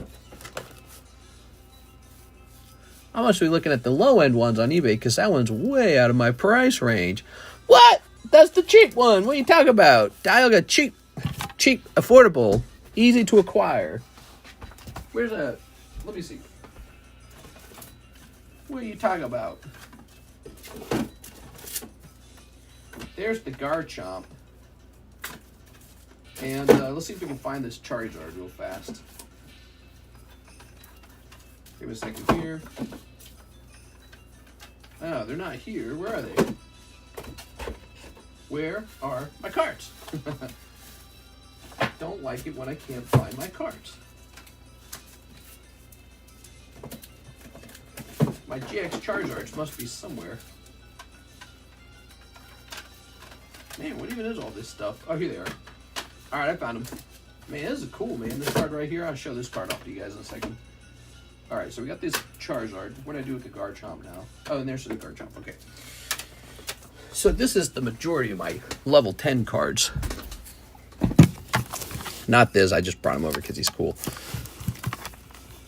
I must be looking at the low-end ones on eBay because that one's way out of my price range. What? That's the cheap one. What are you talking about? Dialga cheap. Cheap, affordable, easy to acquire. Where's that? Let me see. What are you talking about? There's the Garchomp. And let's see if we can find this Charizard real fast. Give me a second here. Oh, they're not here. Where are they? Where are my cards? I don't like it when I can't find my cards. My GX Charizards must be somewhere. Man, what even is all this stuff? Oh, here they are. Alright, I found them. Man, this is cool, man. This card right here, I'll show this card off to you guys in a second. Alright, so we got this Charizard. What do I do with the Garchomp now? Oh, and there's the Garchomp. Okay. So this is the majority of my level 10 cards. Not this, I just brought him over because he's cool.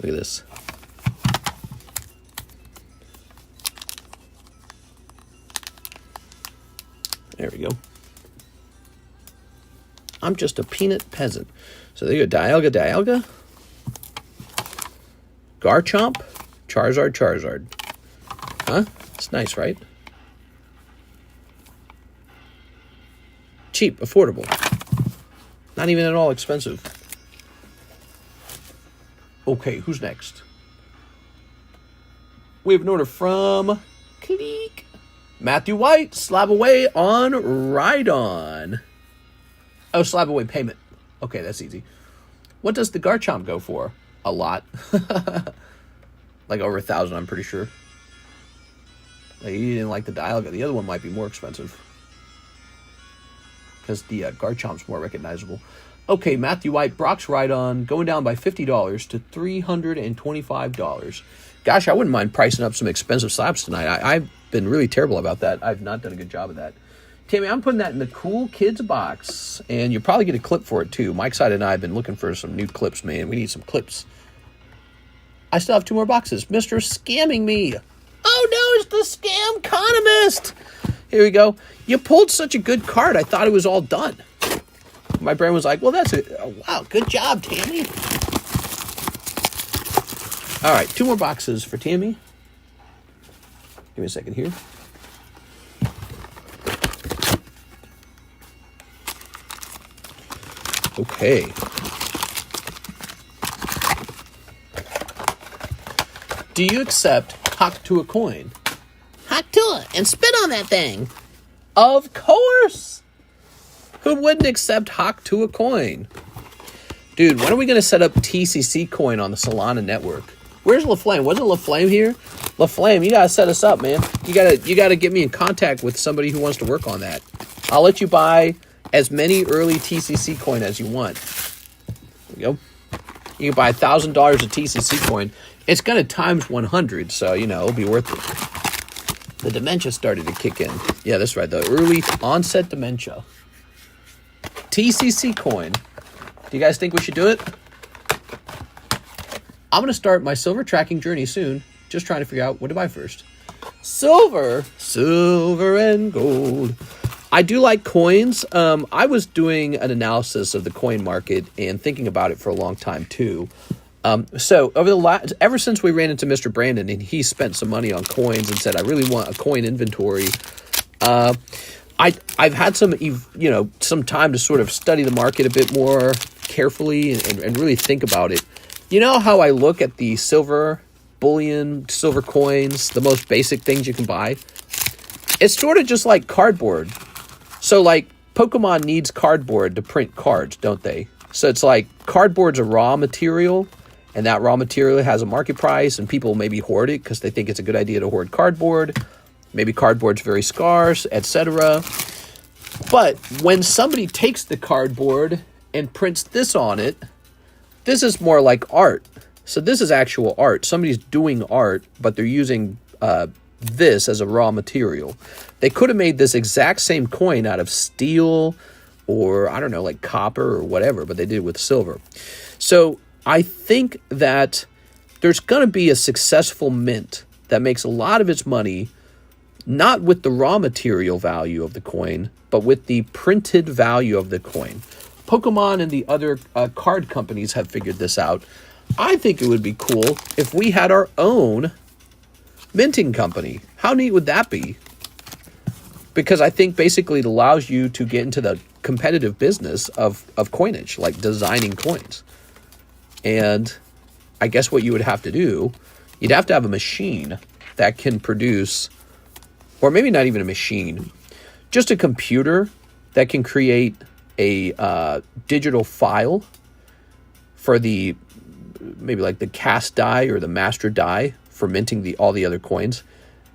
Look at this. There we go. I'm just a peanut peasant. So there you go. Dialga. Garchomp. Charizard. Huh? It's nice, right? Cheap. Affordable. Not even at all expensive. Okay, who's next? We have an order from Click. Matthew White. Slab away on Rhydon. Oh, slab away payment. Okay, that's easy. What does the Garchomp go for? A lot. Like over 1,000, I'm pretty sure. Like, you didn't like the Dialga. The other one might be more expensive. Because the Garchomp's more recognizable. Okay, Matthew White, Brock's Rhydon, going down by $50 to $325. Gosh, I wouldn't mind pricing up some expensive slabs tonight. I've been really terrible about that. I've not done a good job of that. Tammy, I'm putting that in the Cool Kids box. And you'll probably get a clip for it, too. Mike Side and I have been looking for some new clips, man. We need some clips. I still have 2 more boxes. Mr. Scamming Me. Oh, no, it's the TheCardconomist. Here we go. You pulled such a good card. I thought it was all done. My brain was like, well, that's it. Oh, wow, good job, Tammy. All right, 2 more boxes for Tammy. Give me a second here. Okay. Do you accept Hawk to a coin? Hawk to it and spit on that thing. Of course. Who wouldn't accept Hawk to a coin? Dude, when are we going to set up TCC coin on the Solana network? Where's LaFlame? Wasn't LaFlame here? LaFlame, you got to set us up, man. You got to get me in contact with somebody who wants to work on that. I'll let you buy as many early TCC coin as you want. There we go. You can buy $1,000 of TCC coin. It's going to times 100, so, you know, it'll be worth it. The dementia started to kick in. Yeah, that's right. The early onset dementia. TCC coin. Do you guys think we should do it? I'm going to start my silver tracking journey soon. Just trying to figure out what to buy first. Silver and gold. I do like coins. I was doing an analysis of the coin market and thinking about it for a long time too. So ever since we ran into Mr. Brandon and he spent some money on coins and said, I really want a coin inventory. I've had some time to sort of study the market a bit more carefully and really think about it. You know how I look at the silver bullion, silver coins, the most basic things you can buy? It's sort of just like cardboard. So like Pokemon needs cardboard to print cards, don't they? So it's like cardboard's a raw material and that raw material has a market price, and people maybe hoard it because they think it's a good idea to hoard cardboard. Maybe cardboard's very scarce, etc. But when somebody takes the cardboard and prints this on it, this is more like art. So this is actual art. Somebody's doing art, but they're using this as a raw material. They could have made this exact same coin out of steel or, I don't know, like copper or whatever, but they did it with silver. So I think that there's going to be a successful mint that makes a lot of its money not with the raw material value of the coin, but with the printed value of the coin. Pokemon and the other card companies have figured this out. I think it would be cool if we had our own minting company. How neat would that be? Because I think basically it allows you to get into the competitive business of coinage, like designing coins. And I guess what you would have to do, you'd have to have a machine that can produce, or maybe not even a machine, just a computer that can create a digital file for the, maybe like the cast die or the master die for minting all the other coins.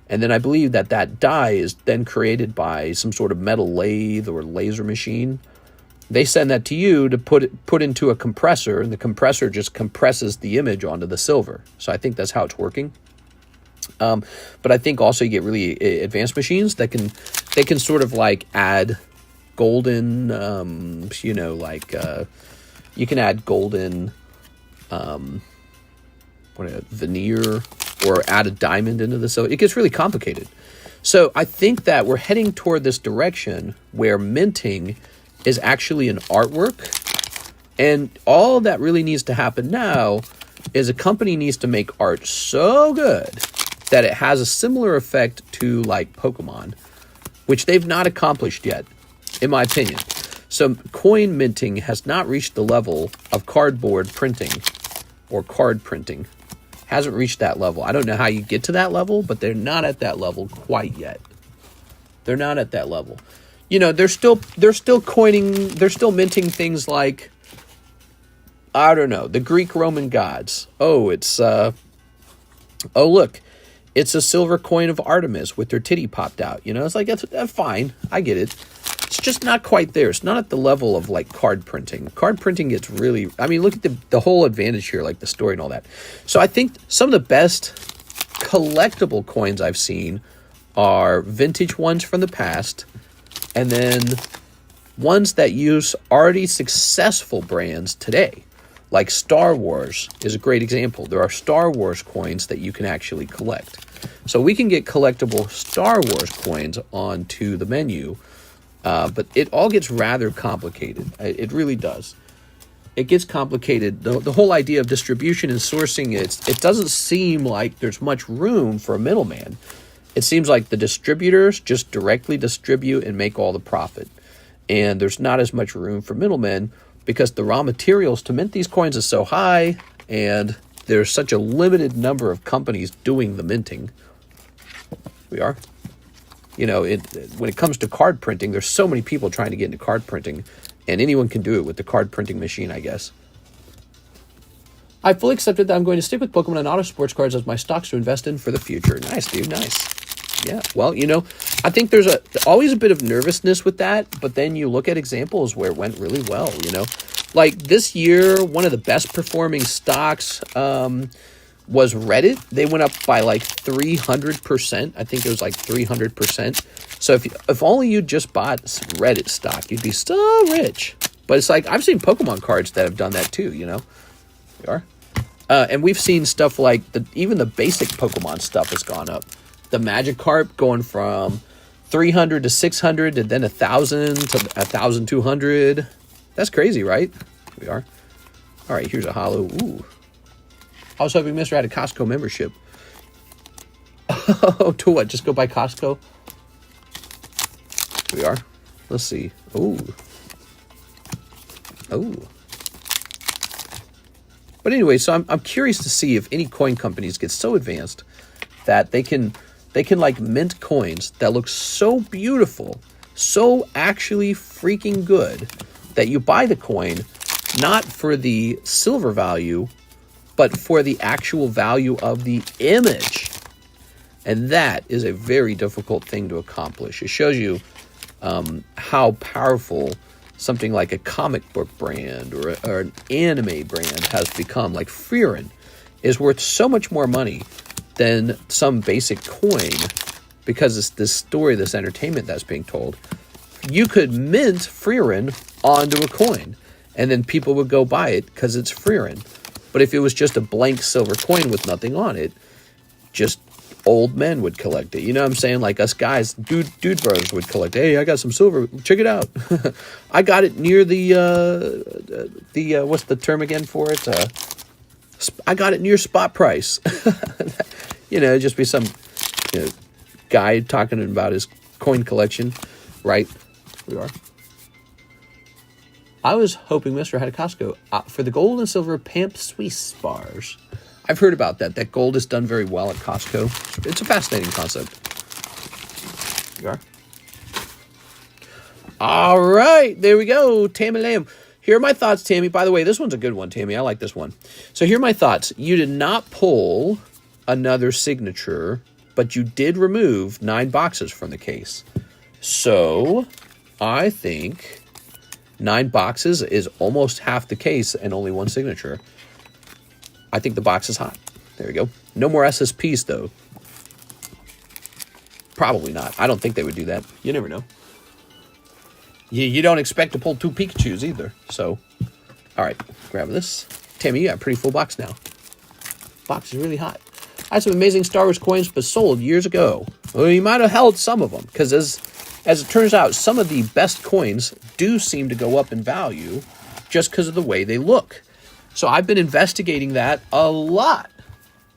And then I believe that die is then created by some sort of metal lathe or laser machine. They send that to you to put into a compressor, and the compressor just compresses the image onto the silver. So I think that's how it's working. But I think also you get really advanced machines that can sort of like add golden, you can add golden veneer or add a diamond into the silver. It gets really complicated. So I think that we're heading toward this direction where minting is actually an artwork. And all that really needs to happen now is a company needs to make art so good that it has a similar effect to like Pokemon, which they've not accomplished yet, in my opinion. So coin minting has not reached the level of cardboard printing or card printing. Hasn't reached that level. I don't know how you get to that level, but they're not at that level quite yet. They're not at that level. You know, they're still coining, they're still minting things like, I don't know, the Greek Roman gods. Oh, it's look, it's a silver coin of Artemis with her titty popped out. You know, it's like, that's fine. I get it. It's just not quite there. It's not at the level of like card printing. Card printing gets really, I mean, look at the whole advantage here, like the story and all that. So I think some of the best collectible coins I've seen are vintage ones from the past, and then ones that use already successful brands today. Like Star Wars is a great example. There are Star Wars coins that you can actually collect. So we can get collectible Star Wars coins onto the menu, but it all gets rather complicated. It really does. It gets complicated. The whole idea of distribution and sourcing, it doesn't seem like there's much room for a middleman. It seems like the distributors just directly distribute and make all the profit. And there's not as much room for middlemen because the raw materials to mint these coins is so high, and there's such a limited number of companies doing the minting. We are. You know, when it comes to card printing, there's so many people trying to get into card printing, and anyone can do it with the card printing machine, I guess. I fully accepted that I'm going to stick with Pokemon and Auto Sports cards as my stocks to invest in for the future. Nice, dude, nice. Yeah, well, you know, I think there's always a bit of nervousness with that, but then you look at examples where it went really well, you know. Like this year, one of the best performing stocks was Reddit. They went up by like 300%. I think it was like 300%. So if only you just bought Reddit stock, you'd be so rich. But it's like, I've seen Pokemon cards that have done that too, you know. We are. And we've seen stuff like, even the basic Pokemon stuff has gone up. The Magikarp going from 300 to 600 and then 1,000 to 1,200. That's crazy, right? We are. All right, here's a holo. Ooh. I was hoping Mr. had a Costco membership. Oh, to what? Just go buy Costco? We are. Let's see. Ooh. Oh. But anyway, so I'm curious to see if any coin companies get so advanced that they can like mint coins that look so beautiful, so actually freaking good, that you buy the coin not for the silver value, but for the actual value of the image. And that is a very difficult thing to accomplish. It shows you how powerful something like a comic book brand or an anime brand has become. Like Frieren is worth so much more money than some basic coin because it's this story, this entertainment that's being told. You could mint Frieren onto a coin, and then people would go buy it because it's Frieren. But if it was just a blank silver coin with nothing on it, just old men would collect it. You know what I'm saying? Like us guys, dude bros would collect it. Hey, I got some silver. Check it out. I got it near the what's the term again for it? I got it near spot price. You know, just be some guy talking about his coin collection, right? We are. I was hoping Mr. had a Costco for the gold and silver Pamp Swiss bars. I've heard about that. That gold is done very well at Costco. It's a fascinating concept. You are. All right, there we go. Tammy Lamb. Here are my thoughts, Tammy. By the way, this one's a good one, Tammy. I like this one. So here are my thoughts. You did not pull another signature, but you did remove 9 boxes from the case. So I think 9 boxes is almost half the case and only 1 signature. I think the box is hot. There we go. No more SSPs, though. Probably not. I don't think they would do that. You never know. You don't expect to pull 2 Pikachus either. So, all right. Grab this. Tammy, you got a pretty full box now. Box is really hot. I had some amazing Star Wars coins, but sold years ago. Well, you might have held some of them, because as it turns out, some of the best coins do seem to go up in value just because of the way they look. So I've been investigating that a lot.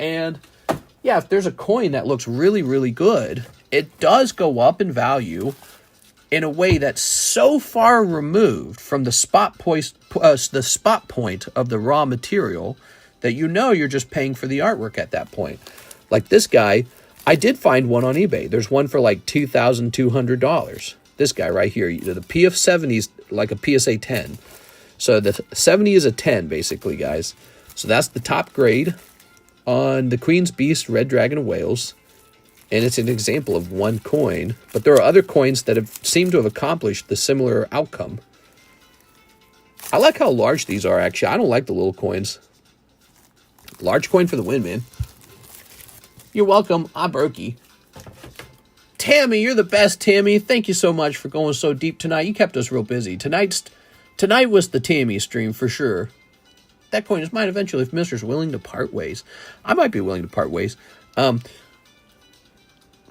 And yeah, if there's a coin that looks really, really good, it does go up in value in a way that's so far removed from the spot point of the raw material that you're just paying for the artwork at that point. Like this guy, I did find one on eBay. There's one for like $2,200. This guy right here, the PF70 is like a PSA 10. So the 70 is a 10, basically, guys. So that's the top grade on the Queen's Beast, Red Dragon of Wales. And it's an example of one coin. But there are other coins that have seemed to have accomplished the similar outcome. I like how large these are, actually. I don't like the little coins. Large coin for the win, man. You're welcome. I'm Berkey. Tammy, you're the best, Tammy. Thank you so much for going so deep tonight. You kept us real busy. Tonight was the Tammy stream for sure. That coin is mine eventually if Mister's willing to part ways. I might be willing to part ways.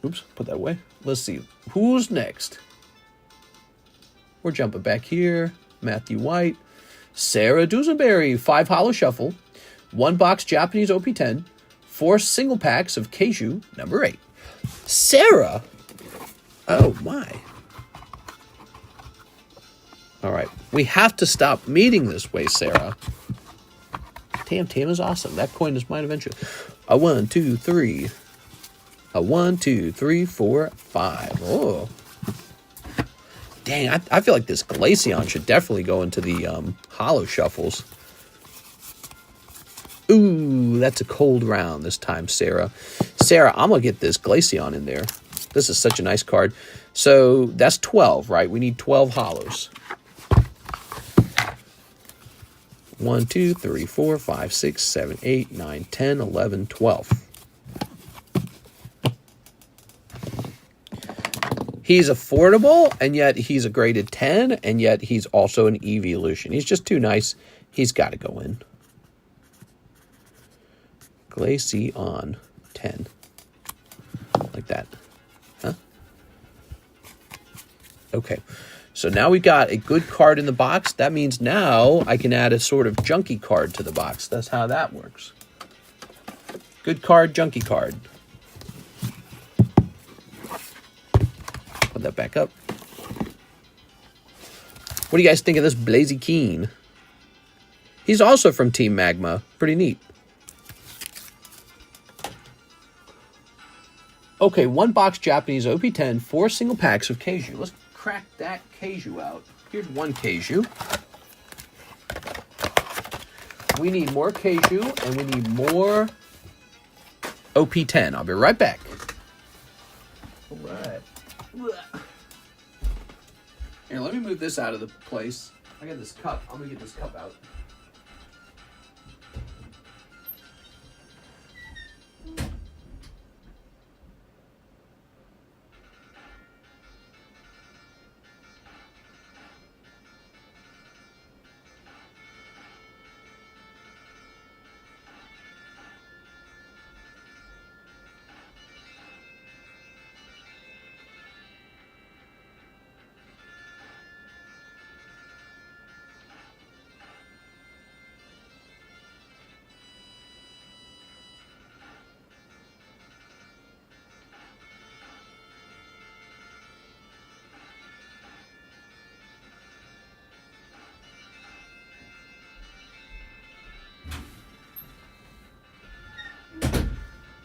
Oops, put that away. Let's see. Who's next? We're jumping back here. Matthew White. Sarah Dusenberry. 5 Holo Shuffle. 1 box Japanese OP-10. 4 single packs of Keiju number 8. Sarah! Oh my. All right. We have to stop meeting this way, Sarah. Tam is awesome. That coin is mine eventually. A 1, 2, 3. A 1, 2, 3, 4, 5. Oh. Dang, I feel like this Glaceon should definitely go into the Holo Shuffles. Ooh, that's a cold round this time, Sarah. Sarah, I'm going to get this Glaceon in there. This is such a nice card. So that's 12, right? We need 12 holos. 1, 2, 3, 4, 5, 6, 7, 8, 9, 10, 11, 12. He's affordable, and yet he's a graded 10, and yet he's also an evolution. He's just too nice. He's got to go in. Glaceon 10. Like that. Huh? Okay. So now we got a good card in the box. That means now I can add a sort of junky card to the box. That's how that works. Good card, junky card. Put that back up. What do you guys think of this Blaziken? He's also from Team Magma. Pretty neat. Okay, 1 box Japanese OP-10, 4 single packs of Keiju. Let's crack that Keiju out. Here's 1 Keiju. We need more Cashew, and we need more OP-10. I'll be right back. All right. Here, let me move this out of the place. I got this cup. I'm going to get this cup out.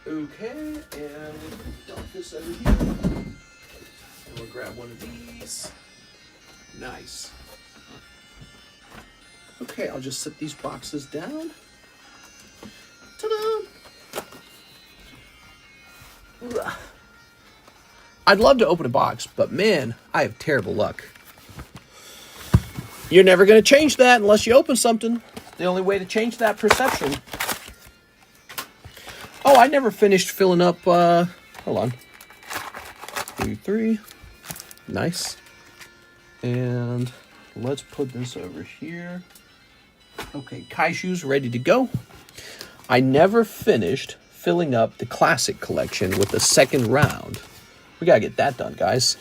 Okay, and dump this over here. And we'll grab one of these. Nice. Okay, I'll just set these boxes down. Ta-da! I'd love to open a box, but man, I have terrible luck. You're never going to change that unless you open something. The only way to change that perception. Oh, I never finished filling up, hold on. 3. Nice. And let's put this over here. Okay, Kaishu's ready to go. I never finished filling up the classic collection with the second round. We gotta get that done, guys.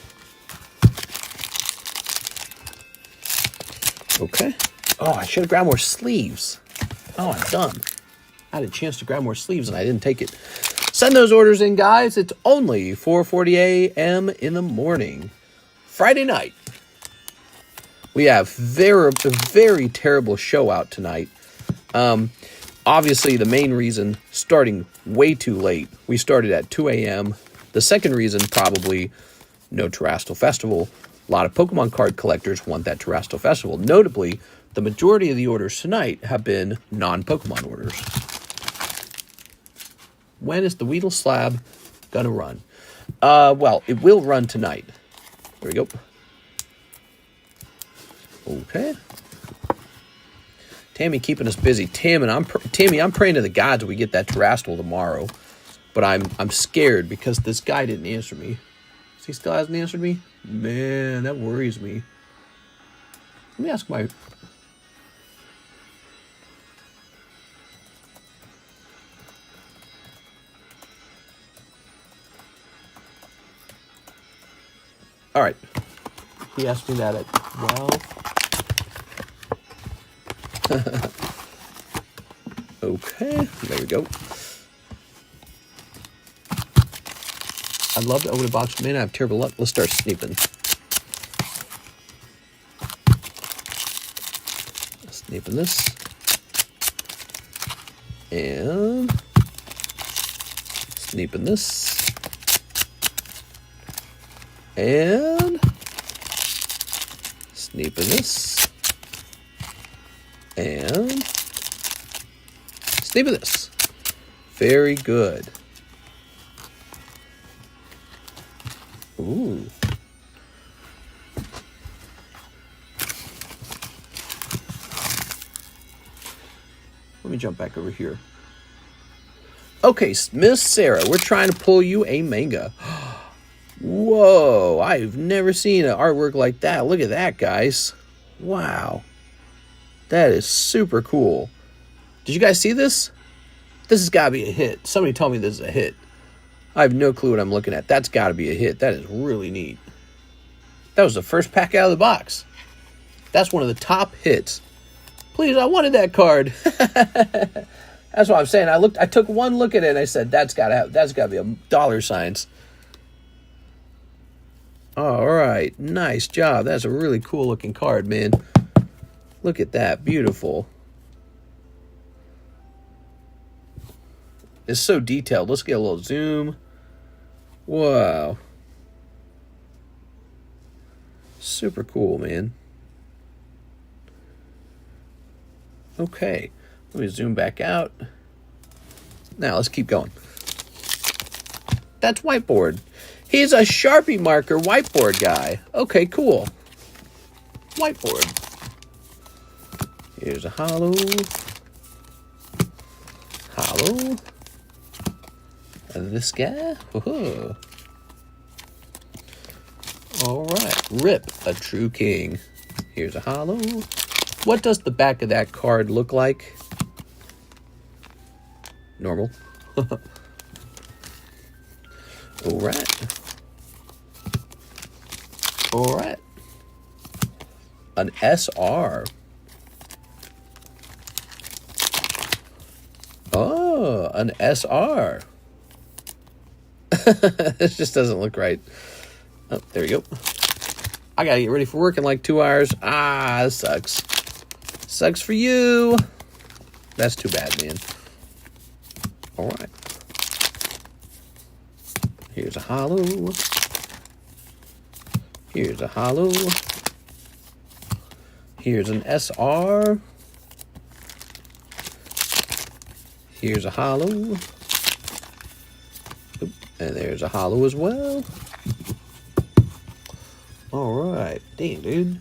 Okay. Oh, I should have grabbed more sleeves. Oh, I'm done. I had a chance to grab more sleeves and I didn't take it. Send those orders in, guys. It's only 4:40 a.m. in the morning. Friday night. We have a very terrible show out tonight. Obviously, the main reason, starting way too late. We started at 2 a.m. The second reason, probably no Terrestrial Festival. A lot of Pokemon card collectors want that Terrestrial Festival. Notably, the majority of the orders tonight have been non-Pokemon orders. When is the Weedle Slab gonna run? Well, it will run tonight. There we go. Okay. Tammy keeping us busy. Tammy, I'm praying to the gods we get that Terrestrial tomorrow. But I'm scared because this guy didn't answer me. He still hasn't answered me? Man, that worries me. Let me ask my... All right. He asked me that at 12. Okay, there we go. I'd love to open a box. Man, I have terrible luck. Let's start sneeping. Sneeping this. And sneeping this. And sneeping this. And sneeping this. Very good. Ooh. Let me jump back over here. Okay, Miss Sarah, we're trying to pull you a manga. Whoa, I've never seen an artwork like that. Look at that, guys. Wow. That is super cool. Did you guys see this? This has got to be a hit. Somebody tell me this is a hit. I have no clue what I'm looking at. That's got to be a hit. That is really neat. That was the first pack out of the box. That's one of the top hits. Please, I wanted that card. That's what I'm saying. I took one look at it and I said, that's got to be $signs. All right, nice job. That's a really cool looking card, man. Look at that, beautiful. It's so detailed. Let's get a little zoom. Wow. Super cool, man. Okay. Let me zoom back out. Now let's keep going. That's whiteboard. He's a Sharpie marker whiteboard guy. Okay, cool. Whiteboard. Here's a holo. Holo. And this guy. Woohoo. All right. Rip, a true king. Here's a holo. What does the back of that card look like? Normal. All right. All right. An SR. Oh, an SR. This just doesn't look right. Oh, there we go. I gotta get ready for work in like 2 hours. Ah, this sucks. Sucks for you. That's too bad, man. All right. Here's a holo. Here's a holo. Here's an SR. Here's a holo. Oop, and there's a holo as well. All right. Damn, dude.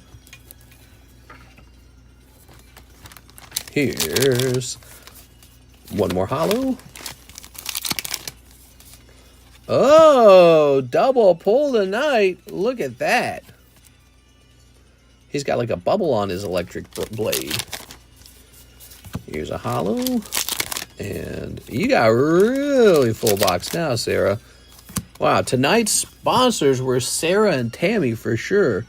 Here's one more holo. Oh, double pull tonight. Look at that. He's got like a bubble on his electric blade. Here's a holo. And you got a really full box now, Sarah. Wow, tonight's sponsors were Sarah and Tammy for sure.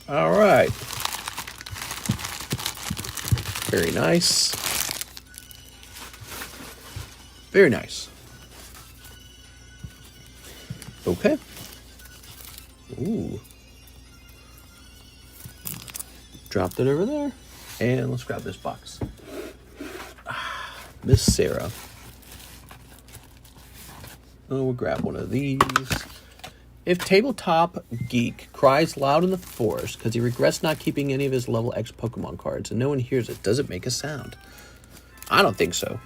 All right. Very nice. Very nice. Okay. Ooh. Dropped it over there. And let's grab this box. Miss Sarah. Oh, we'll grab one of these. If Tabletop Geek cries loud in the forest because he regrets not keeping any of his level X Pokemon cards and no one hears it, does it make a sound? I don't think so.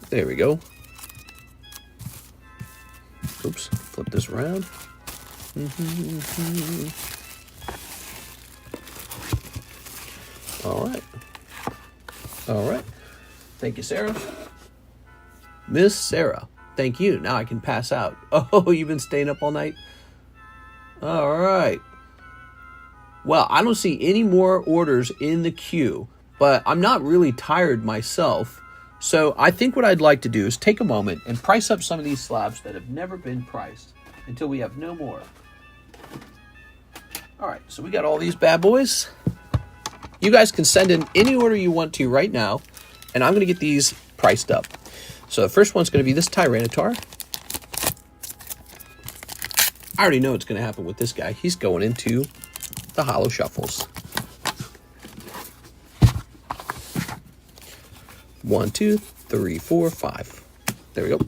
There we go. Oops, flip this around. All right. All right. Thank you, Sarah. Miss Sarah, thank you. Now I can pass out. Oh, you've been staying up all night? All right. Well, I don't see any more orders in the queue, but I'm not really tired myself. So I think what I'd like to do is take a moment and price up some of these slabs that have never been priced until we have no more. All right, so we got all these bad boys. You guys can send in any order you want to right now, and I'm going to get these priced up. So the first one's going to be this Tyranitar. I already know what's going to happen with this guy. He's going into the Holo Shuffles. 1, 2, 3, 4, 5. There we go.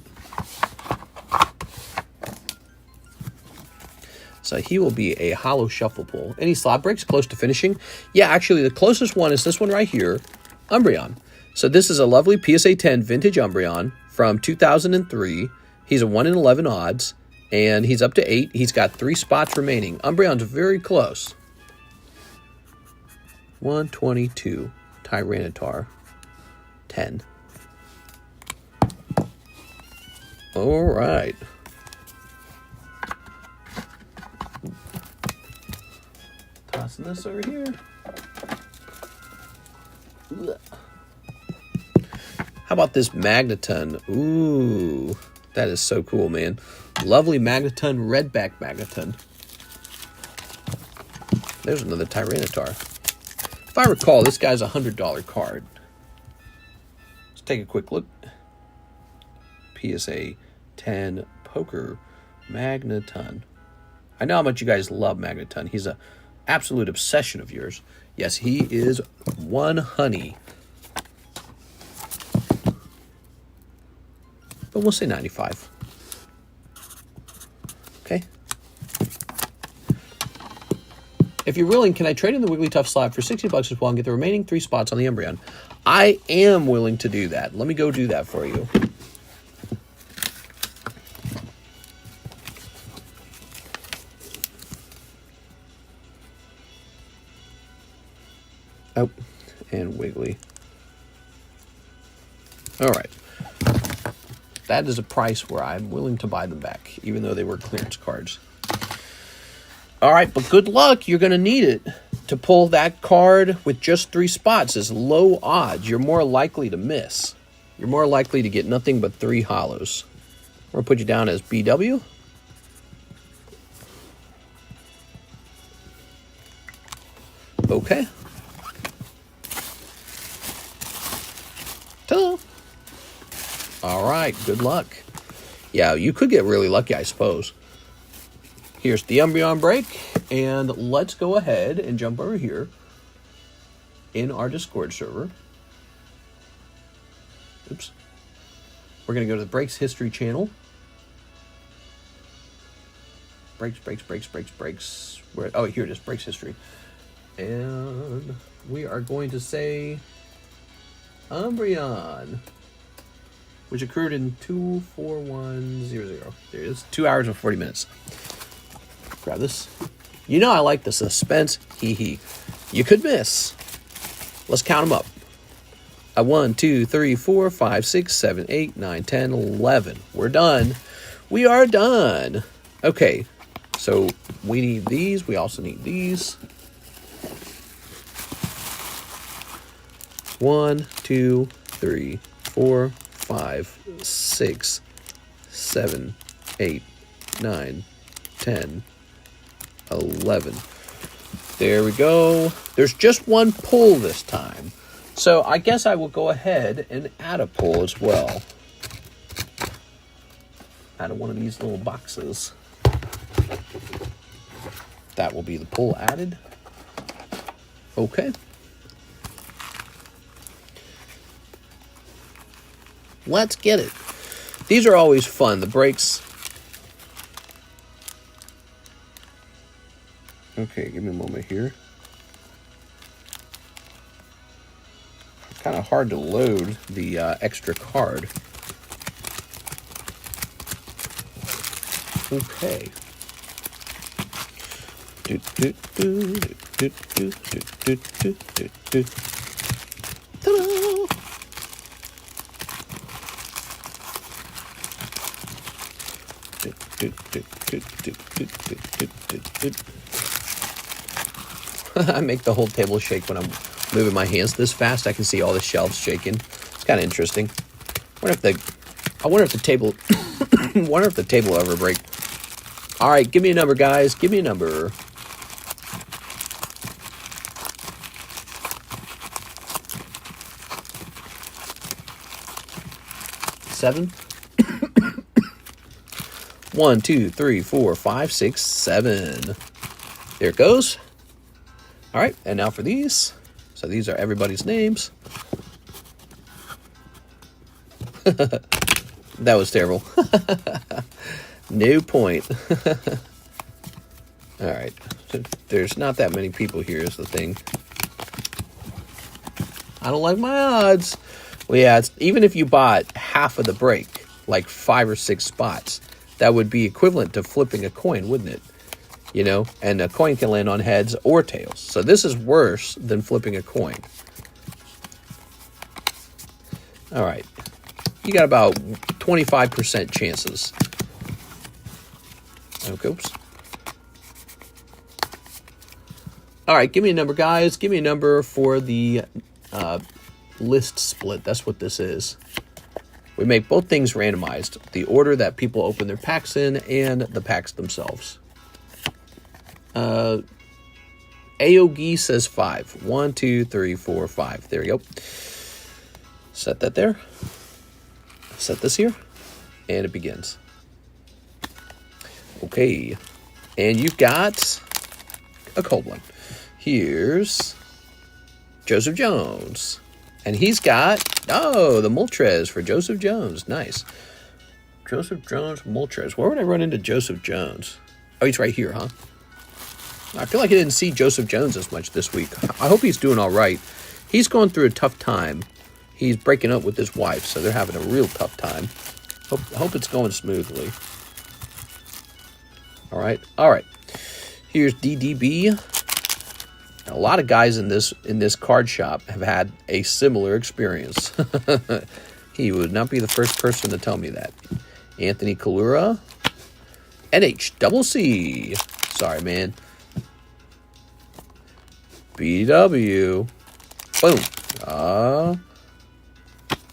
So he will be a Holo Shuffle pull. Any slab breaks close to finishing? Yeah, actually, the closest one is this one right here, Umbreon. So this is a lovely PSA 10 vintage Umbreon from 2003. He's a 1 in 11 odds, and he's up to 8. He's got 3 spots remaining. Umbreon's very close. 122 Tyranitar 10. All right. Tossing this over here. How about this Magneton? Ooh, that is so cool, man. Lovely Magneton, Redback Magneton. There's another Tyranitar. If I recall, this guy's a $100 card. Let's take a quick look. PSA 10 Poker Magneton. I know how much you guys love Magneton. He's an absolute obsession of yours. Yes, he is one honey. But we'll say 95. Okay. If you're willing, can I trade in the Wigglytuff slab for 60 bucks as well and get the remaining 3 spots on the Umbreon? I am willing to do that. Let me go do that for you. Oh, and Wiggly. All right. That is a price where I'm willing to buy them back, even though they were clearance cards. All right, but good luck. You're going to need it to pull that card with just 3 spots. Is low odds. You're more likely to miss. You're more likely to get nothing but 3 holos. We're going to put you down as BW. Okay. Ta-da. All right, good luck. Yeah, you could get really lucky, I suppose. Here's the Umbreon break, and let's go ahead and jump over here in our Discord server. Oops. We're going to go to the Breaks History channel. Breaks. Where, oh, here it is, Breaks History. And we are going to say Umbreon, which occurred in 24100. There it is, 2 hours and 40 minutes. Grab this. You know I like the suspense. Hee hee. You could miss. Let's count them up. 1, 2, 3, 4, 5, 6, 7, 8, 9, 10, 11. We're done. We are done. Okay. So we need these. We also need these. 1, 2, 3, 4, 5, 6, 7, 8, 9, 10, 11. There we go. There's just one pull this time. So I guess I will go ahead and add a pull as well. Out of one of these little boxes. That will be the pull added. Okay. Let's get it. These are always fun. The breaks. Okay, give me a moment here. Kind of hard to load the extra card. Okay. Ta-da! I make the whole table shake when I'm moving my hands this fast. I can see all the shelves shaking. It's kind of interesting. I wonder if the table wonder if the table will ever break. All right, give me a number, guys. Give me a number. Seven. 1, 2, 3, 4, 5, 6, 7. There it goes. All right, and now for these. So these are everybody's names. That was terrible. No point. All right. So there's not that many people here is the thing. I don't like my odds. Well, yeah, even if you bought half of the break, like 5 or 6 spots, that would be equivalent to flipping a coin, wouldn't it? You know, and a coin can land on heads or tails. So this is worse than flipping a coin. All right. You got about 25% chances. Okay, oops. All right, give me a number, guys. Give me a number for the list split. That's what this is. We make both things randomized. The order that people open their packs in and the packs themselves. Aogi says 5. 1, 2, 3, 4, 5. There you go. Set that there. Set this here. And it begins. Okay. And you've got a cold one. Here's Joseph Jones. And he's got, oh, the Moltres for Joseph Jones. Nice. Joseph Jones, Moltres. Where would I run into Joseph Jones? Oh, he's right here, huh? I feel like I didn't see Joseph Jones as much this week. I hope he's doing all right. He's going through a tough time. He's breaking up with his wife, so they're having a real tough time. Hope it's going smoothly. All right. Here's DDB. A lot of guys in this card shop have had a similar experience. He would not be the first person to tell me that. Anthony Kalura. NHCC. Sorry, man. BW. Boom.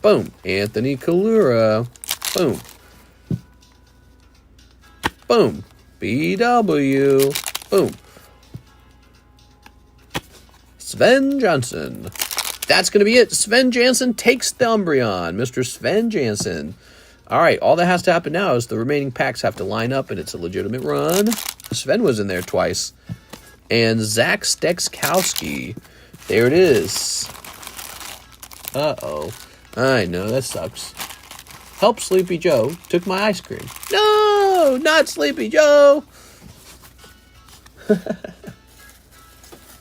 Boom. Anthony Kalura. Boom. Boom. BW. Boom. Sven Johnson. That's going to be it. Sven Jansen takes the Umbreon. Mr. Sven Jansen. All right, all that has to happen now is the remaining packs have to line up, and it's a legitimate run. Sven was in there twice. And Zach Stekskowski. There it is. Uh-oh. I know, that sucks. Help, Sleepy Joe. Took my ice cream. No, not Sleepy Joe.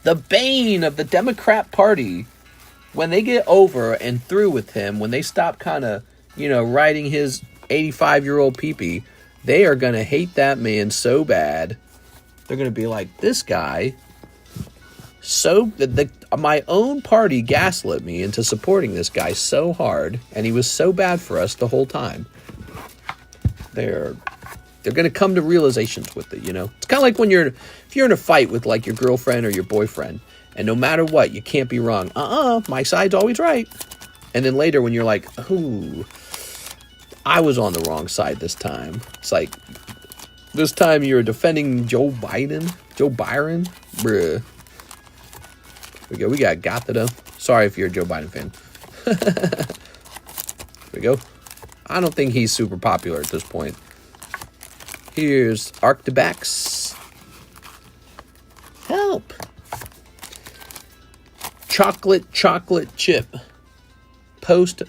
The bane of the Democrat Party. When they get over and through with him, when they stop kind of, riding his 85-year-old peepee, they are going to hate that man so bad. They're going to be like, this guy, my own party gaslit me into supporting this guy so hard, and he was so bad for us the whole time. They're going to come to realizations with it, It's kind of like if you're in a fight with like your girlfriend or your boyfriend, and no matter what, you can't be wrong. My side's always right. And then later when you're like, ooh, I was on the wrong side this time. It's like, this time you're defending Joe Byron? Bruh. We got Gotham. Sorry if you're a Joe Biden fan. Here we go. I don't think he's super popular at this point. Here's Arctibax. Help. Chocolate chip. Post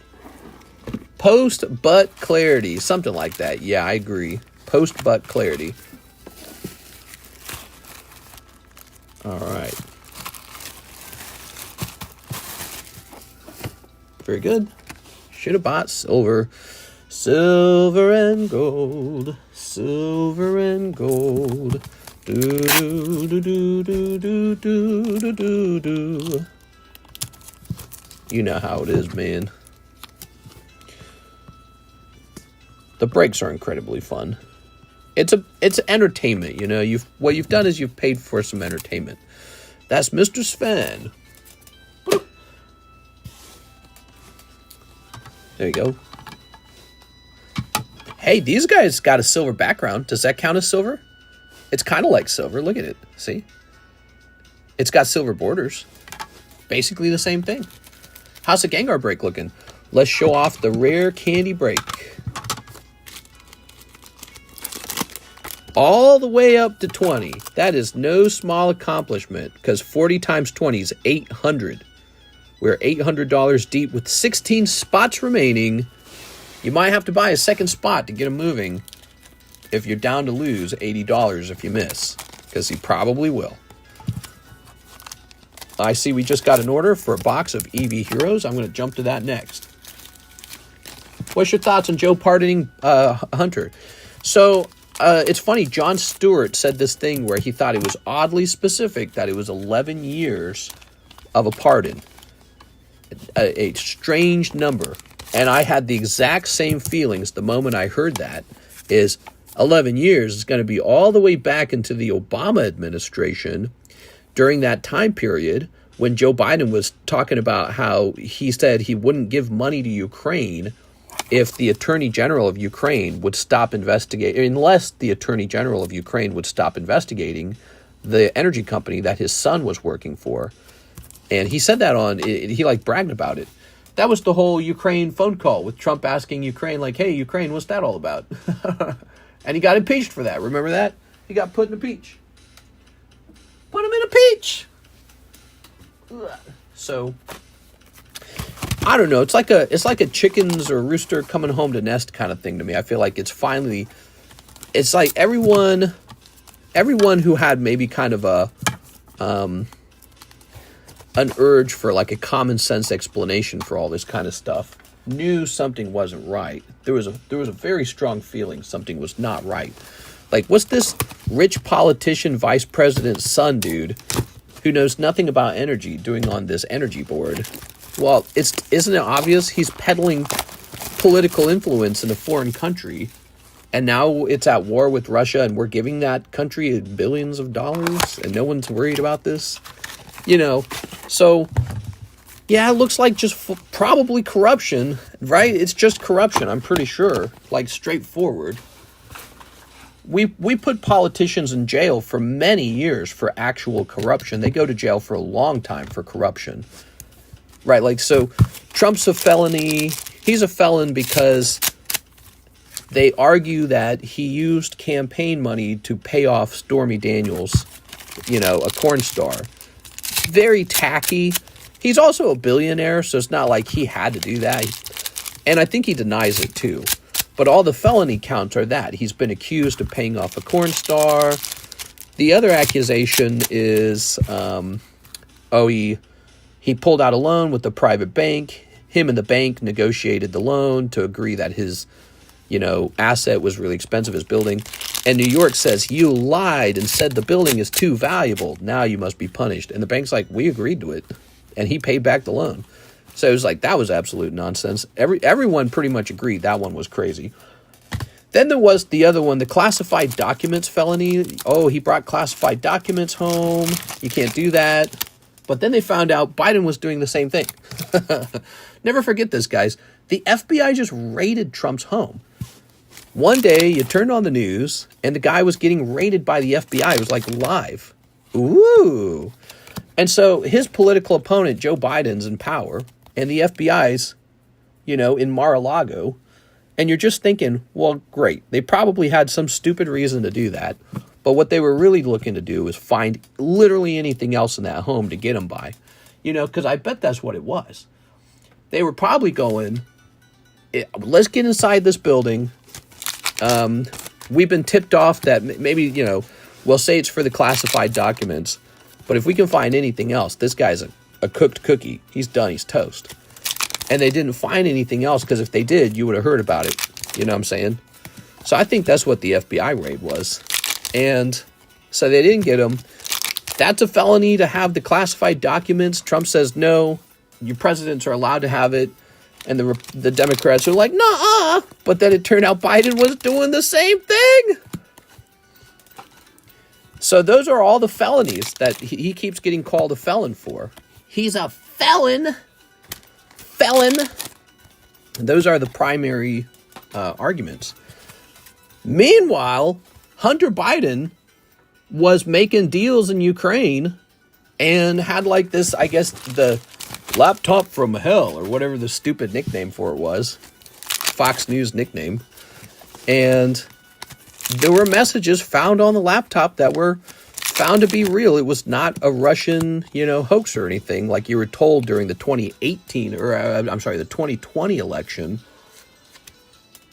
butt clarity. Something like that. Yeah, I agree. Post butt clarity. All right. Very good. Should have bought silver. Silver and gold. Silver and gold. Do do do do do do do do do. You know how it is, man. The breaks are incredibly fun. It's entertainment, what you've done is you've paid for some entertainment. That's Mr. Sven. There you go. Hey, these guys got a silver background. Does that count as silver? It's kind of like silver. Look at it. See? It's got silver borders. Basically the same thing. How's the Gengar break looking? Let's show off the rare candy break. All the way up to 20. That is no small accomplishment because 40 times 20 is 800. We're $800 deep with 16 spots remaining. You might have to buy a second spot to get them moving if you're down to lose $80 if you miss, because you probably will. I see we just got an order for a box of EV Heroes. I'm going to jump to that next. What's your thoughts on Joe pardoning Hunter? So, it's funny. Jon Stewart said this thing where he thought it was oddly specific that it was 11 years of a pardon. A strange number. And I had the exact same feelings the moment I heard that. Is 11 years is going to be all the way back into the Obama administration during that time period when Joe Biden was talking about how he said he wouldn't give money to Ukraine if the Attorney General of Ukraine would stop investigating, unless the Attorney General of Ukraine would stop investigating the energy company that his son was working for. And he said that he bragged about it. That was the whole Ukraine phone call with Trump asking Ukraine, hey, Ukraine, what's that all about? And he got impeached for that. Remember that? He got put in a peach. Put him in a peach. So, I don't know. It's like a chickens or rooster coming home to nest kind of thing to me. I feel like it's like everyone everyone who had maybe kind of an urge for like a common sense explanation for all this kind of stuff knew something wasn't right. There was a very strong feeling something was not right. Like, what's this rich politician vice president's son dude who knows nothing about energy doing on this energy board? Well, isn't it obvious he's peddling political influence in a foreign country, and now it's at war with Russia, and we're giving that country billions of dollars, and no one's worried about this? You know, so yeah, it looks like just probably corruption, right? It's just corruption, I'm pretty sure, like straightforward. We put politicians in jail for many years for actual corruption. They go to jail for a long time for corruption, right? Like, so Trump's a felony. He's a felon because they argue that he used campaign money to pay off Stormy Daniels, you know, a corn star. Very tacky. He's also a billionaire, so it's not like he had to do that. And I think he denies it too. But all the felony counts are that. He's been accused of paying off a corn star. The other accusation is, he pulled out a loan with the private bank. Him and the bank negotiated the loan to agree that his, you know, asset was really expensive, his building. And New York says, you lied and said the building is too valuable. Now you must be punished. And the bank's like, we agreed to it. And he paid back the loan. So it was like, that was absolute nonsense. Everyone pretty much agreed that one was crazy. Then there was the other one, the classified documents felony. Oh, he brought classified documents home. You can't do that. But then they found out Biden was doing the same thing. Never forget this, guys. The FBI just raided Trump's home. One day, you turned on the news, and the guy was getting raided by the FBI. It was like live. Ooh. And so his political opponent, Joe Biden's in power, and the FBI's, you know, in Mar-a-Lago. And you're just thinking, well, great. They probably had some stupid reason to do that. But what they were really looking to do is find literally anything else in that home to get him by. You know, because I bet that's what it was. They were probably going, let's get inside this building. We've been tipped off that maybe, you know, we'll say it's for the classified documents. But if we can find anything else, this guy's a cooked cookie. He's done. He's toast. And they didn't find anything else because if they did, you would have heard about it. You know what I'm saying? So I think that's what the FBI raid was. And so they didn't get him. That's a felony to have the classified documents. Trump says, no, your presidents are allowed to have it. And the Democrats are like, nah. But then it turned out Biden was doing the same thing. So those are all the felonies that he keeps getting called a felon for. He's a felon. And those are the primary arguments. Meanwhile, Hunter Biden was making deals in Ukraine and had like this, I guess, the laptop from hell or whatever the stupid nickname for it was. Fox News nickname. And there were messages found on the laptop that were found to be real. It was not a Russian, you know, hoax or anything like you were told during the 2018 or the 2020 election.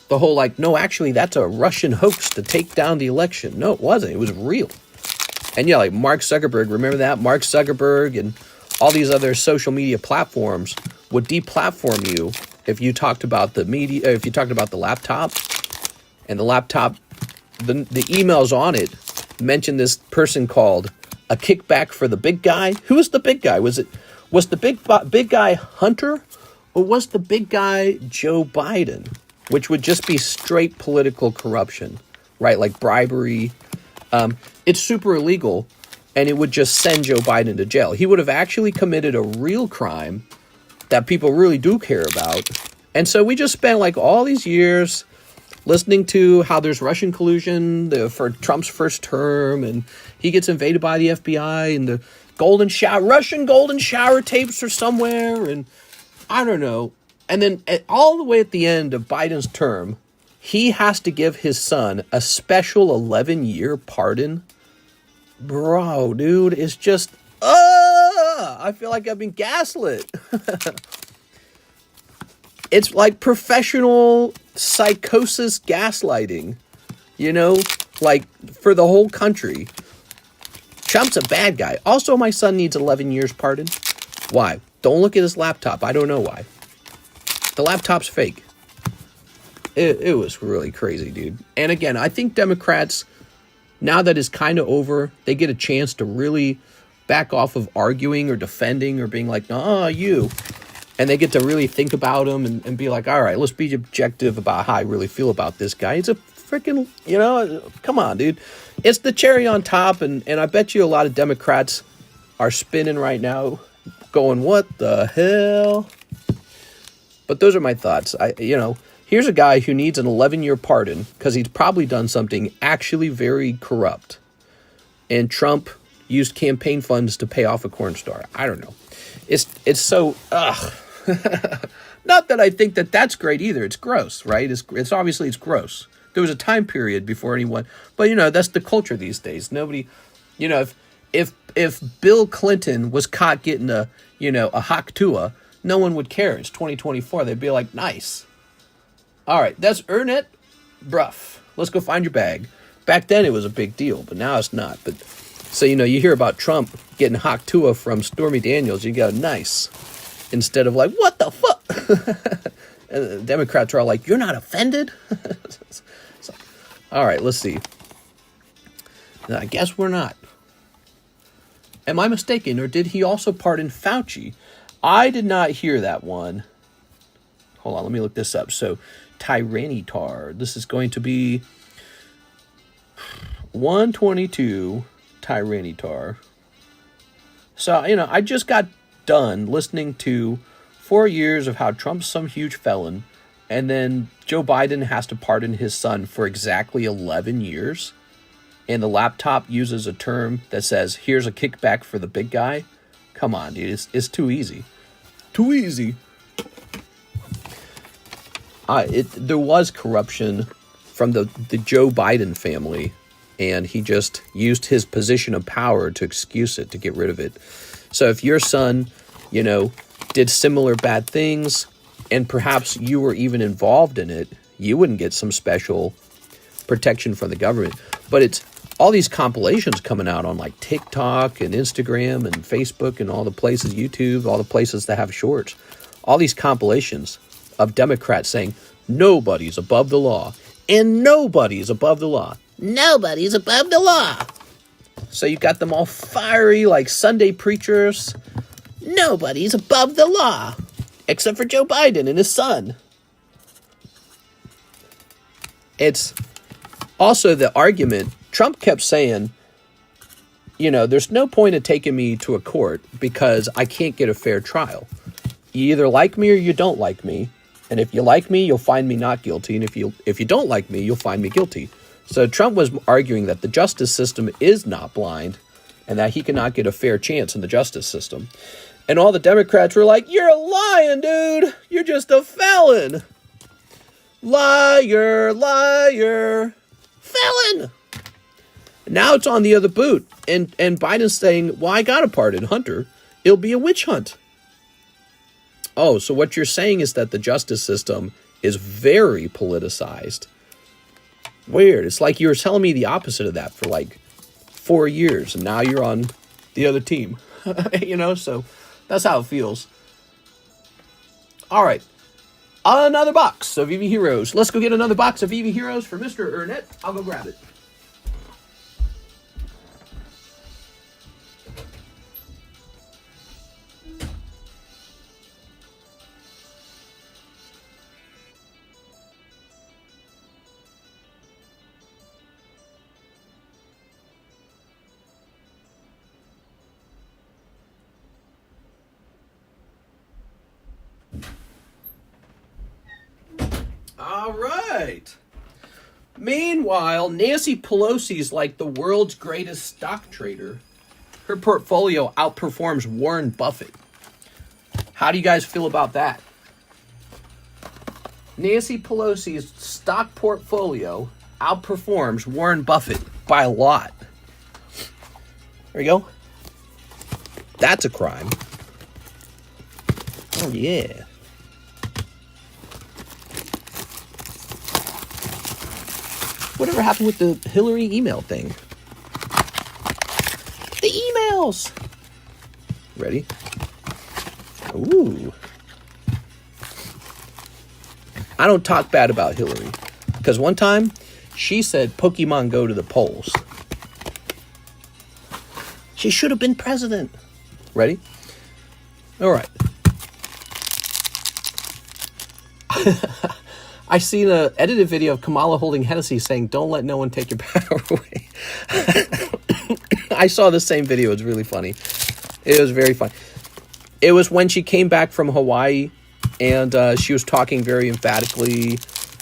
The whole like, no, actually, that's a Russian hoax to take down the election. No, it wasn't. It was real. And yeah, like Mark Zuckerberg, remember that? Mark Zuckerberg and all these other social media platforms would deplatform you if you talked about the media, if you talked about the laptop. And the laptop, the emails on it mentioned this person called a kickback for the big guy. Who was the big guy? Was the big guy Hunter, or was the big guy Joe Biden? Which would just be straight political corruption, right? Like bribery. It's super illegal, and it would just send Joe Biden to jail. He would have actually committed a real crime that people really do care about. And so we just spent like all these years listening to how there's Russian collusion for Trump's first term, and he gets invaded by the FBI, and the Russian golden shower tapes are somewhere, and I don't know. And then all the way at the end of Biden's term, he has to give his son a special 11-year pardon. Bro, dude, it's just, I feel like I've been gaslit. It's like professional psychosis gaslighting, you know? like, for the whole country. Trump's a bad guy. Also, my son needs 11 years pardon. Why? Don't look at his laptop. I don't know why. The laptop's fake. It was really crazy, dude. And again, I think Democrats, now that it's kind of over, they get a chance to really back off of arguing or defending or being like, "Oh, you." And they get to really think about him and be like, all right, let's be objective about how I really feel about this guy. He's a freaking, come on, dude. It's the cherry on top. And I bet you a lot of Democrats are spinning right now going, what the hell? But those are my thoughts. Here's a guy who needs an 11-year pardon because he's probably done something actually very corrupt. And Trump used campaign funds to pay off a corn star. I don't know. It's so, ugh. Not that I think that that's great either. It's gross, right? It's obviously it's gross. There was a time period before anyone, but that's the culture these days. Nobody, if Bill Clinton was caught getting a hak tua, no one would care. It's 2024. They'd be like, nice. All right, that's earn it, bruh. Let's go find your bag. Back then it was a big deal, but now it's not. But so you hear about Trump getting hak tua from Stormy Daniels, you go nice, instead of like what the fuck. And the Democrats are all like, you're not offended. So, all right, let's see. I guess we're not. Am I mistaken, or did he also pardon Fauci? I did not hear that one. Hold on, let me look this up. So, Tyranitar. This is going to be 122 Tyranitar. So, I just got done listening to 4 years of how Trump's some huge felon, and then Joe Biden has to pardon his son for exactly 11 years. And the laptop uses a term that says, here's a kickback for the big guy. Come on, dude. It's too easy. Too easy. There was corruption from the Joe Biden family, and he just used his position of power to excuse it, to get rid of it. So if your son, did similar bad things, and perhaps you were even involved in it, you wouldn't get some special protection from the government. But it's all these compilations coming out on like TikTok and Instagram and Facebook and all the places, YouTube, all the places that have shorts. All these compilations of Democrats saying, nobody's above the law. And nobody's above the law. Nobody's above the law. So you got them all fiery like Sunday preachers. Nobody's above the law. Except for Joe Biden and his son. It's also the argument. Trump kept saying, there's no point in taking me to a court because I can't get a fair trial. You either like me or you don't like me. And if you like me, you'll find me not guilty. And if you don't like me, you'll find me guilty. So Trump was arguing that the justice system is not blind and that he cannot get a fair chance in the justice system. And all the Democrats were like, you're lying, dude. You're just a felon. Liar, liar, felon. Now it's on the other boot. And Biden's saying, well, I got a pardon, Hunter. It'll be a witch hunt. Oh, so what you're saying is that the justice system is very politicized. Weird. It's like you were telling me the opposite of that for like 4 years. And now you're on the other team. So that's how it feels. All right. Another box of EV Heroes. Let's go get another box of EV Heroes for Mr. Ernest. I'll go grab it. All right. Meanwhile, Nancy Pelosi's like the world's greatest stock trader. Her portfolio outperforms Warren Buffett. How do you guys feel about that? Nancy Pelosi's stock portfolio outperforms Warren Buffett by a lot. There you go. That's a crime. Oh, yeah. Whatever happened with the Hillary email thing? The emails! Ready? Ooh. I don't talk bad about Hillary. Because one time, she said Pokemon go to the polls. She should have been president. Ready? All right. I seen a edited video of Kamala holding Hennessy saying, "Don't let no one take your power away." I saw the same video. It's really funny. It was very funny. It was when she came back from Hawaii and she was talking very emphatically.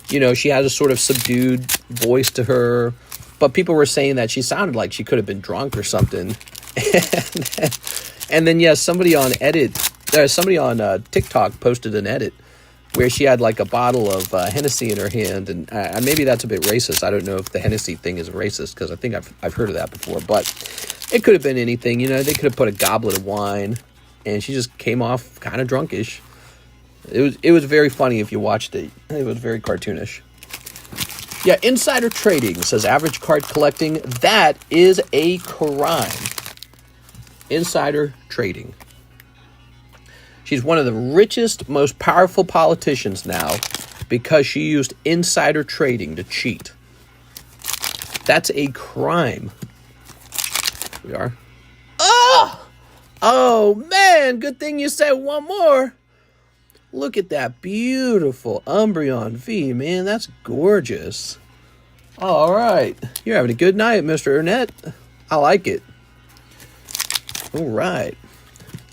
You know, she had a sort of subdued voice to her, but people were saying that she sounded like she could have been drunk or something. And then, yes, somebody on TikTok posted an edit where she had like a bottle of Hennessy in her hand, and maybe that's a bit racist. I don't know if the Hennessy thing is racist, because I think I've heard of that before, but it could have been anything. You know, they could have put a goblet of wine, and she just came off kind of drunkish. It was very funny if you watched it. It was very cartoonish. Yeah, insider trading, says average card collecting. That is a crime. Insider trading. She's one of the richest, most powerful politicians now because she used insider trading to cheat. That's a crime. Here we are. Oh, man. Good thing you said one more. Look at that beautiful Umbreon V, man. That's gorgeous. All right. You're having a good night, Mr. Ernest. I like it. All right.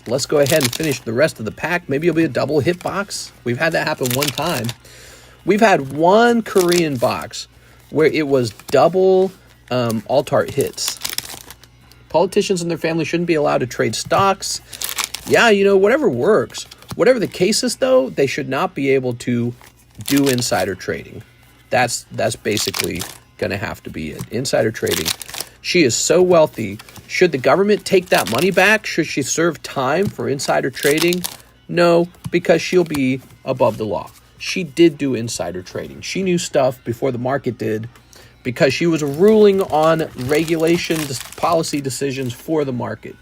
Let's go ahead and finish the rest of the pack. Maybe it'll be a double hit box. We've had that happen one time. We've had one Korean box where it was double alt-art hits. Politicians and their family shouldn't be allowed to trade stocks. Yeah, you know, whatever works. Whatever the case is, though, they should not be able to do insider trading. That's basically going to have to be it. Insider trading. She is so wealthy. Should the government take that money back? Should she serve time for insider trading? No, because she'll be above the law. She did do insider trading. She knew stuff before the market did because she was ruling on regulation policy decisions for the market.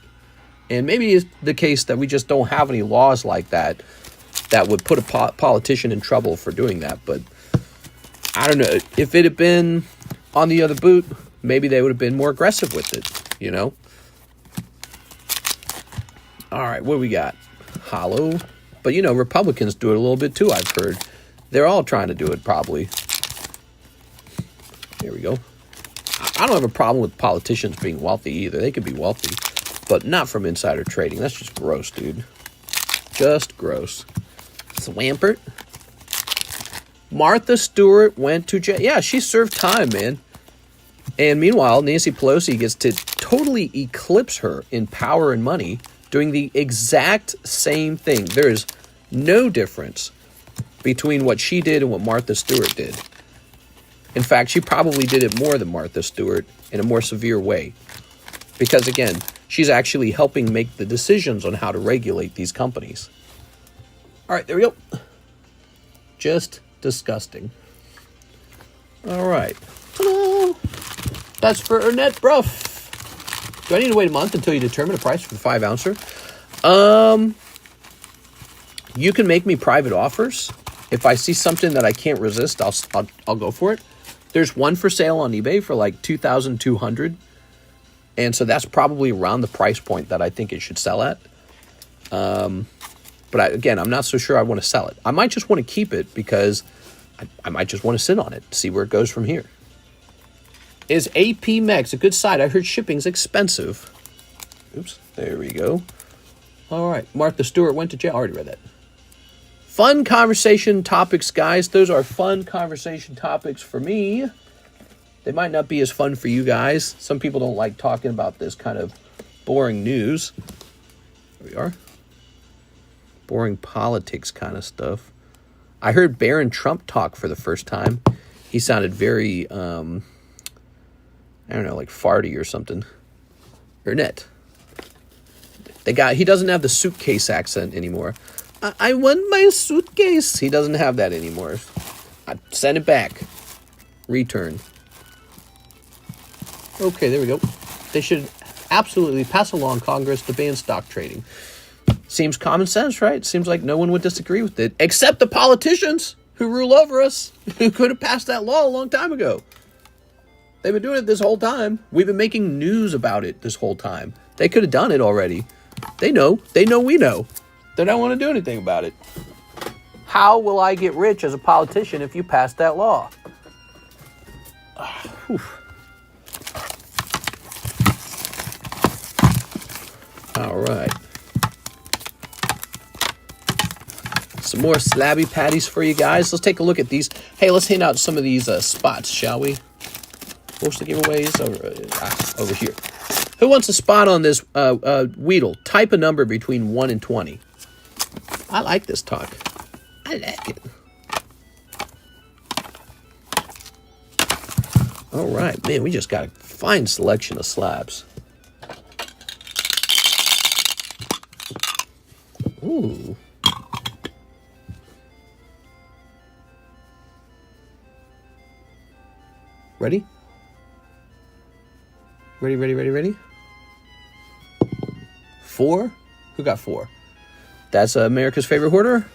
And maybe it's the case that we just don't have any laws like that that would put a politician in trouble for doing that. But I don't know. If it had been on the other boot, maybe they would have been more aggressive with it, you know? All right, what do we got? Holo. But, you know, Republicans do it a little bit too, I've heard. They're all trying to do it, probably. There we go. I don't have a problem with politicians being wealthy either. They could be wealthy, but not from insider trading. That's just gross, dude. Just gross. Swampert. Martha Stewart went to jail. Yeah, she served time, man. And meanwhile, Nancy Pelosi gets to totally eclipse her in power and money, doing the exact same thing. There is no difference between what she did and what Martha Stewart did. In fact, she probably did it more than Martha Stewart in a more severe way. Because, again, she's actually helping make the decisions on how to regulate these companies. All right, there we go. Just disgusting. All right. Ta-da! That's for Ernest Bruff. Do I need to wait a month until you determine a price for the 5-ouncer? You can make me private offers. If I see something that I can't resist, I'll go for it. There's one for sale on eBay for like $2,200. And so that's probably around the price point that I think it should sell at. But again, I'm not so sure I want to sell it. I might just want to keep it because I might just want to sit on it, see where it goes from here. Is AP Mex a good site? I heard shipping's expensive. Oops, there we go. All right, Martha Stewart went to jail. I already read that. Fun conversation topics, guys. Those are fun conversation topics for me. They might not be as fun for you guys. Some people don't like talking about this kind of boring news. There we are. Boring politics kind of stuff. I heard Barron Trump talk for the first time. He sounded very, I don't know, like farty or something. Ernest. He doesn't have the suitcase accent anymore. I want my suitcase. He doesn't have that anymore. Send it back. Return. Okay, there we go. They should absolutely pass along Congress to ban stock trading. Seems common sense, right? Seems like no one would disagree with it, except the politicians who rule over us, who could have passed that law a long time ago. They've been doing it this whole time. We've been making news about it this whole time. They could have done it already. They know. They know we know. They don't want to do anything about it. How will I get rich as a politician if you pass that law? All right. Some more slabby patties for you guys. Let's take a look at these. Hey, let's hand out some of these spots, shall we? What's the giveaways? Over here. Who wants a spot on this Weedle? Type a number between 1 and 20. I like this talk. I like it. All right, man, we just got a fine selection of slabs. Ooh. Ready? Ready? 4? Who got 4? That's America's favorite hoarder.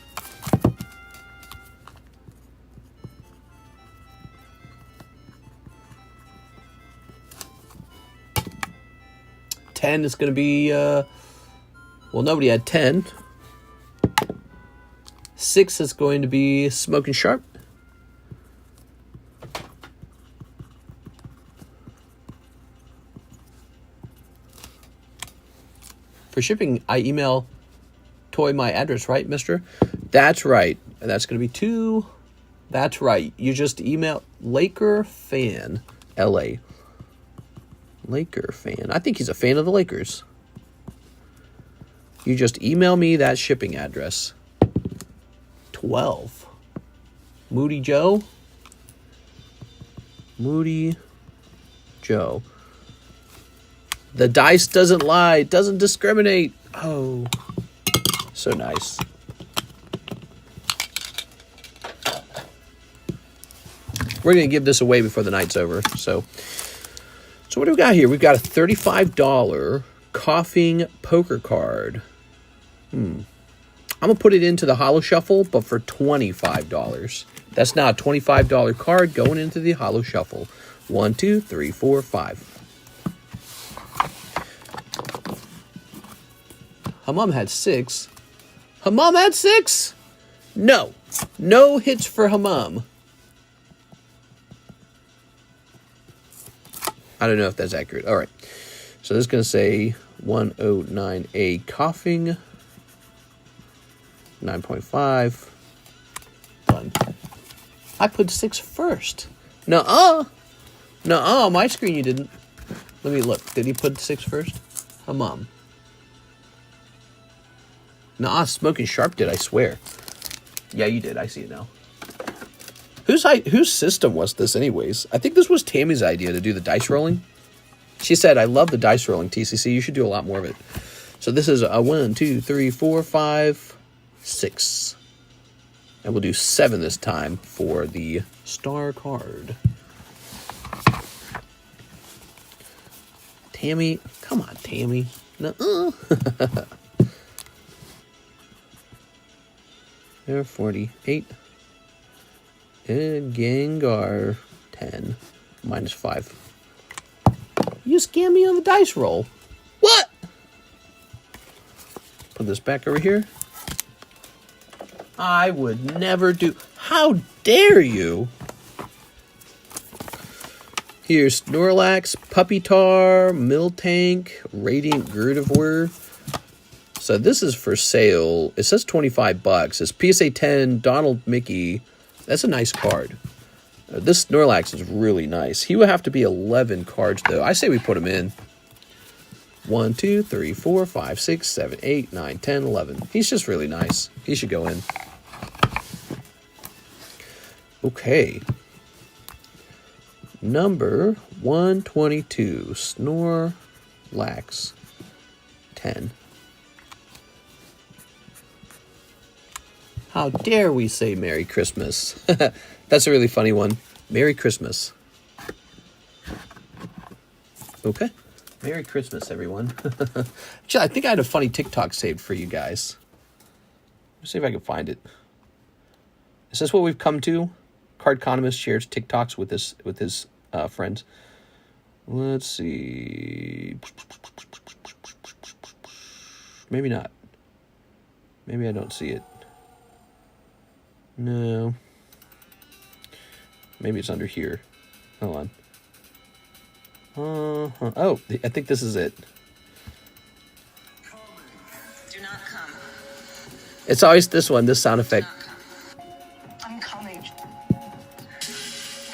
Ten is going to be, well, nobody had 10. 6 is going to be Smoking Sharp. For shipping, I email Toy my address, right, mister? That's right. And that's going to be 2. That's right. You just email Laker Fan, LA. Laker Fan. I think he's a fan of the Lakers. You just email me that shipping address. 12. Moody Joe. Moody Joe. The dice doesn't lie. It doesn't discriminate. Oh, so nice. We're going to give this away before the night's over. So what do we got here? We've got a $35 coughing poker card. I'm going to put it into the Holo Shuffle, but for $25. That's now a $25 card going into the Holo Shuffle. 1, 2, 3, 4, 5. Hammam had 6. Hammam had 6? No. No hits for Hammam. I don't know if that's accurate. All right. So this is going to say 109A coughing. 9.5. Done. I put 6 first. Nuh-uh. Nuh-uh. On my screen you didn't. Let me look. Did he put 6 first? Hammam. Nah, Smoking Sharp did, I swear. Yeah, you did. I see it now. Whose system was this anyways? I think this was Tammy's idea to do the dice rolling. She said, I love the dice rolling, TCC. You should do a lot more of it. So this is a 1, 2, 3, 4, 5, 6. And we'll do 7 this time for the star card. Tammy. Come on, Tammy. Nuh-uh. There, 48. And Gengar, 10. Minus 5. You scammed me on the dice roll. What? Put this back over here. I would never do. How dare you? Here's Snorlax, Puppy Tar, Miltank, Radiant Gardevoir. So this is for sale. It says $25. It's PSA 10, Donald Mickey. That's a nice card. This Snorlax is really nice. He would have to be 11 cards, though. I say we put him in. 1, 2, 3, 4, 5, 6, 7, 8, 9, 10, 11. He's just really nice. He should go in. Okay. Number 122. Snorlax. 10. How dare we say Merry Christmas? That's a really funny one. Merry Christmas. Okay. Merry Christmas, everyone. Actually, I think I had a funny TikTok saved for you guys. Let's see if I can find it. Is this what we've come to? Cardconomist shares TikToks with his friends. Let's see. Maybe not. Maybe I don't see it. No. Maybe it's under here. Hold on. Oh, I think this is it. Do not come. It's always this one, this sound effect. I'm coming.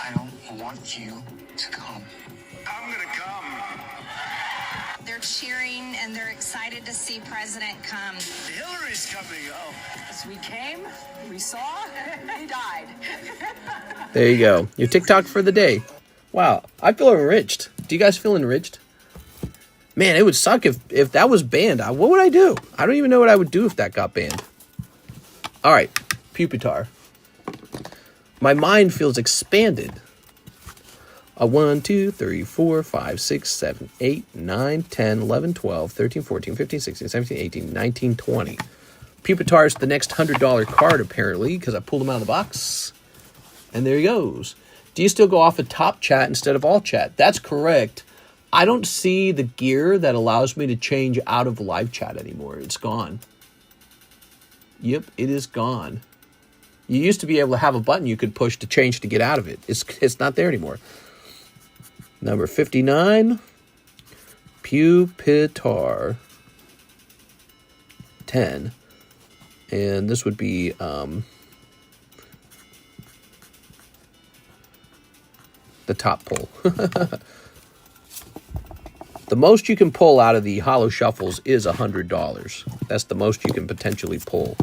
I don't want you to come. I'm gonna come. They're cheering and they're excited to see President come. Hillary's coming. Oh, as we came, we saw, he died. There you go. Your TikTok for the day. Wow, I feel enriched. Do you guys feel enriched? Man, it would suck if that was banned. What would I do? I don't even know what I would do if that got banned. All right, Pupitar. My mind feels expanded. 1, 2, 3, 4, 5, 6, 7, 8, 9, 10, 11, 12, 13, 14, 15, 16, 17, 18, 19, 20. Pupitar is the next $100 card, apparently, because I pulled him out of the box. And there he goes. Do you still go off of top chat instead of all chat? That's correct. I don't see the gear that allows me to change out of live chat anymore. It's gone. Yep, it is gone. You used to be able to have a button you could push to change to get out of it. It's not there anymore. Number 59, Pupitar 10. And this would be the top pull. The most you can pull out of the Holo Shuffles is $100. That's the most you can potentially pull.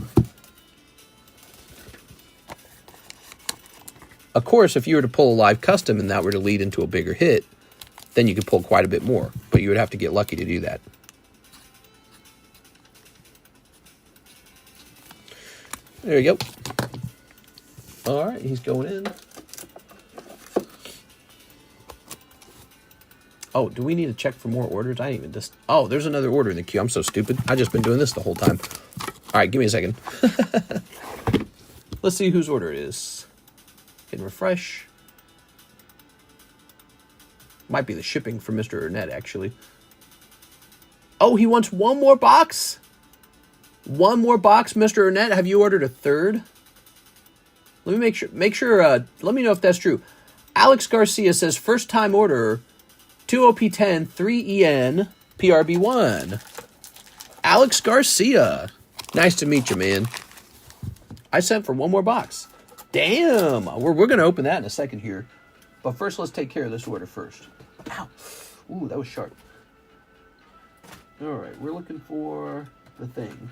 Of course, if you were to pull a live custom and that were to lead into a bigger hit, then you could pull quite a bit more. But you would have to get lucky to do that. There you go. All right, he's going in. Oh, do we need to check for more orders? I didn't even just... Oh, there's another order in the queue. I'm so stupid. I've just been doing this the whole time. All right, give me a second. Let's see whose order it is. Hit refresh. Might be the shipping for Mr. Ernett, actually. Oh, he wants one more box? One more box, Mr. Ernett? Have you ordered a third? Let me make sure, let me know if that's true. Alex Garcia says, first time order... 2 OP-10, 3 EN, PRB1. Alex Garcia. Nice to meet you, man. I sent for one more box. Damn. We're going to open that in a second here. But first, let's take care of this order first. Ow. Ooh, that was sharp. All right, we're looking for the thing.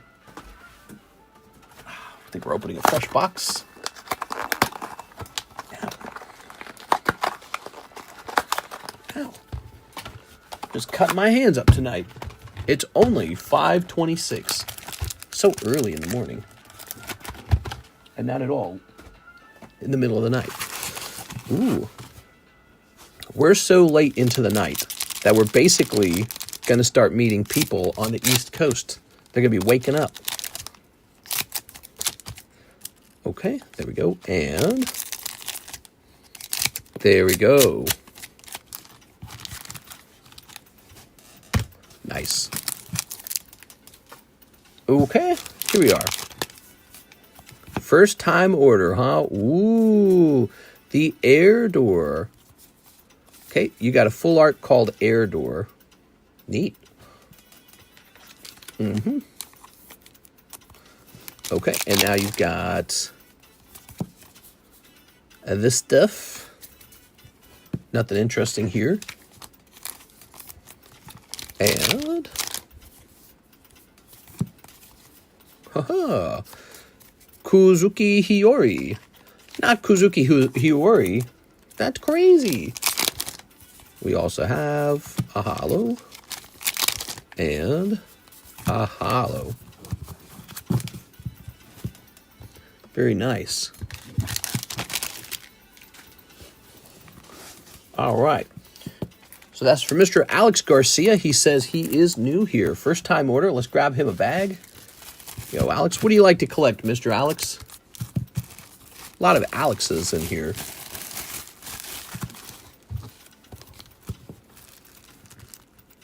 I think we're opening a fresh box. Ow. Ow. Just cutting my hands up tonight. It's only 5:26. So early in the morning. And not at all in the middle of the night. Ooh. We're so late into the night that we're basically going to start meeting people on the East Coast. They're going to be waking up. Okay, there we go. And there we go. Nice. Okay, here we are. First time order, huh? Ooh, the air door. Okay, you got a full art called Air Door. Neat. Mm-hmm. Okay, and now you've got this stuff. Nothing interesting here. And haha, Kuzuki Hiyori. Not Kuzuki Hiyori. That's crazy. We also have a holo and a holo. Very nice. All right. So that's for Mr. Alex Garcia. He says he is new here. First time order. Let's grab him a bag. Yo, Alex, what do you like to collect, Mr. Alex? A lot of Alexes in here.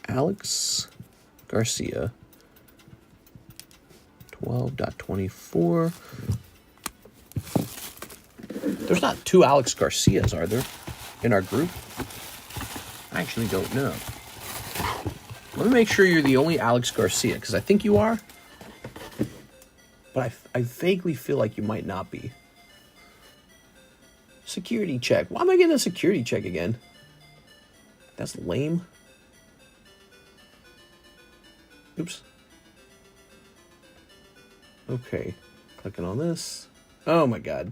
Alex Garcia. 12.24. There's not two Alex Garcias, are there, in our group? I actually don't know. Let me make sure you're the only Alex Garcia, because I think you are. But I vaguely feel like you might not be. Security check. Why am I getting a security check again? That's lame. Oops. Okay. Clicking on this. Oh my god.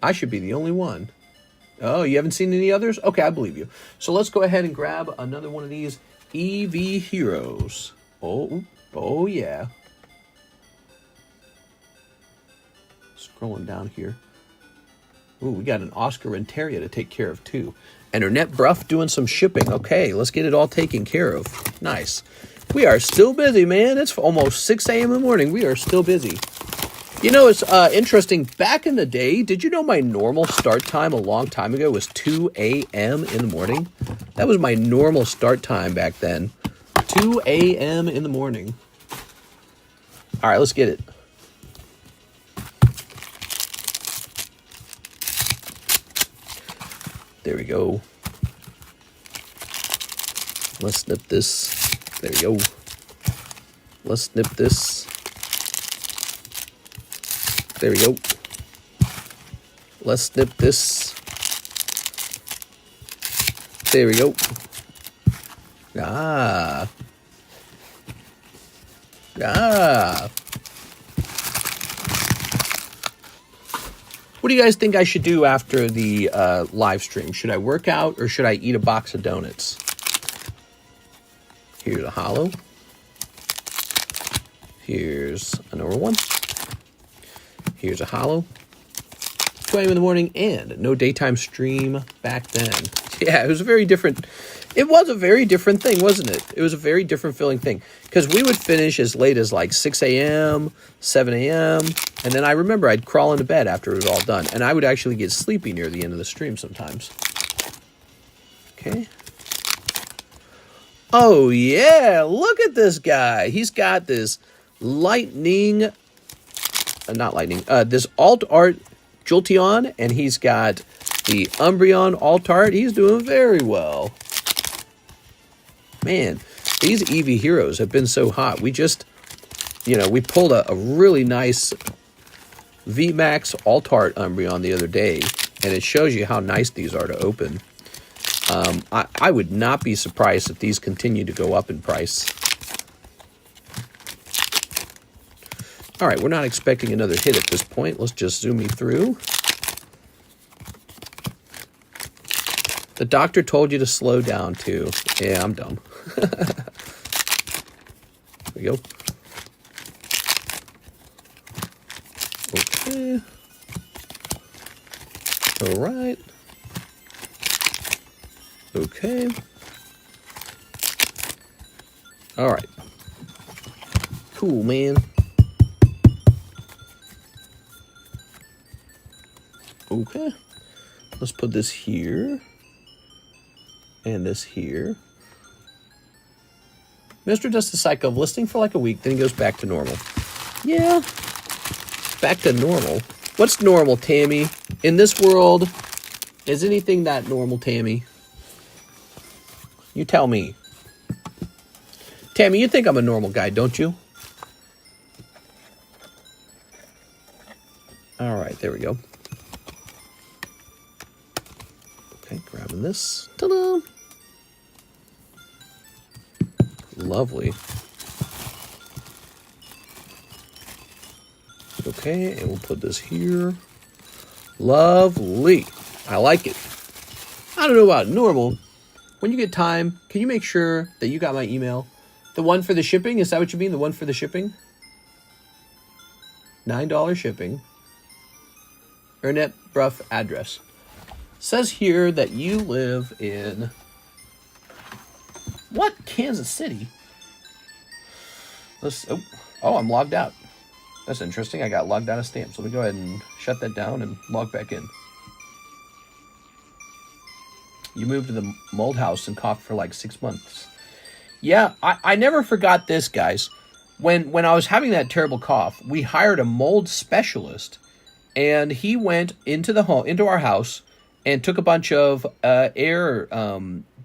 I should be the only one. Oh, you haven't seen any others? Okay, I believe you. So let's go ahead and grab another one of these EV Heroes. Oh yeah. Scrolling down here. Ooh, we got an Oscar Renteria to take care of too. And Ernette Bruff doing some shipping. Okay, let's get it all taken care of. Nice. We are still busy, man. It's almost 6 a.m. in the morning. We are still busy. You know, it's interesting. Back in the day, did you know my normal start time a long time ago was 2 a.m. in the morning? That was my normal start time back then. 2 a.m. in the morning. All right, let's get it. There we go. Let's snip this. There we go. Let's snip this. There we go. Let's snip this. There we go. Ah. What do you guys think I should do after the live stream? Should I work out or should I eat a box of donuts? Here's a holo. Here's another one. Here's a holo. 2 a.m. in the morning and no daytime stream back then. Yeah, it was a very different... It was a very different thing, wasn't it? It was a very different feeling thing. Because we would finish as late as like 6 a.m., 7 a.m., and then I remember I'd crawl into bed after it was all done. And I would actually get sleepy near the end of the stream sometimes. Okay. Oh, yeah. Look at this guy. He's got this lightning... not lightning. This alt art Jolteon, and he's got the Umbreon alt art. He's doing very well. Man, these EV Heroes have been so hot. We just, you know, we pulled a really nice VMAX alt art Umbreon the other day, and it shows you how nice these are to open. I would not be surprised if these continue to go up in price. All right, we're not expecting another hit at this point. Let's just zoom me through. The doctor told you to slow down, too. Yeah, I'm dumb. There we go. Okay. All right. Okay. All right. Cool, man. Okay. Let's put this here. And this here. Mr. does the cycle of listing for like a week, then he goes back to normal. Yeah. Back to normal. What's normal, Tammy? In this world, is anything that normal, Tammy? You tell me. Tammy, you think I'm a normal guy, don't you? All right, there we go. Okay, grabbing this. Ta-da! Lovely. Okay, and we'll put this here. Lovely. I like it. I don't know about normal. When you get time, can you make sure that you got my email? The one for the shipping? Is that what you mean? The one for the shipping? $9 shipping. Ernette Bruff address. Says here that you live in... What? Kansas City? Oh, I'm logged out. That's interesting. I got logged out of stamps. Let me go ahead and shut that down and log back in. You moved to the mold house and coughed for like 6 months. Yeah, I never forgot this, guys. When I was having that terrible cough, we hired a mold specialist, and he went into our house and took a bunch of air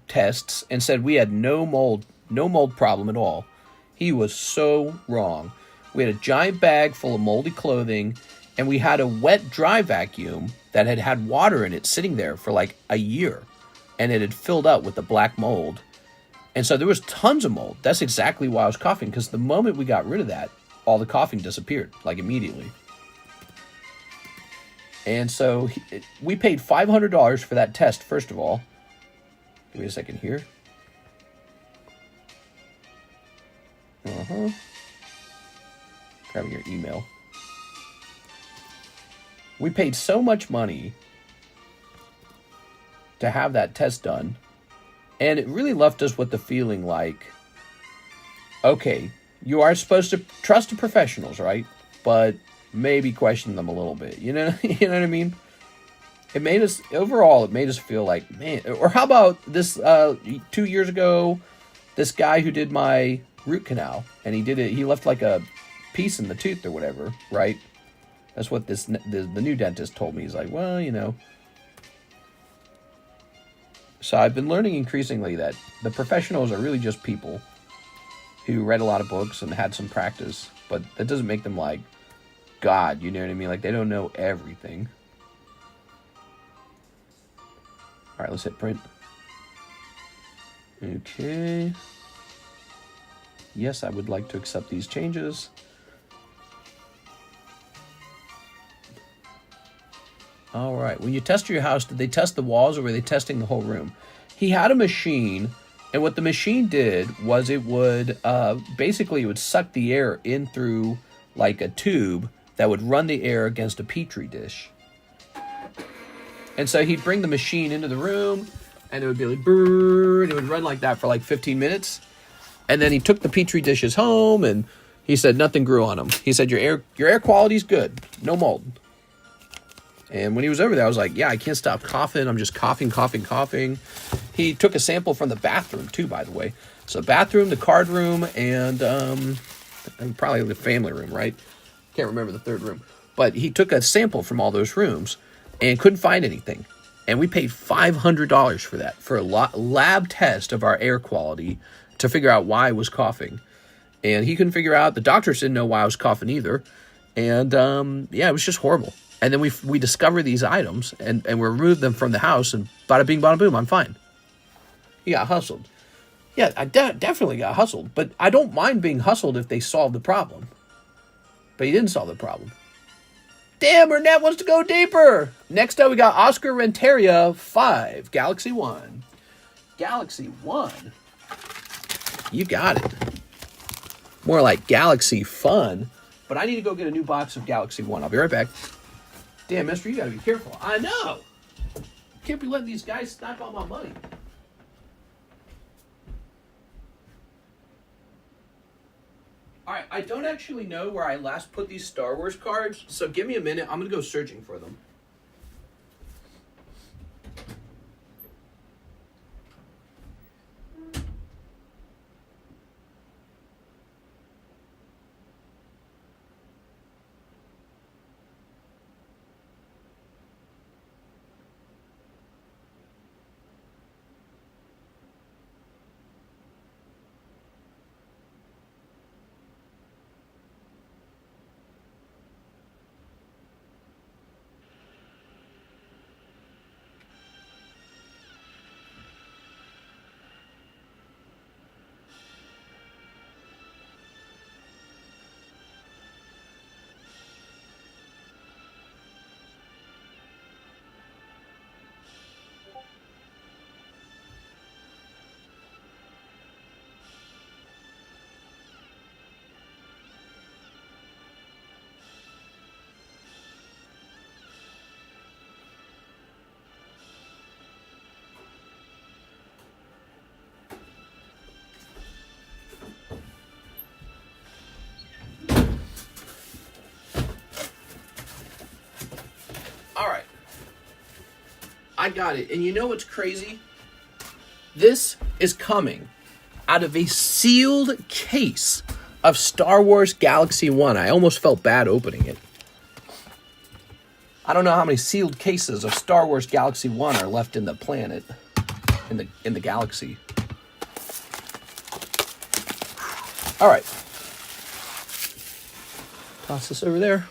tests and said we had no mold problem at all. He was so wrong. We had a giant bag full of moldy clothing, and we had a wet dry vacuum that had water in it sitting there for like a year, and it had filled up with the black mold. And so there was tons of mold. That's exactly why I was coughing, because the moment we got rid of that, all the coughing disappeared, like immediately. And so we paid $500 for that test, first of all. Give me a second here. Grabbing your email. We paid so much money to have that test done. And it really left us with the feeling like, okay, you are supposed to trust the professionals, right? But maybe question them a little bit. You know what I mean? It made us feel like, man. Or how about this 2 years ago, this guy who did my root canal, and he left like a piece in the tooth or whatever, right? That's what the new dentist told me. He's like, well, you know. So I've been learning increasingly that the professionals are really just people who read a lot of books and had some practice, but that doesn't make them like God, you know what I mean? Like they don't know everything. All right, let's hit print. Okay. Yes, I would like to accept these changes. All right. When you tested your house, did they test the walls or were they testing the whole room? He had a machine, and what the machine did was it would basically it would suck the air in through like a tube that would run the air against a petri dish. And so he'd bring the machine into the room, and it would be like brrr, and it would run like that for like 15 minutes. And then he took the petri dishes home, and he said nothing grew on them. He said your air quality's good, no mold. And when he was over there, I was like, yeah, I can't stop coughing. I'm just coughing. He took a sample from the bathroom, too, by the way. So bathroom, the card room, and probably the family room, right? Can't remember the third room. But he took a sample from all those rooms and couldn't find anything. And we paid $500 for that, for a lab test of our air quality to figure out why I was coughing. And he couldn't figure out, the doctors didn't know why I was coughing either. And, yeah, it was just horrible. And then we discover these items and we remove them from the house, and bada bing, bada boom, I'm fine. He got hustled. Yeah, I definitely got hustled. But I don't mind being hustled if they solve the problem. But he didn't solve the problem. Damn, Ernest wants to go deeper. Next up, we got Oscar Renteria 5, Galaxy 1. Galaxy 1? You got it. More like Galaxy Fun. But I need to go get a new box of Galaxy 1. I'll be right back. Damn, mister, you gotta be careful. I know! Can't be letting these guys snap all my money. Alright, I don't actually know where I last put these Star Wars cards, so give me a minute. I'm gonna go searching for them. I got it. And you know what's crazy? This is coming out of a sealed case of Star Wars Galaxy 1. I almost felt bad opening it. I don't know how many sealed cases of Star Wars Galaxy 1 are left in the planet, in the galaxy. All right. Toss this over there.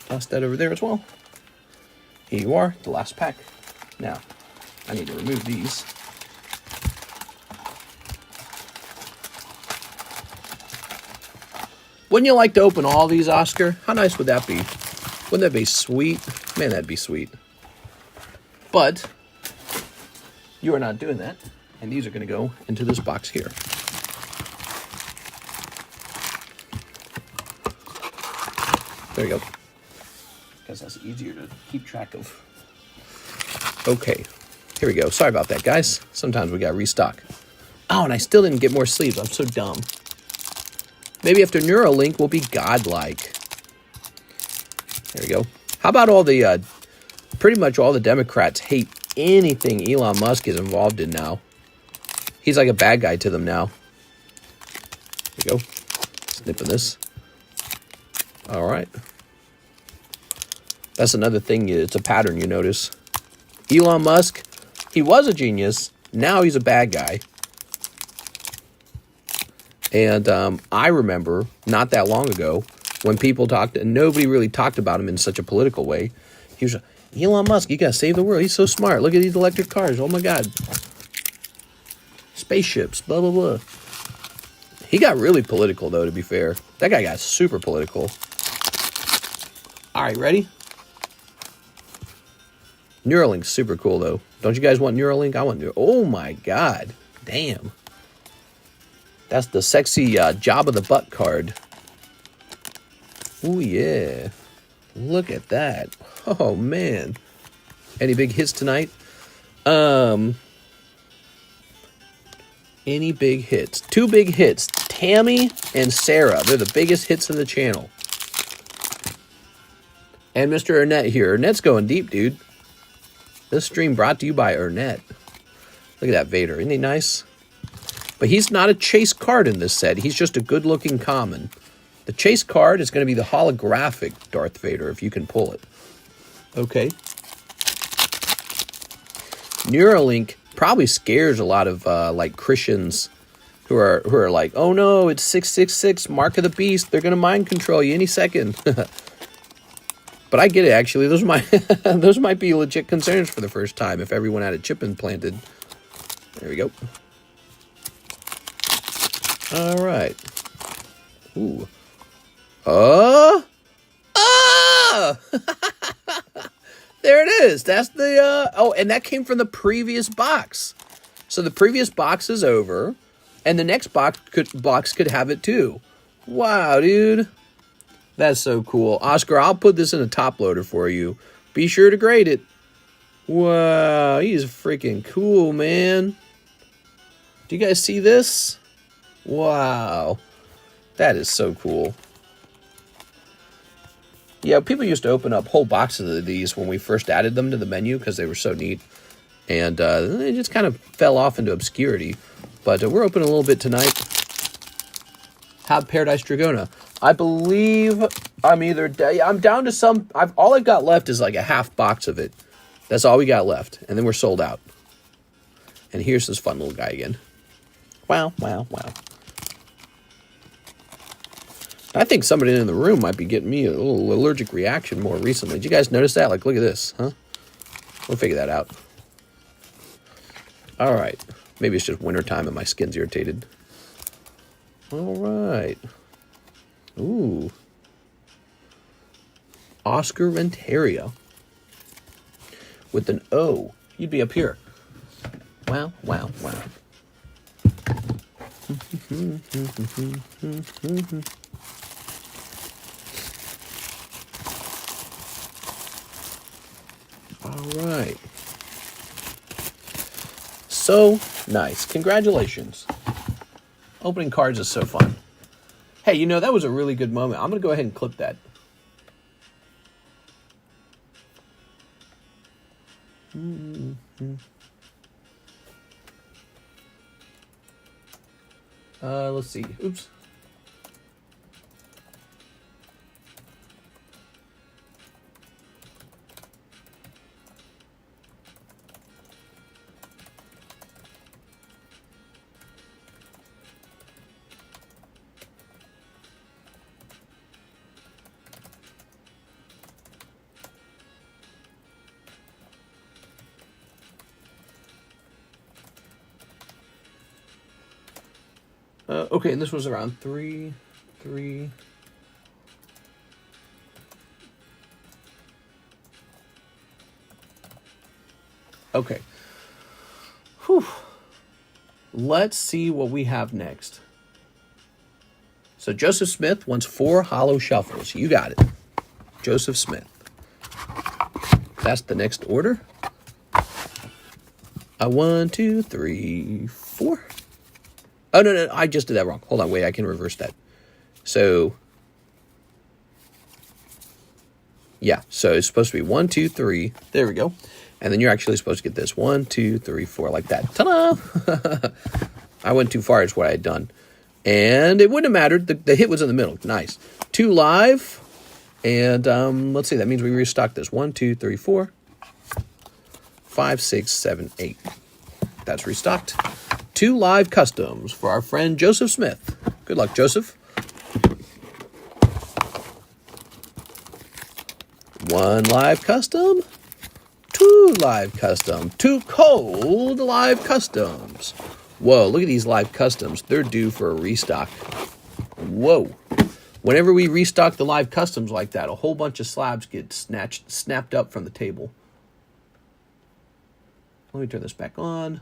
Toss that over there as well. Here you are, the last pack. Now, I need to remove these. Wouldn't you like to open all these, Oscar? How nice would that be? Wouldn't that be sweet? Man, that'd be sweet. But you are not doing that. And these are going to go into this box here. There you go. Because that's easier to keep track of. Okay. Here we go. Sorry about that, guys. Sometimes we got to restock. Oh, and I still didn't get more sleeves. I'm so dumb. Maybe after Neuralink, we'll be godlike. There we go. How about all the, pretty much all the Democrats hate anything Elon Musk is involved in now. He's like a bad guy to them now. There we go. Snipping this. All right. That's another thing. It's a pattern you notice. Elon Musk, he was a genius. Now he's a bad guy. And I remember not that long ago when people talked, and nobody really talked about him in such a political way. He was, Elon Musk, you got to save the world. He's so smart. Look at these electric cars. Oh, my God. Spaceships, blah, blah, blah. He got really political, though, to be fair. That guy got super political. All right, ready? Neuralink's super cool, though. Don't you guys want Neuralink? I want Neuralink. Oh, my God. Damn. That's the sexy Job of the Butt card. Oh, yeah. Look at that. Oh, man. Any big hits tonight? Any big hits? 2 big hits. Tammy and Sarah. They're the biggest hits in the channel. And Mr. Ernett here. Ernett's going deep, dude. This stream brought to you by Ernett. Look at that Vader. Isn't he nice? But he's not a chase card in this set. He's just a good-looking common. The chase card is going to be the holographic Darth Vader, if you can pull it. Okay. Neuralink probably scares a lot of like Christians who are like, oh no, it's 666, Mark of the Beast. They're going to mind control you any second. But I get it, actually. Those might be legit concerns for the first time if everyone had a chip implanted. There we go. All right. Ooh. There it is. That's the, oh, and that came from the previous box. So the previous box is over, and the next box could have it too. Wow, dude. That's so cool. Oscar, I'll put this in a top loader for you. Be sure to grade it. Wow, he's freaking cool, man. Do you guys see this? Wow. That is so cool. Yeah, people used to open up whole boxes of these when we first added them to the menu because they were so neat. And they just kind of fell off into obscurity. But we're opening a little bit tonight. Have Paradise Dragona. I believe I'm down to some. All I've got left is like a half box of it. That's all we got left. And then we're sold out. And here's this fun little guy again. Wow, wow, wow. I think somebody in the room might be getting me a little allergic reaction more recently. Did you guys notice that? Like, look at this, huh? We'll figure that out. All right. Maybe it's just wintertime and my skin's irritated. All right. Ooh. Oscar Renteria. With an O. You'd be up here. Wow, wow, wow. All right. So nice. Congratulations. Opening cards is so fun. Hey, you know, that was a really good moment. I'm going to go ahead and clip that. Let's see. Oops. Okay, and this was around 3. Okay. Whew. Let's see what we have next. So Joseph Smith wants 4 Holo Shuffles. You got it. Joseph Smith. That's the next order. 1, 2, 3, 4. Oh, no, I just did that wrong. Hold on, wait, I can reverse that. So, yeah, so it's supposed to be 1, 2, 3. There we go. And then you're actually supposed to get this 1, 2, 3, 4, like that. Ta-da! I went too far is what I had done. And it wouldn't have mattered. The hit was in the middle. Nice. 2 live. And let's see, that means we restock this. 1, 2, 3, 4. 5, 6, 7, 8. That's restocked. 2 live customs for our friend Joseph Smith. Good luck, Joseph. 1 live custom. 2 live custom. 2 cold live customs. Whoa, look at these live customs. They're due for a restock. Whoa. Whenever we restock the live customs like that, a whole bunch of slabs get snapped up from the table. Let me turn this back on.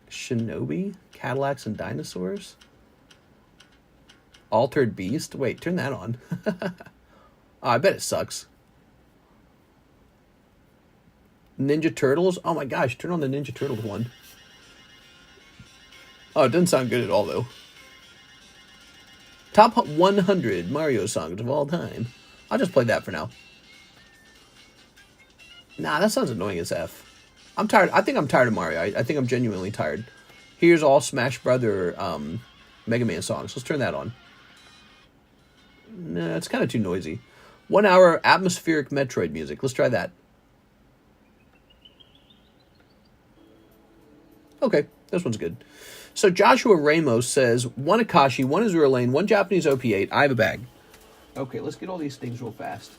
Shinobi, Cadillacs and Dinosaurs. Altered Beast. Wait, turn that on. Oh, I bet it sucks. Ninja Turtles. Oh my gosh, turn on the Ninja Turtles one. Oh, it doesn't sound good at all, though. Top 100 Mario songs of all time. I'll just play that for now. Nah, that sounds annoying as F. I'm tired. I think I'm tired of Mario. I think I'm genuinely tired. Here's all Smash Brother Mega Man songs. Let's turn that on. Nah, it's kind of too noisy. 1 hour atmospheric Metroid music. Let's try that. Okay, this one's good. So Joshua Ramos says, 1 Akashi, 1 Azure Lane, 1 Japanese OP-8. I have a bag. Okay, let's get all these things real fast.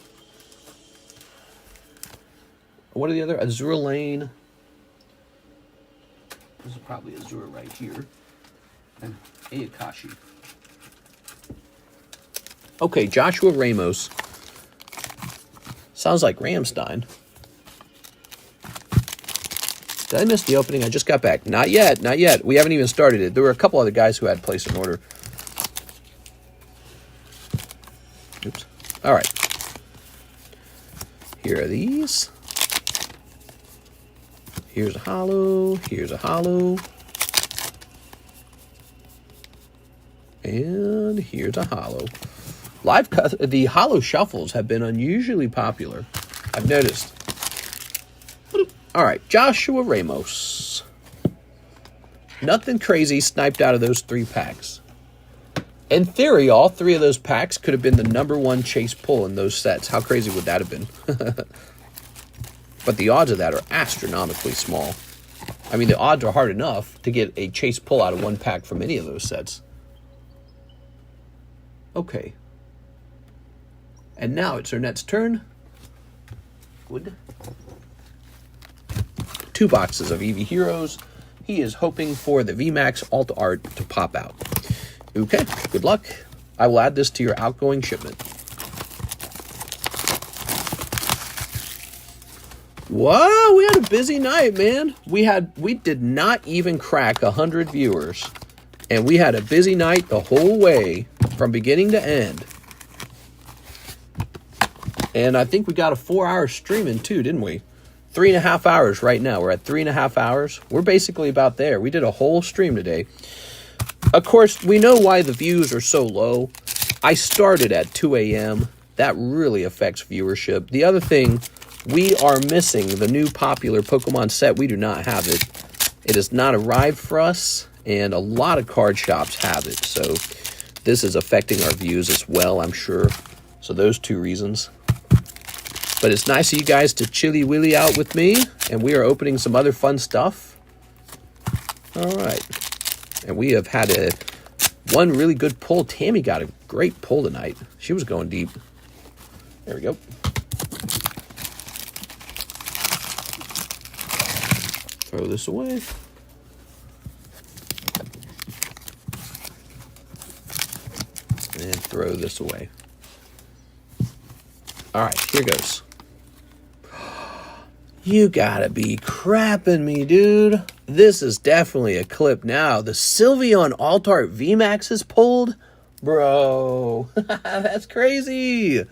What are the other? Azure Lane. This is probably Azure right here. And a Akashi. Okay, Joshua Ramos. Sounds like Ramstein. Did I miss the opening? I just got back. Not yet, not yet. We haven't even started it. There were a couple other guys who had placed an order. Oops. All right. Here are these. Here's a holo. Here's a holo. And here's a holo. The Holo Shuffles have been unusually popular. I've noticed. All right, Joshua Ramos. Nothing crazy sniped out of those 3 packs. In theory, all 3 of those packs could have been the #1 chase pull in those sets. How crazy would that have been? But the odds of that are astronomically small. I mean, the odds are hard enough to get a chase pull out of 1 pack from any of those sets. Okay. And now it's Ernet's turn. Good. 2 boxes of Eevee Heroes. He is hoping for the VMAX Alt Art to pop out. Okay, good luck. I will add this to your outgoing shipment. Whoa, we had a busy night, man. We did not even crack 100 viewers. And we had a busy night the whole way from beginning to end. And I think we got a 4-hour streaming too, didn't we? 3.5 hours right now. We're at 3.5 hours. We're basically about there. We did a whole stream today. Of course, we know why the views are so low. I started at 2 a.m. that really affects viewership. The other thing, we are missing the new popular Pokemon set. We do not have it. It has not arrived for us, and a lot of card shops have it. So this is affecting our views as well, I'm sure. So those two reasons. But it's nice of you guys to chilly-willy out with me, and we are opening some other fun stuff. All right. And we have had one really good pull. Tammy got a great pull tonight. She was going deep. There we go. Throw this away. And throw this away. All right, here goes. You gotta be crapping me, dude. This is definitely a clip now. The Sylveon Altart VMAX is pulled? Bro, that's crazy.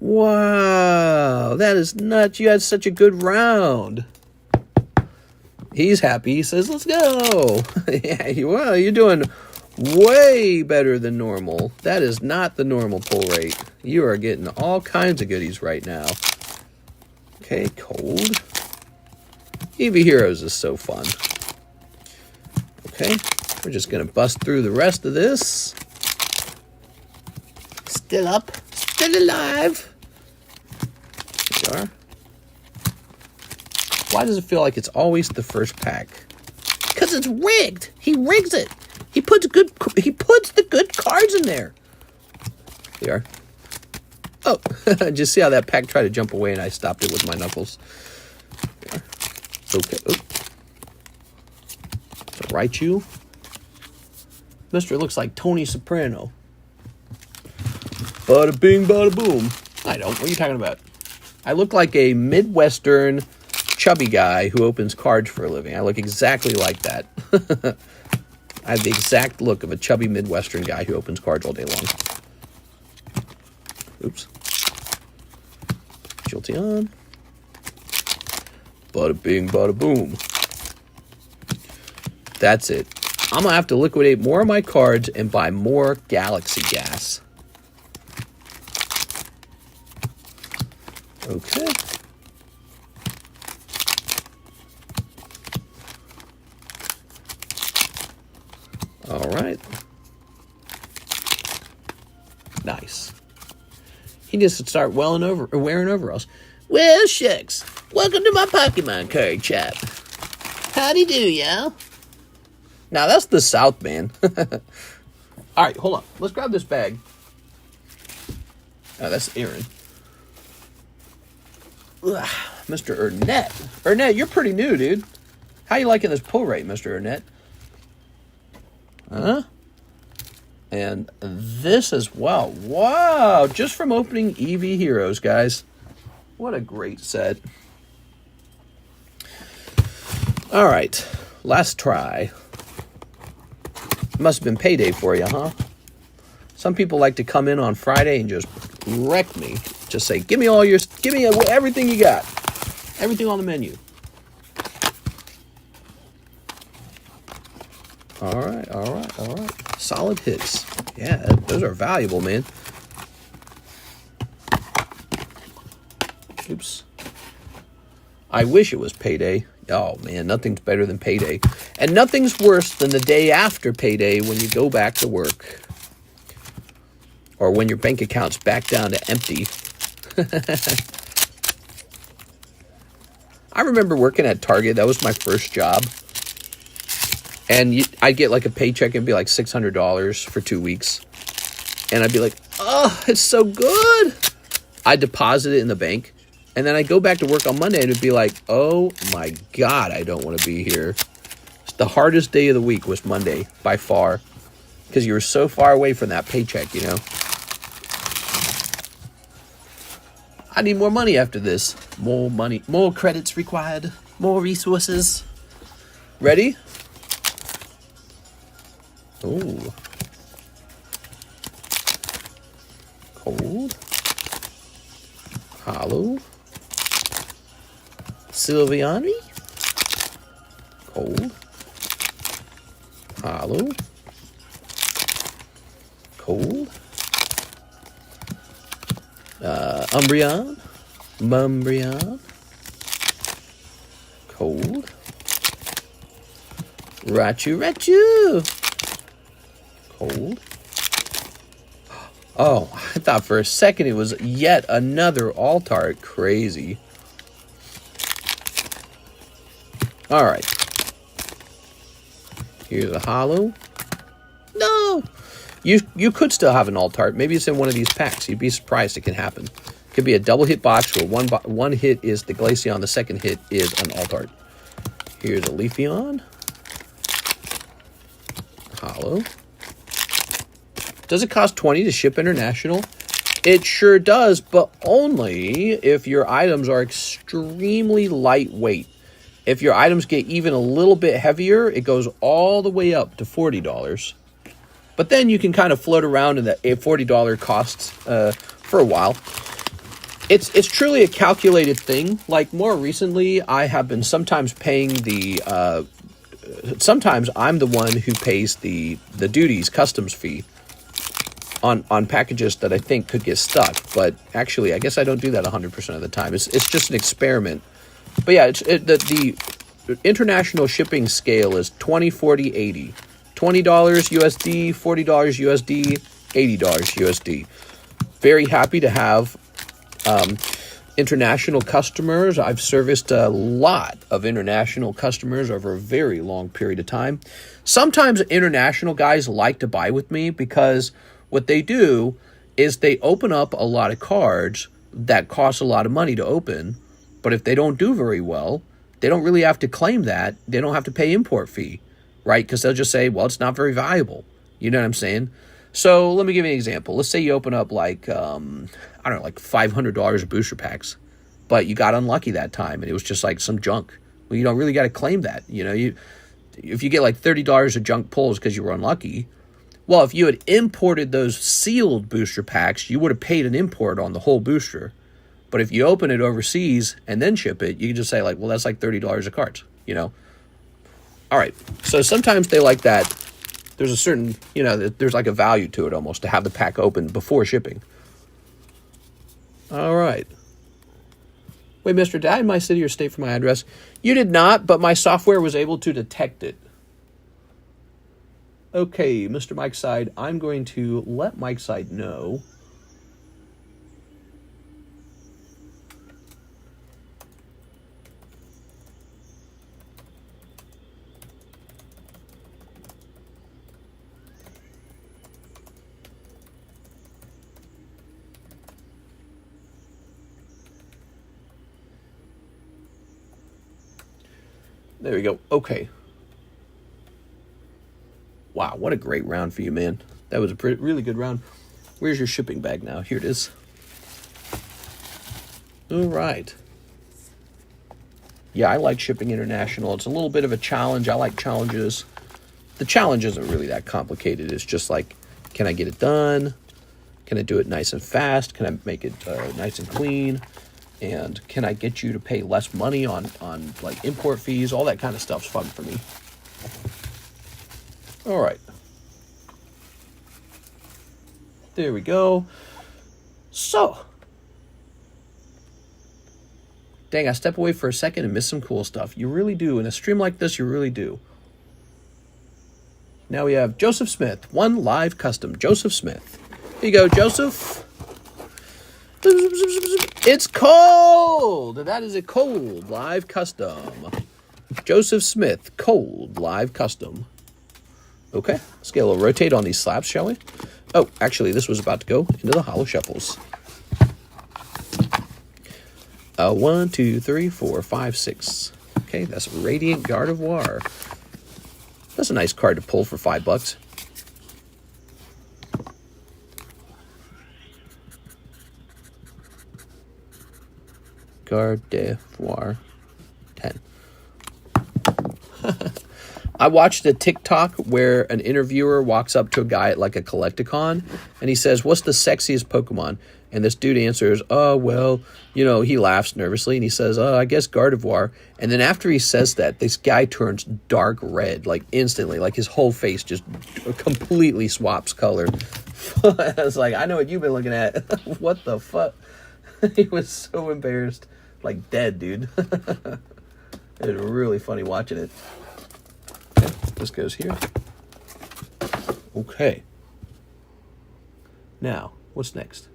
Wow, that is nuts. You had such a good round. He's happy. He says, let's go. Yeah, well, you're doing way better than normal. That is not the normal pull rate. You are getting all kinds of goodies right now. Okay, cold. Eevee Heroes is so fun. Okay, we're just going to bust through the rest of this. Still up, still alive. Here we are. Why does it feel like it's always the first pack? Because it's rigged. He rigs it. He puts the good cards in there. They are. Oh, just see how that pack tried to jump away and I stopped it with my knuckles. Okay. Oh. So Raichu. Mr. looks like Tony Soprano. Bada bing, bada boom. I don't. What are you talking about? I look like a Midwestern chubby guy who opens cards for a living. I look exactly like that. I have the exact look of a chubby Midwestern guy who opens cards all day long. Oops. Jolteon. Bada bing, bada boom. That's it. I'm going to have to liquidate more of my cards and buy more Galaxy Gas. Okay. All right. Nice. He needs to start wearing overalls. Well, shucks. Welcome to my Pokemon card shop. Howdy do, y'all. Now, that's the South, man. All right, hold on. Let's grab this bag. Oh, that's Aaron. Ugh, Mr. Ernett. Ernett, you're pretty new, dude. How you liking this pull rate, Mr. Ernett? Huh? And this as well. Wow, just from opening Eevee Heroes, guys. What a great set. All right, last try. Must have been payday for you, huh? Some people like to come in on Friday and just wreck me. Just say, give me everything you got. Everything on the menu. All right, all right, all right. Solid hits. Yeah, those are valuable, man. Oops. I wish it was payday. Oh, man, nothing's better than payday. And nothing's worse than the day after payday when you go back to work. Or when your bank account's back down to empty. I remember working at Target. That was my first job. And I'd get like a paycheck and be like $600 for 2 weeks. And I'd be like, oh, it's so good. I'd deposit it in the bank. And then I'd go back to work on Monday and it'd be like, oh my God, I don't want to be here. The hardest day of the week was Monday, by far. Because you were so far away from that paycheck, you know. I need more money after this. More money. More credits required. More resources. Ready? Ooh. Cold. Holo. Sylveon. Cold. Holo. Cold. Umbreon. Mumbreon. Cold. Raichu. Cold. Oh, I thought for a second it was yet another Altart. Crazy. Alright. Here's a holo. No! You could still have an Altart. Maybe it's in one of these packs. You'd be surprised it can happen. It could be a double hit box where one hit is the Glaceon, the second hit is an Altart. Here's a Leafeon. Holo. Does it cost 20 to ship international? It sure does, but only if your items are extremely lightweight. If your items get even a little bit heavier, it goes all the way up to $40. But then you can kind of float around in the $40 costs for a while. It's truly a calculated thing. Like more recently, I have been sometimes paying the... sometimes I'm the one who pays the duties customs fee on packages that I think could get stuck. But actually, I guess I don't do that 100% of the time. It's just an experiment. But yeah, the international shipping scale is 20, 40, 80. $20 USD, $40 USD, $80 USD. Very happy to have international customers. I've serviced a lot of international customers over a very long period of time. Sometimes international guys like to buy with me because what they do is they open up a lot of cards that cost a lot of money to open, but if they don't do very well, they don't really have to claim that. They don't have to pay import fee, right? Because they'll just say, well, it's not very valuable. You know what I'm saying? So let me give you an example. Let's say you open up like, I don't know, like $500 of booster packs, but you got unlucky that time and it was just like some junk. Well, you don't really got to claim that. You know, if you get like $30 of junk pulls because you were unlucky, well, if you had imported those sealed booster packs, you would have paid an import on the whole booster. But if you open it overseas and then ship it, you can just say like, well, that's like $30 of cards, you know? All right. So sometimes they like that. There's a certain, you know, there's like a value to it almost to have the pack open before shipping. All right. Wait, Mr. Did I in my city or state for my address? You did not, but my software was able to detect it. Okay, Mr. Mike Side, I'm going to let Mike Side know. There we go. Okay. Wow, what a great round for you, man. That was a really good round. Where's your shipping bag now? Here it is. All right. Yeah, I like shipping international. It's a little bit of a challenge. I like challenges. The challenge isn't really that complicated. It's just like, can I get it done? Can I do it nice and fast? Can I make it nice and clean? And can I get you to pay less money on like import fees? All that kind of stuff's fun for me. All right. There we go. So. Dang, I step away for a second and miss some cool stuff. You really do. In a stream like this, you really do. Now we have Joseph Smith. One live custom. Joseph Smith. Here you go, Joseph. It's cold. That is a cold live custom. Joseph Smith, cold live custom. Okay, let's get a little rotate on these slabs, shall we? Oh, actually, this was about to go into the Holo Shuffles. 1, 2, 3, 4, 5, 6. Okay, that's Radiant Gardevoir. That's a nice card to pull for $5. Gardevoir 10. I watched a TikTok where an interviewer walks up to a guy at like a Collecticon and he says, "What's the sexiest Pokemon?" And this dude answers, "Oh, well, you know," he laughs nervously and he says, "Oh, I guess Gardevoir." And then after he says that, this guy turns dark red, like instantly, like his whole face just completely swaps color. I was like, I know what you've been looking at. What the fuck? He was so embarrassed, like dead, dude. It was really funny watching it. Okay, this goes here. Okay. Now, what's next?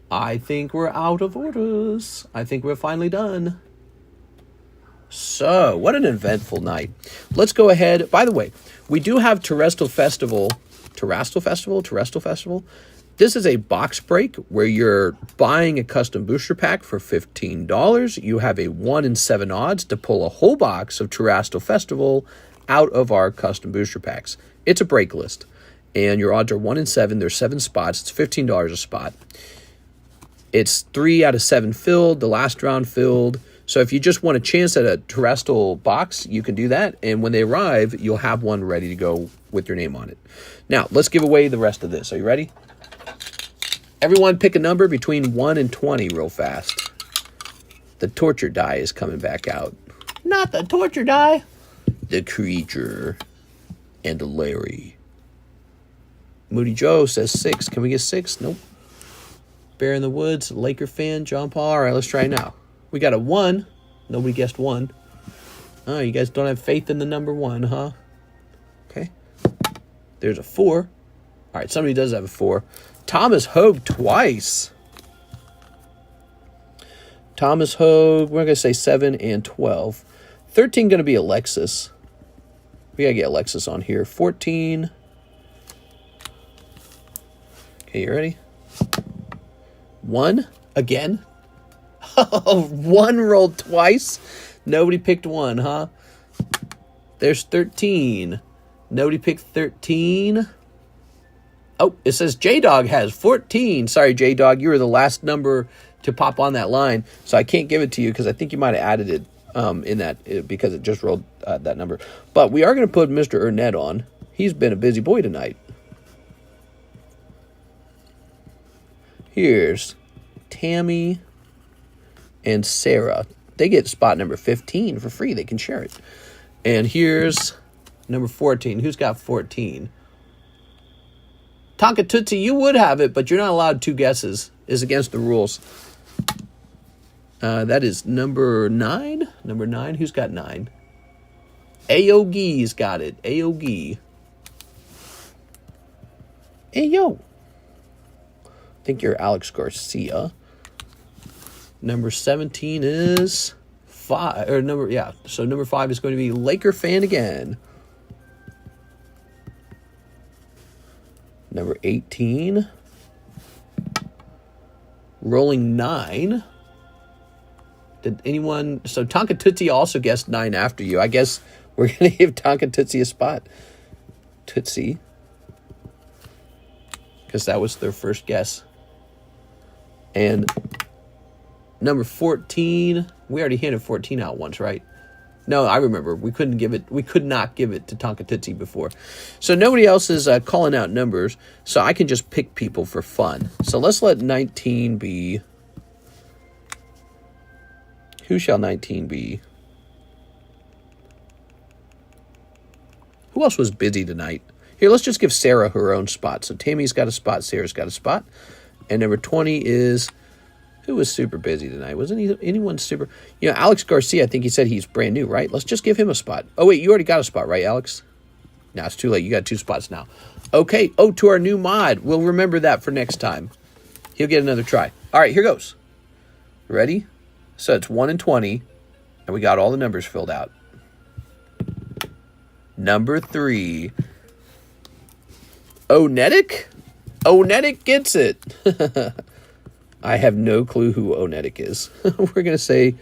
I think we're out of orders. I think we're finally done. So, what an eventful night. Let's go ahead. By the way, we do have Terrestrial Festival. This is a box break where you're buying a custom booster pack for $15. You have a 1 in 7 odds to pull a whole box of Terrestrial Festival out of our custom booster packs. It's a break list. And your odds are 1 in 7. There's 7 spots. It's $15 a spot. It's 3 out of 7 filled, the last round filled. So if you just want a chance at a terrestrial box, you can do that. And when they arrive, you'll have one ready to go with your name on it. Now, let's give away the rest of this. Are you ready? Everyone pick a number between 1 and 20 real fast. The torture die is coming back out. Not the torture die. The creature. And Larry. Moody Joe says 6. Can we get 6? Nope. Bear in the Woods, Laker fan, John Paul. All right, let's try now. We got a 1. Nobody guessed 1. Oh, you guys don't have faith in the number 1, huh? Okay. There's a 4. All right, somebody does have a 4. Thomas Hogue twice. Thomas Hogue, we're going to say 7 and 12. 13 going to be Alexis. We got to get Alexis on here. 14. Okay, you ready? 1 again. 1 rolled twice. Nobody picked 1, huh? There's 13. Nobody picked 13. Oh, it says J-Dog has 14. Sorry, J-Dog, you were the last number to pop on that line, so I can't give it to you because I think you might have added it in that because it just rolled that number. But we are going to put Mr. Ernett on. He's been a busy boy tonight. Here's Tammy and Sarah. They get spot number 15 for free. They can share it. And here's number 14. Who's got 14? Tonka Tootsie, you would have it, but you're not allowed 2 guesses. It's against the rules. That is number 9. Number 9. Who's got 9? Aogi's got it. Aogi. Ayo. I think you're Alex Garcia. Number 17 is 5. So number 5 is going to be Laker fan again. Number 18. Rolling 9. Did anyone... So Tonka Tootsie also guessed 9 after you. I guess we're going to give Tonka Tootsie a spot. Tootsie. Because that was their first guess. And number 14, we already handed 14 out once, right? No, I remember. We could not give it to Tonka Tootsie before. So nobody else is calling out numbers, so I can just pick people for fun. So let's let 19 be... Who shall 19 be? Who else was busy tonight? Here, let's just give Sarah her own spot. So Tammy's got a spot, Sarah's got a spot. And number 20 is... Who was super busy tonight? Wasn't anyone super... You know, Alex Garcia, I think he said he's brand new, right? Let's just give him a spot. Oh, wait, you already got a spot, right, Alex? No, it's too late. You got 2 spots now. Okay. Oh, to our new mod. We'll remember that for next time. He'll get another try. All right, here goes. Ready? So it's 1 and 20, and we got all the numbers filled out. Number 3. Onetic? Onetic gets it. I have no clue who Onetic is. We're going to say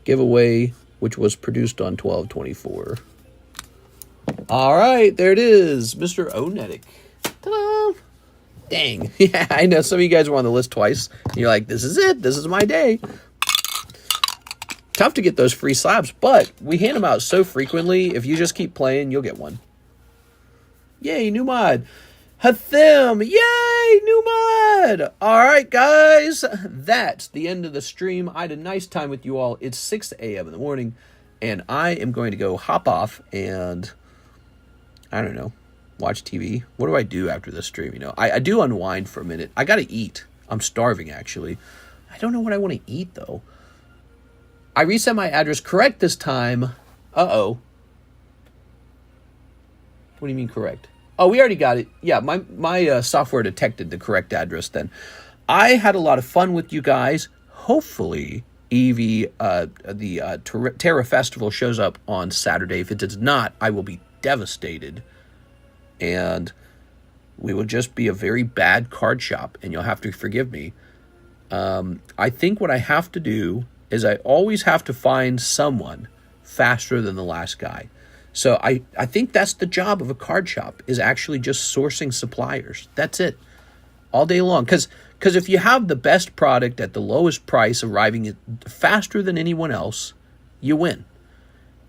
giveaway, which was produced on 12/24. All right, there it is, Mr. Onetic. Ta-da! Dang. Yeah, I know some of you guys were on the list twice. And you're like, this is it. This is my day. tough to get those free slabs, but we hand them out so frequently. If you just keep playing, you'll get one. Yay, new mod. Hathim, yay, new mod. All right, guys, that's the end of the stream. I had a nice time with you all. It's 6 a.m. in the morning, and I am going to go hop off and, I don't know, watch TV. What do I do after the stream? You know, I do unwind for a minute. I got to eat. I'm starving, actually. I don't know what I want to eat, though. I reset my address correct this time. Uh-oh. What do you mean correct? Oh, we already got it. Yeah, my software detected the correct address then. I had a lot of fun with you guys. Hopefully, Eevee, the Terra Festival shows up on Saturday. If it does not, I will be devastated. And we will just be a very bad card shop, and you'll have to forgive me. I think what I have to do is I always have to find someone faster than the last guy. So I think that's the job of a card shop, is actually just sourcing suppliers. That's it. All day long. Because if you have the best product at the lowest price arriving faster than anyone else, you win.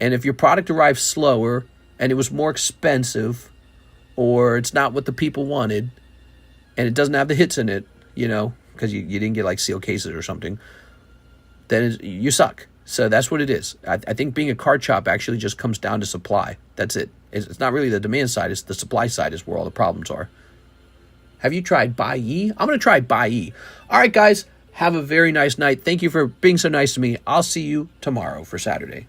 And if your product arrives slower and it was more expensive, or it's not what the people wanted, and it doesn't have the hits in it, you know, because you didn't get like sealed cases or something, then you suck. So that's what it is. I think being a card shop actually just comes down to supply. That's it. It's not really the demand side. It's the supply side is where all the problems are. Have you tried Bai? I'm going to try Bai. All right, guys. Have a very nice night. Thank you for being so nice to me. I'll see you tomorrow for Saturday.